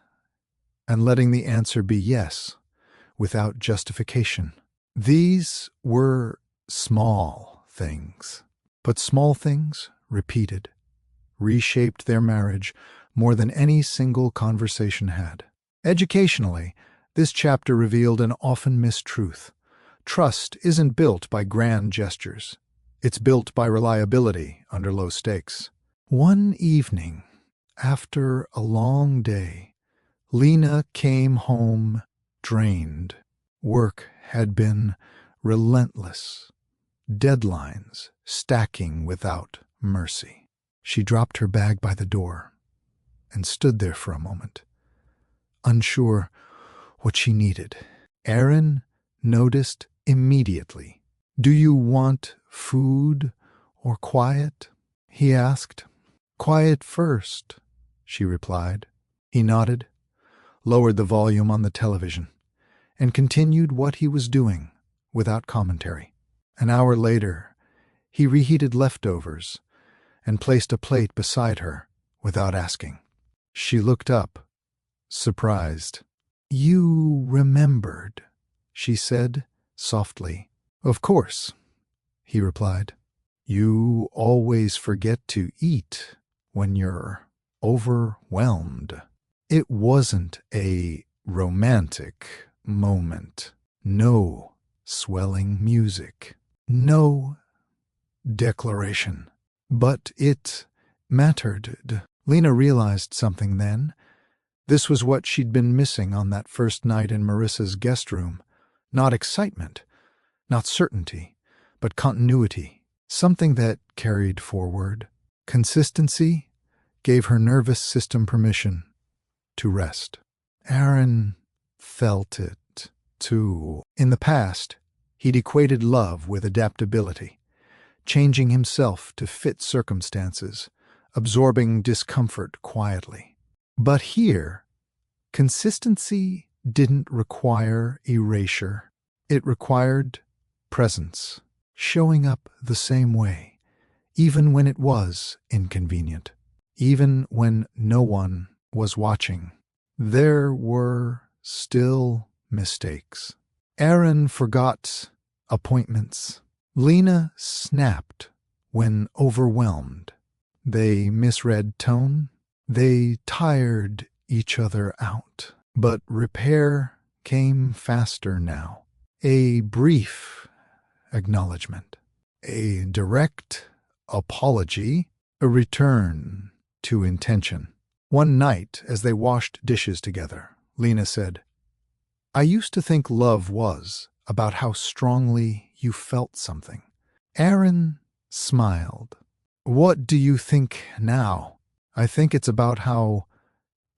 and letting the answer be yes, without justification. These were small things, but small things, repeated, reshaped their marriage more than any single conversation had. Educationally, this chapter revealed an often missed truth. Trust isn't built by grand gestures. It's built by reliability under low stakes. One evening, after a long day, Lena came home drained. Work had been relentless, deadlines stacking without mercy. She dropped her bag by the door and stood there for a moment, unsure what she needed. Aaron noticed immediately. "Do you want food or quiet?" he asked. "Quiet first," she replied. He nodded, lowered the volume on the television, and continued what he was doing without commentary. An hour later, he reheated leftovers and placed a plate beside her without asking. She looked up, surprised. "You remembered," she said softly. "Of course," he replied. "You always forget to eat when you're overwhelmed." It wasn't a romantic moment. No swelling music. No declaration. But it mattered. Lena realized something then. This was what she'd been missing on that first night in Marissa's guest room. Not excitement, not certainty, but continuity. Something that carried forward. Consistency gave her nervous system permission to rest. Aaron felt it, too. In the past, he'd equated love with adaptability, changing himself to fit circumstances, absorbing discomfort quietly. But here, consistency didn't require erasure. It required presence, showing up the same way, even when it was inconvenient, even when no one was watching. There were still mistakes. Aaron forgot appointments. Lena snapped when overwhelmed. They misread tone. They tired each other out. But repair came faster now. A brief acknowledgement, a direct apology, a return to intention. One night, as they washed dishes together, Lena said, "I used to think love was about how strongly you felt something." Aaron smiled. "What do you think now?" "I think it's about how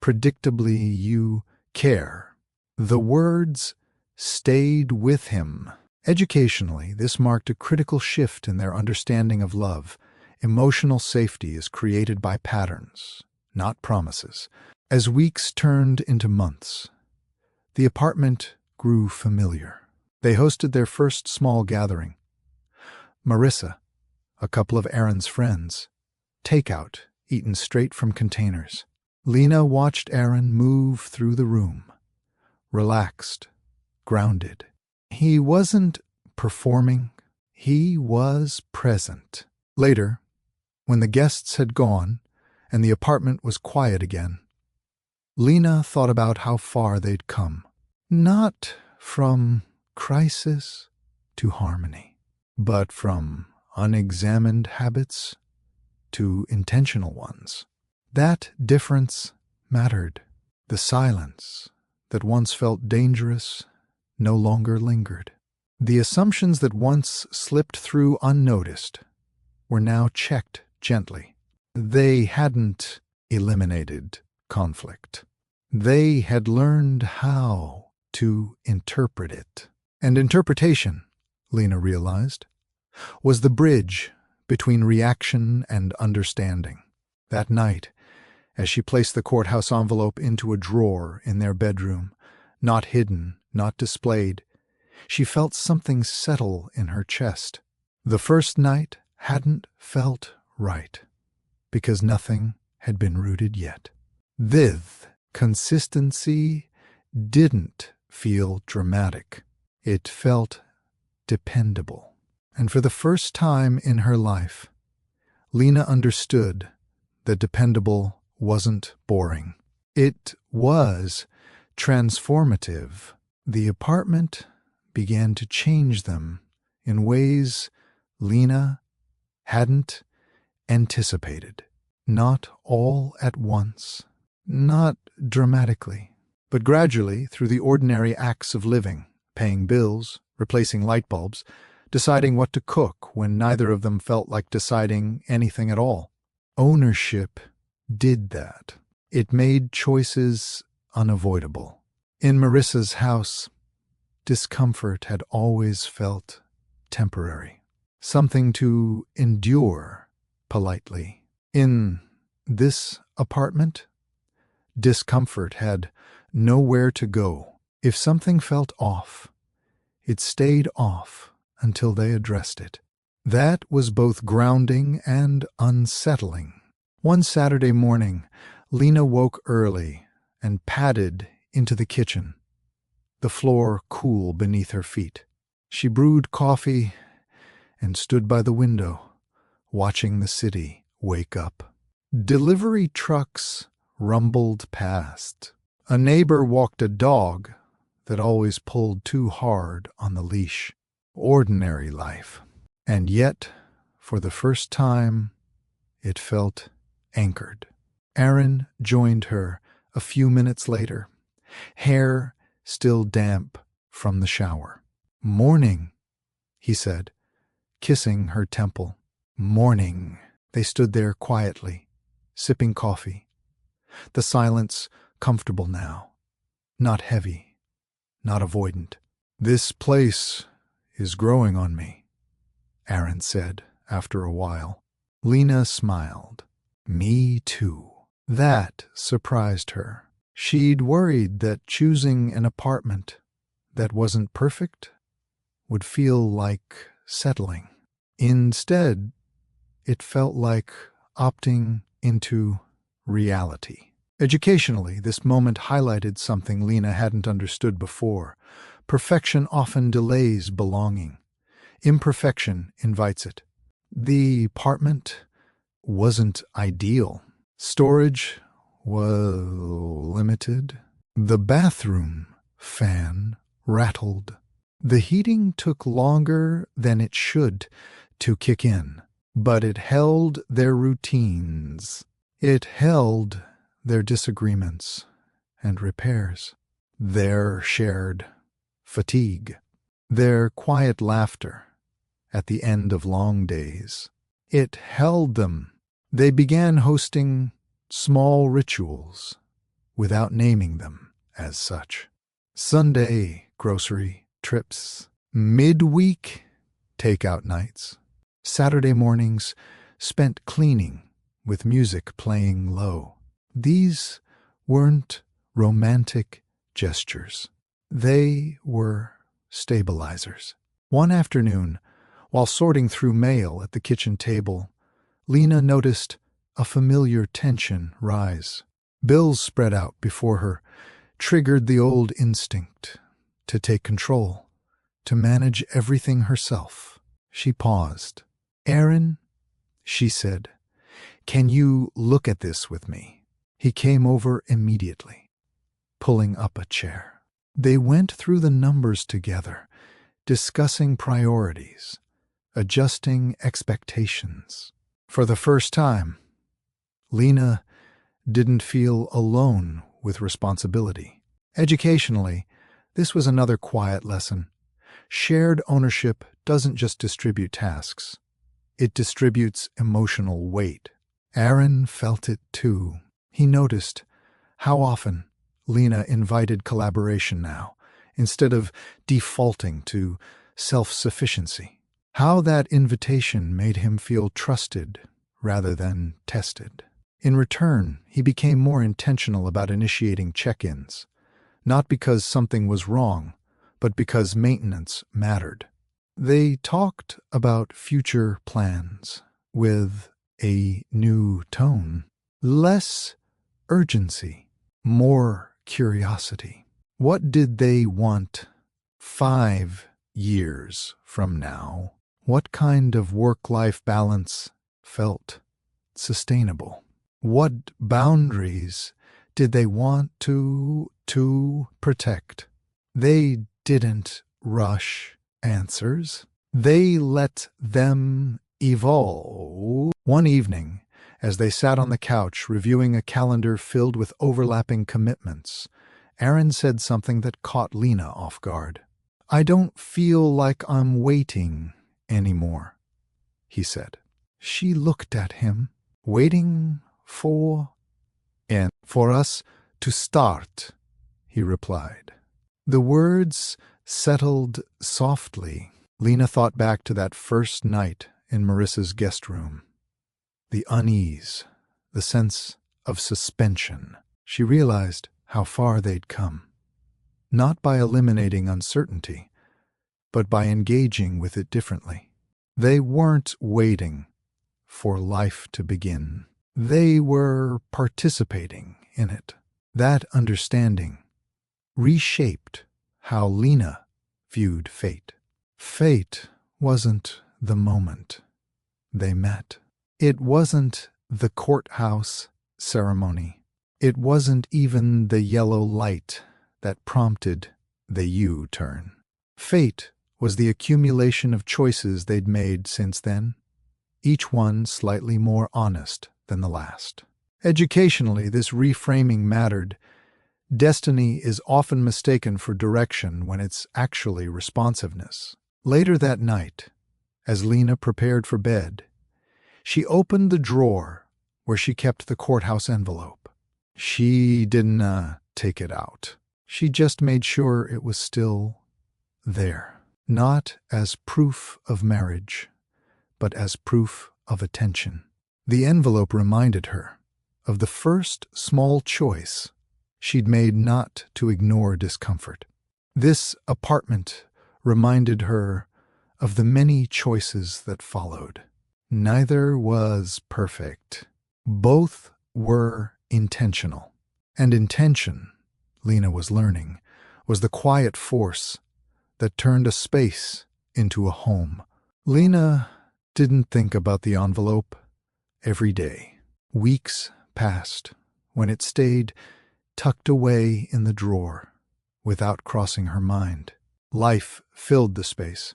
predictably you care." The words stayed with him. Educationally, this marked a critical shift in their understanding of love. Emotional safety is created by patterns, not promises. As weeks turned into months, the apartment grew familiar. They hosted their first small gathering. Marissa, a couple of Aaron's friends, takeout, eaten straight from containers. Lena watched Aaron move through the room, relaxed, grounded. He wasn't performing, he was present. Later, when the guests had gone and the apartment was quiet again, Lena thought about how far they'd come. Not from crisis to harmony, but from unexamined habits to intentional ones. That difference mattered. The silence that once felt dangerous no longer lingered. The assumptions that once slipped through unnoticed were now checked gently. They hadn't eliminated conflict. They had learned how to interpret it. And interpretation, Lena realized, was the bridge between reaction and understanding. That night, as she placed the courthouse envelope into a drawer in their bedroom, not hidden, not displayed, she felt something settle in her chest. The first night hadn't felt right, because nothing had been rooted yet. This consistency didn't feel dramatic. It felt dependable. And for the first time in her life, Lena understood that dependable wasn't boring. It was transformative. The apartment began to change them in ways Lena hadn't anticipated. Not all at once, not dramatically, But gradually, through the ordinary acts of living, paying bills, replacing light bulbs, deciding what to cook when neither of them felt like deciding anything at all, ownership did that. It made choices unavoidable. In Marissa's house, discomfort had always felt temporary, something to endure politely. In this apartment, discomfort had nowhere to go. If something felt off, it stayed off until they addressed it. That was both grounding and unsettling. One Saturday morning, Lena woke early and padded into the kitchen, the floor cool beneath her feet. She brewed coffee and stood by the window, watching the city wake up. Delivery trucks rumbled past. A neighbor walked a dog that always pulled too hard on the leash. Ordinary life. And yet, for the first time, it felt anchored. Aaron joined her a few minutes later, hair still damp from the shower. "Morning," he said, kissing her temple. "Morning." They stood there quietly, sipping coffee. The silence comfortable now, not heavy, not avoidant. "This place is growing on me," Aaron said after a while. Lena smiled. "Me too." That surprised her. She'd worried that choosing an apartment that wasn't perfect would feel like settling. Instead, it felt like opting into reality. Educationally, this moment highlighted something Lena hadn't understood before. Perfection often delays belonging. Imperfection invites it. The apartment wasn't ideal. Storage was limited. The bathroom fan rattled. The heating took longer than it should to kick in, but it held their routines. It held their disagreements and repairs, their shared fatigue, their quiet laughter at the end of long days. It held them. They began hosting small rituals without naming them as such. Sunday grocery trips, midweek takeout nights, Saturday mornings spent cleaning with music playing low. These weren't romantic gestures. They were stabilizers. One afternoon, while sorting through mail at the kitchen table, Lena noticed a familiar tension rise. Bills spread out before her, triggered the old instinct to take control, to manage everything herself. She paused. "Aaron," she said, "can you look at this with me?" He came over immediately, pulling up a chair. They went through the numbers together, discussing priorities, adjusting expectations. For the first time, Lena didn't feel alone with responsibility. Educationally, this was another quiet lesson. Shared ownership doesn't just distribute tasks. It distributes emotional weight. Aaron felt it too. He noticed how often Lena invited collaboration now, instead of defaulting to self-sufficiency. How that invitation made him feel trusted rather than tested. In return, he became more intentional about initiating check-ins, not because something was wrong, but because maintenance mattered. They talked about future plans with a new tone, less urgency, more curiosity. What did they want 5 years from now? What kind of work-life balance felt sustainable? What boundaries did they want to protect? They didn't rush answers. They let them evolve. One evening, as they sat on the couch reviewing a calendar filled with overlapping commitments, Aaron said something that caught Lena off guard. "I don't feel like I'm waiting anymore," he said. She looked at him, waiting for us to start, he replied. The words settled softly. Lena thought back to that first night in Marissa's guest room. The unease, the sense of suspension. She realized how far they'd come. Not by eliminating uncertainty, but by engaging with it differently. They weren't waiting for life to begin. They were participating in it. That understanding reshaped how Lena viewed fate. Fate wasn't the moment they met. It wasn't the courthouse ceremony. It wasn't even the yellow light that prompted the U-turn. Fate was the accumulation of choices they'd made since then, each one slightly more honest than the last. Educationally, this reframing mattered. Destiny is often mistaken for direction when it's actually responsiveness. Later that night, as Lena prepared for bed, she opened the drawer where she kept the courthouse envelope. She didn't take it out. She just made sure it was still there, not as proof of marriage, but as proof of attention. The envelope reminded her of the first small choice she'd made not to ignore discomfort. This apartment reminded her of the many choices that followed. Neither was perfect. Both were intentional. And intention, Lena was learning, was the quiet force that turned a space into a home. Lena didn't think about the envelope every day. Weeks passed when it stayed tucked away in the drawer without crossing her mind. Life filled the space.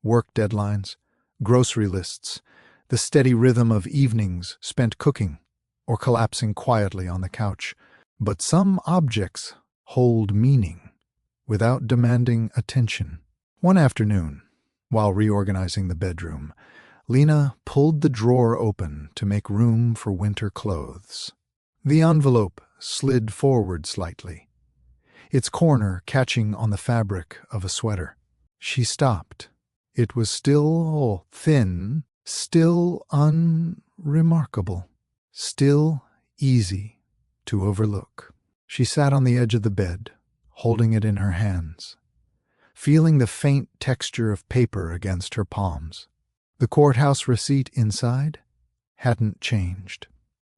Work deadlines, grocery lists, the steady rhythm of evenings spent cooking or collapsing quietly on the couch. But some objects hold meaning without demanding attention. One afternoon, while reorganizing the bedroom, Lena pulled the drawer open to make room for winter clothes. The envelope slid forward slightly, its corner catching on the fabric of a sweater. She stopped. It was still thin, still unremarkable, still easy to overlook. She sat on the edge of the bed, holding it in her hands, feeling the faint texture of paper against her palms. The courthouse receipt inside hadn't changed.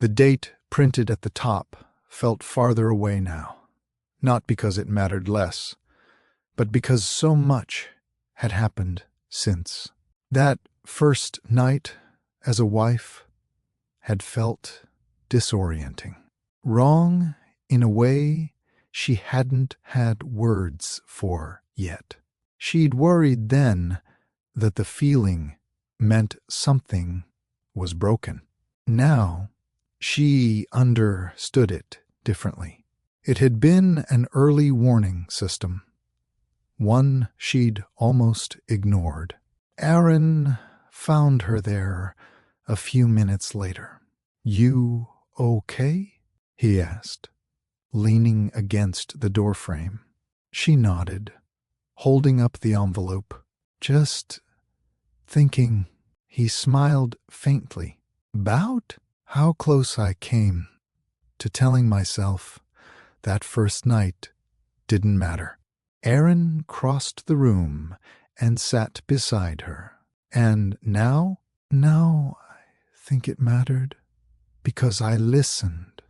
The date printed at the top felt farther away now, not because it mattered less, but because so much had happened since. That first night as a wife had felt disorienting. Wrong in a way she hadn't had words for yet. She'd worried then that the feeling meant something was broken. Now, she understood it differently. It had been an early warning system, one she'd almost ignored. Aaron found her there a few minutes later. "You okay?" he asked, leaning against the doorframe. She nodded, holding up the envelope. "Just thinking." He smiled faintly. "About how close I came to telling myself that first night didn't matter." Aaron crossed the room and sat beside her. "And now I think it mattered because I listened,"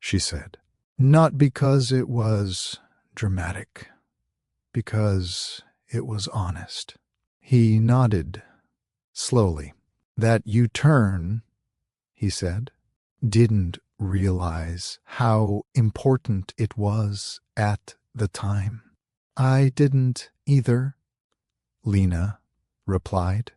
she said. "Not because it was dramatic, because it was honest." He nodded slowly. "That U-turn," he said, "didn't realize how important it was at the time." "I didn't either," Lena replied.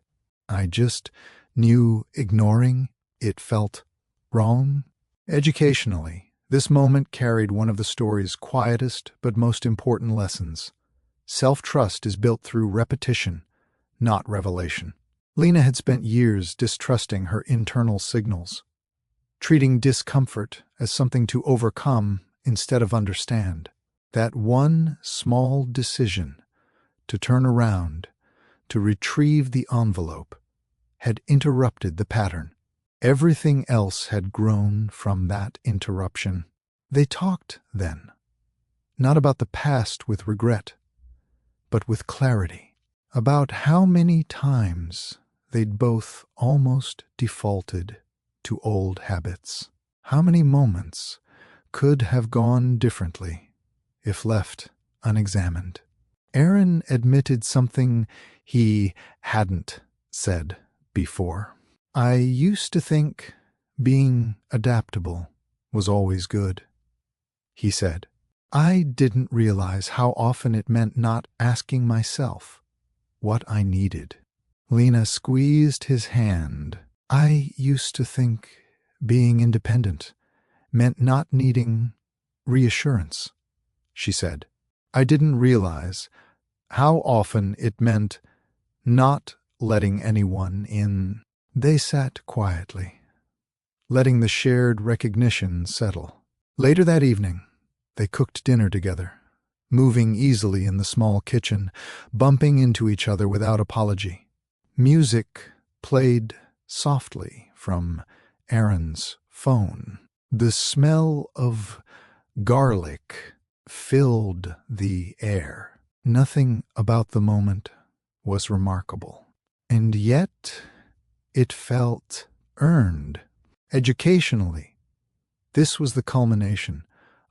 "I just knew ignoring it felt wrong." Educationally, This moment carried one of the story's quietest but most important lessons. Self-trust is built through repetition, not revelation. Lena had spent years distrusting her internal signals, treating discomfort as something to overcome instead of understand. That one small decision to turn around, to retrieve the envelope, had interrupted the pattern. Everything else had grown from that interruption. They talked then, not about the past with regret, but with clarity, about how many times they'd both almost defaulted to old habits. How many moments could have gone differently if left unexamined. Aaron admitted something he hadn't said before. I used to think being adaptable was always good, he said. I didn't realize how often it meant not asking myself what I needed. Lena squeezed his hand. I used to think being independent meant not needing reassurance, she said. I didn't realize how often it meant not letting anyone in. They sat quietly, letting the shared recognition settle. Later that evening, they cooked dinner together, moving easily in the small kitchen, bumping into each other without apology. Music played softly from Aaron's phone. The smell of garlic filled the air. Nothing about the moment was remarkable, and yet it felt earned. Educationally, this was the culmination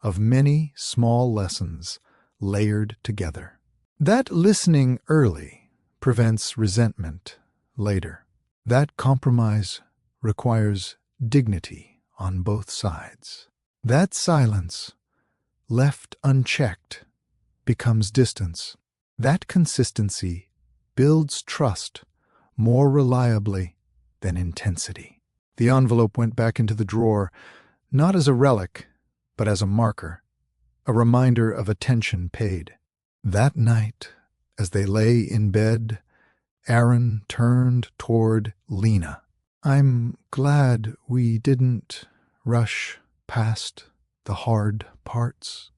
of many small lessons layered together. That listening early prevents resentment later. That compromise requires dignity on both sides. That silence, left unchecked, becomes distance. That consistency builds trust more reliably than intensity. The envelope went back into the drawer, not as a relic, but as a marker, a reminder of attention paid. That night, as they lay in bed, Aaron turned toward Lena. I'm glad we didn't rush past the hard parts,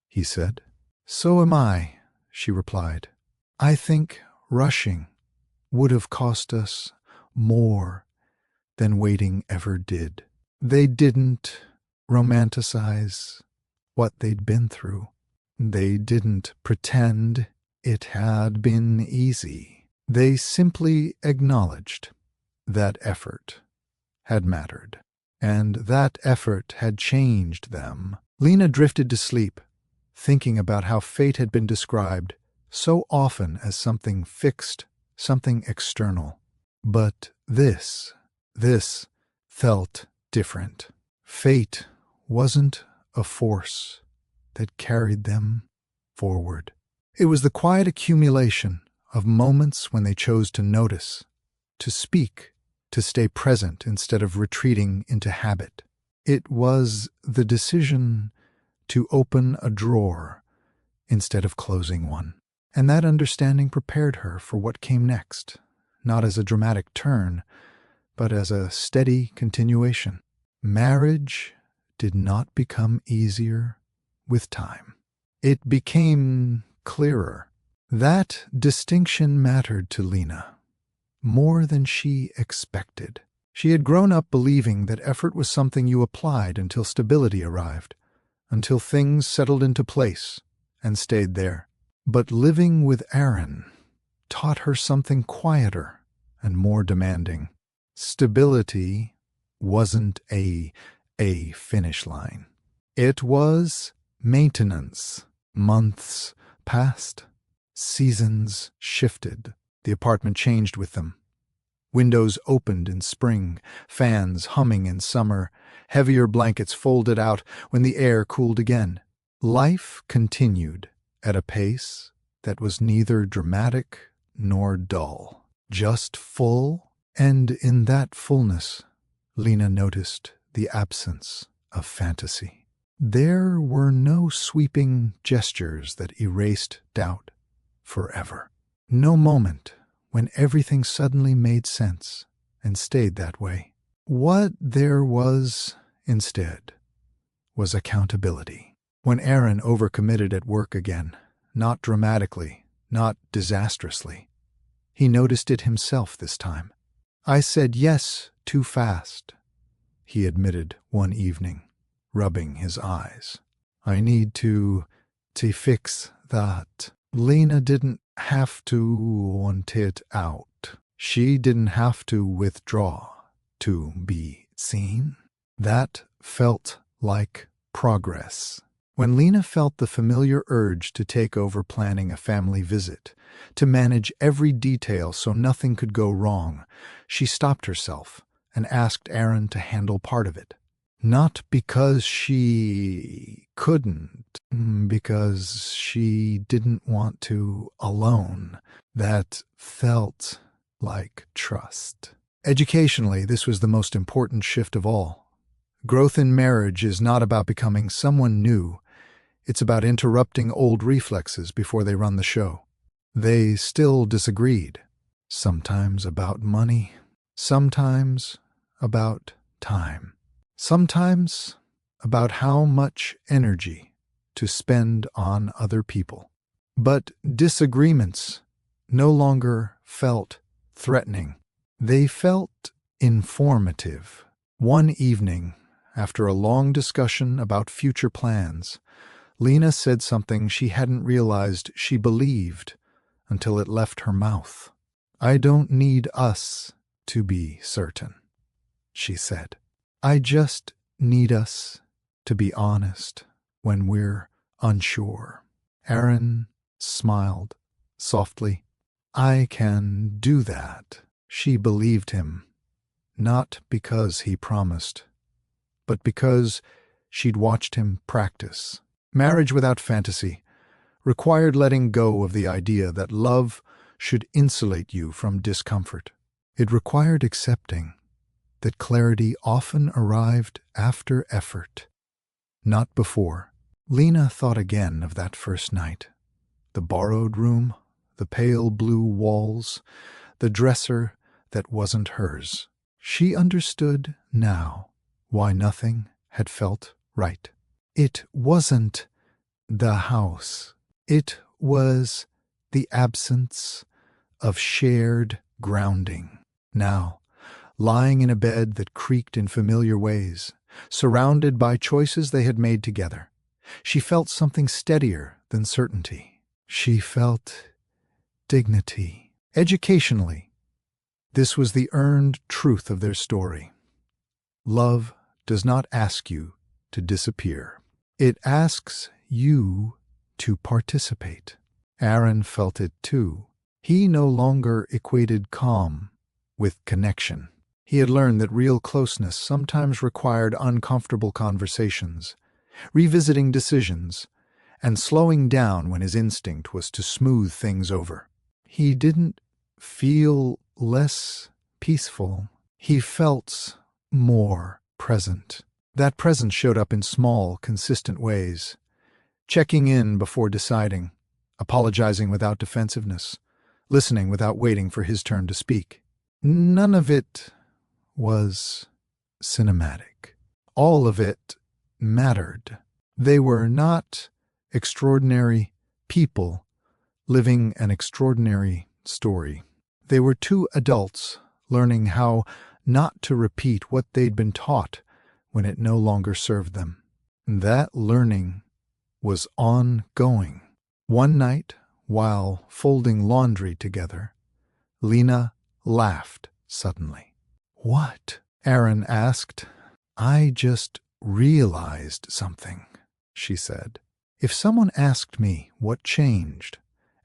he said. So am I, she replied. I think rushing would have cost us more than waiting ever did. They didn't romanticize what they'd been through. They didn't pretend it had been easy. They simply acknowledged that effort had mattered, and that effort had changed them. Lena drifted to sleep, thinking about how fate had been described so often as something fixed, something external. But this felt different. Fate wasn't a force that carried them forward. It was the quiet accumulation of moments when they chose to notice, to speak, to stay present instead of retreating into habit. It was the decision to open a drawer instead of closing one. And that understanding prepared her for what came next, not as a dramatic turn, but as a steady continuation. Marriage did not become easier with time. It became clearer. That distinction mattered to Lena more than she expected. She had grown up believing that effort was something you applied until stability arrived, until things settled into place and stayed there. But living with Aaron taught her something quieter and more demanding. Stability wasn't a finish line. It was maintenance. Months passed. Seasons shifted. The apartment changed with them. Windows opened in spring, fans humming in summer, heavier blankets folded out when the air cooled again. Life continued at a pace that was neither dramatic nor dull, just full, and in that fullness, Lena noticed the absence of fantasy. There were no sweeping gestures that erased doubt forever. No moment when everything suddenly made sense and stayed that way. What there was instead was accountability. When Aaron overcommitted at work again, not dramatically, not disastrously, he noticed it himself this time. "I said yes too fast," he admitted one evening, rubbing his eyes. "I need to fix that." Lena didn't have to want it out. She didn't have to withdraw to be seen. That felt like progress. When Lena felt the familiar urge to take over planning a family visit, to manage every detail so nothing could go wrong, she stopped herself and asked Aaron to handle part of it. Not because she couldn't, because she didn't want to alone. That felt like trust. Educationally, this was the most important shift of all. Growth in marriage is not about becoming someone new. It's about interrupting old reflexes before they run the show. They still disagreed. Sometimes about money. Sometimes about time. Sometimes about how much energy to spend on other people. But disagreements no longer felt threatening. They felt informative. One evening, after a long discussion about future plans, Lena said something she hadn't realized she believed until it left her mouth. "I don't need us to be certain," she said. "I just need us to be honest when we're unsure." Aaron smiled softly. "I can do that." She believed him, not because he promised, but because she'd watched him practice. Marriage without fantasy required letting go of the idea that love should insulate you from discomfort. It required accepting that clarity often arrived after effort, not before. Lena thought again of that first night. The borrowed room, the pale blue walls, the dresser that wasn't hers. She understood now why nothing had felt right. It wasn't the house. It was the absence of shared grounding. Now, lying in a bed that creaked in familiar ways, surrounded by choices they had made together, she felt something steadier than certainty. She felt dignity. Educationally, this was the earned truth of their story. Love does not ask you to disappear. It asks you to participate. Aaron felt it too. He no longer equated calm with connection. He had learned that real closeness sometimes required uncomfortable conversations, revisiting decisions, and slowing down when his instinct was to smooth things over. He didn't feel less peaceful. He felt more present. That presence showed up in small, consistent ways. Checking in before deciding, apologizing without defensiveness, listening without waiting for his turn to speak. None of it was cinematic. All of it mattered. They were not extraordinary people living an extraordinary story. They were two adults learning how not to repeat what they'd been taught when it no longer served them. That learning was ongoing. One night, while folding laundry together, Lena laughed suddenly. "What?" Aaron asked. "I just realized something," she said. "If someone asked me what changed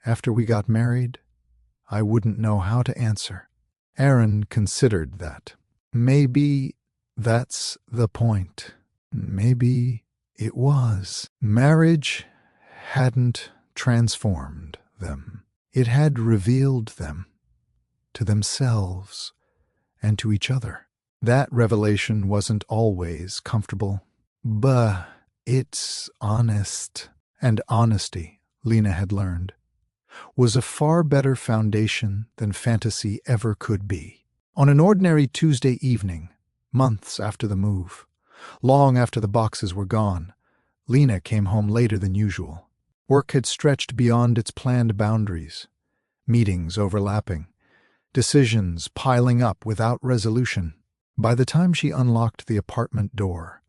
after we got married, I wouldn't know how to answer." Aaron considered that. Maybe that's the point. Maybe it was. Marriage hadn't transformed them. It had revealed them to themselves and to each other. That revelation wasn't always comfortable, but It's honest. And honesty, Lena had learned, was a far better foundation than fantasy ever could be. On an ordinary Tuesday evening, months after the move, long after the boxes were gone, Lena came home later than usual. Work had stretched beyond its planned boundaries, meetings overlapping, decisions piling up without resolution. By the time she unlocked the apartment door,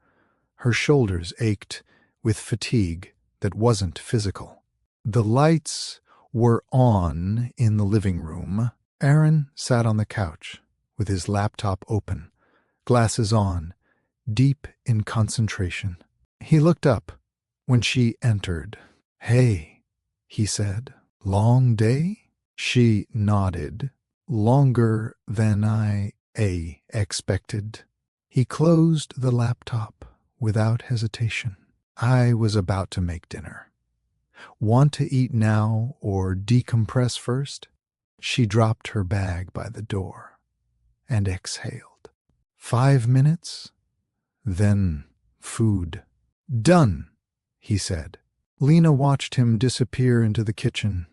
her shoulders ached with fatigue that wasn't physical. The lights were on in the living room. Aaron sat on the couch with his laptop open, glasses on, deep in concentration. He looked up when she entered. "Hey," he said. "Long day?" She nodded. "Longer than I expected." He closed the laptop without hesitation. "I was about to make dinner. Want to eat now or decompress first?" She dropped her bag by the door and exhaled. 5 minutes? Then food. "Done," he said. Lena watched him disappear into the kitchen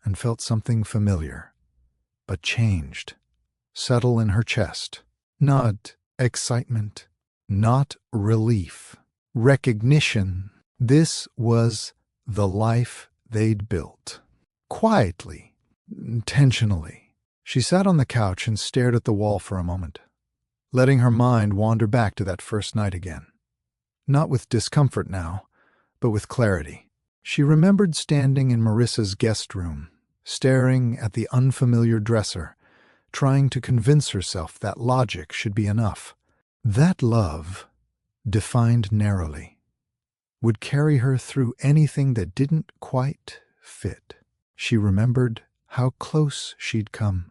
and felt something familiar, but changed, settle in her chest. Not excitement, not relief. Recognition. This was the life they'd built. Quietly, intentionally. She sat on the couch and stared at the wall for a moment, letting her mind wander back to that first night again. Not with discomfort now, but with clarity. She remembered standing in Marissa's guest room, staring at the unfamiliar dresser, trying to convince herself that logic should be enough. That love, defined narrowly, would carry her through anything that didn't quite fit. She remembered how close she'd come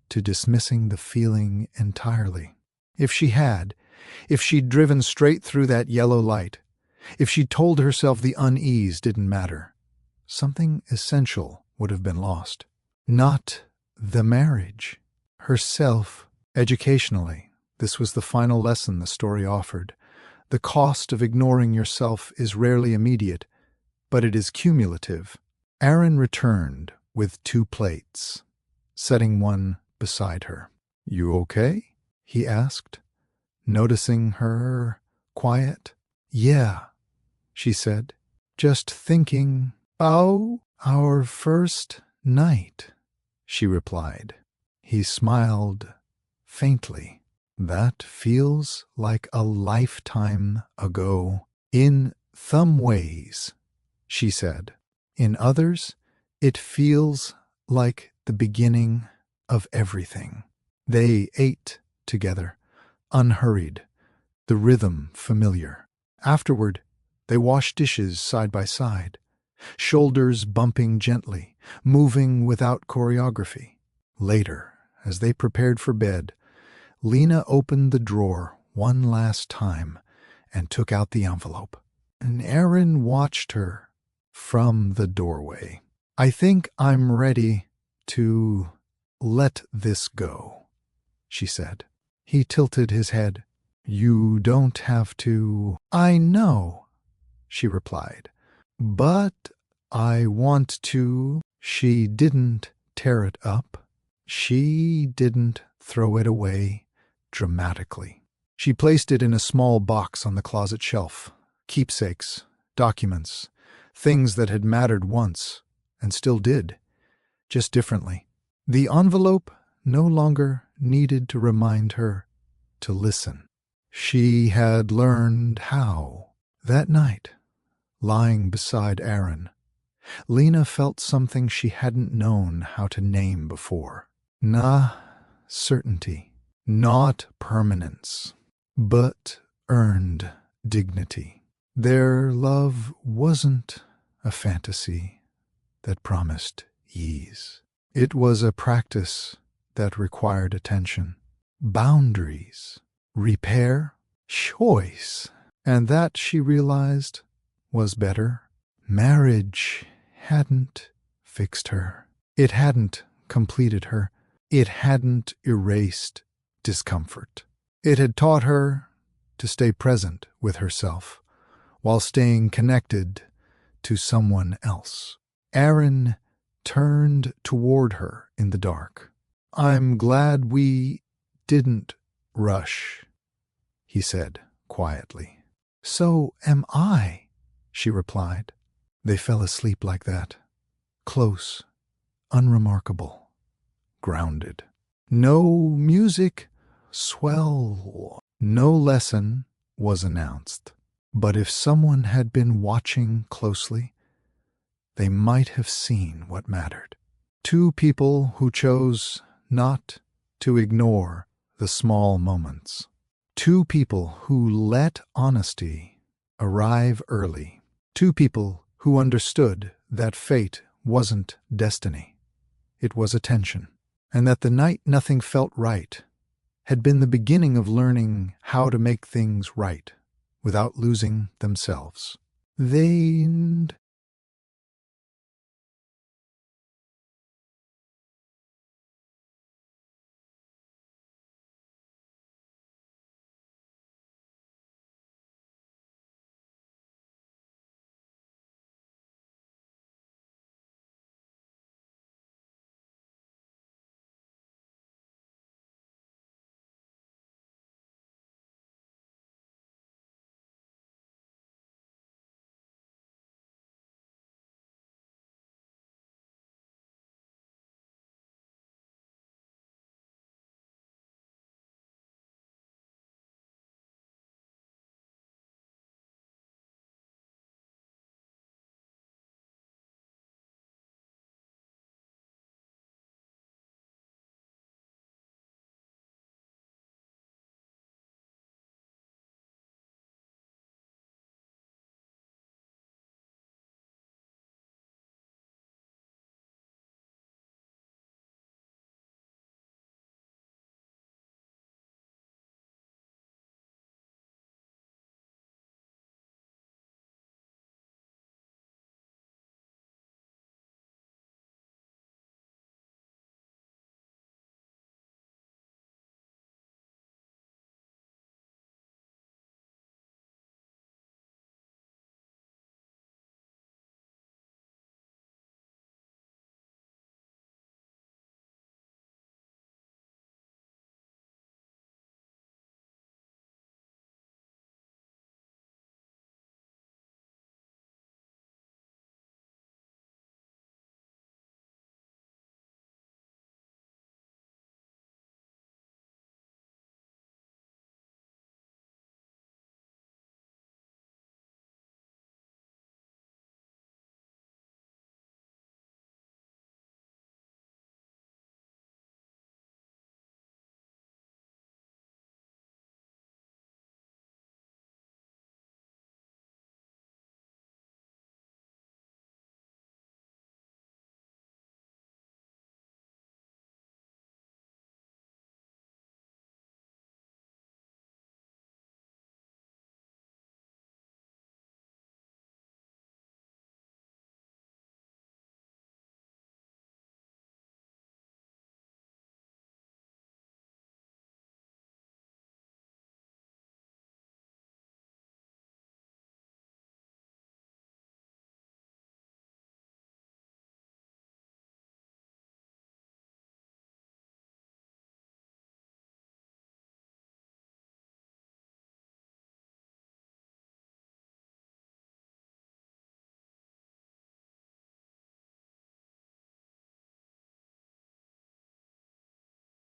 to dismissing the feeling entirely. If she'd driven straight through that yellow light, if she'd told herself the unease didn't matter, something essential would have been lost. Not the marriage. Herself. Educationally, this was the final lesson the story offered. The cost of ignoring yourself is rarely immediate, but it is cumulative. Aaron returned with 2 plates, setting one beside her. "You okay?" he asked, noticing her quiet. "Yeah," she said, "just thinking." "Oh, our first night," she replied. He smiled faintly. "That feels like a lifetime ago." "In some ways," she said. "In others, it feels like the beginning of everything." They ate together, unhurried, the rhythm familiar. Afterward, they washed dishes side by side, shoulders bumping gently, moving without choreography. Later, as they prepared for bed, Lena opened the drawer one last time and took out the envelope. And Aaron watched her from the doorway. "I think I'm ready to let this go," she said. He tilted his head. "You don't have to." "I know," she replied. "But I want to." She didn't tear it up. She didn't throw it away dramatically. She placed it in a small box on the closet shelf. Keepsakes, documents, things that had mattered once and still did, just differently. The envelope no longer needed to remind her to listen. She had learned how. That night, lying beside Aaron, Lena felt something she hadn't known how to name before. Not certainty, not permanence, but earned dignity. Their love wasn't a fantasy that promised ease. It was a practice that required attention, boundaries, repair, choice. And that, she realized, was better. Marriage hadn't fixed her. It hadn't completed her. It hadn't erased discomfort. It had taught her to stay present with herself, while staying connected to someone else. Aaron turned toward her in the dark. "I'm glad we didn't rush," he said quietly. "So am I," she replied. They fell asleep like that, close, unremarkable, grounded. No music swell, no lesson was announced. But if someone had been watching closely, they might have seen what mattered. Two people who chose not to ignore the small moments. Two people who let honesty arrive early. Two people who understood that fate wasn't destiny. It was attention. And that the night nothing felt right had been the beginning of learning how to make things right without losing themselves. They'd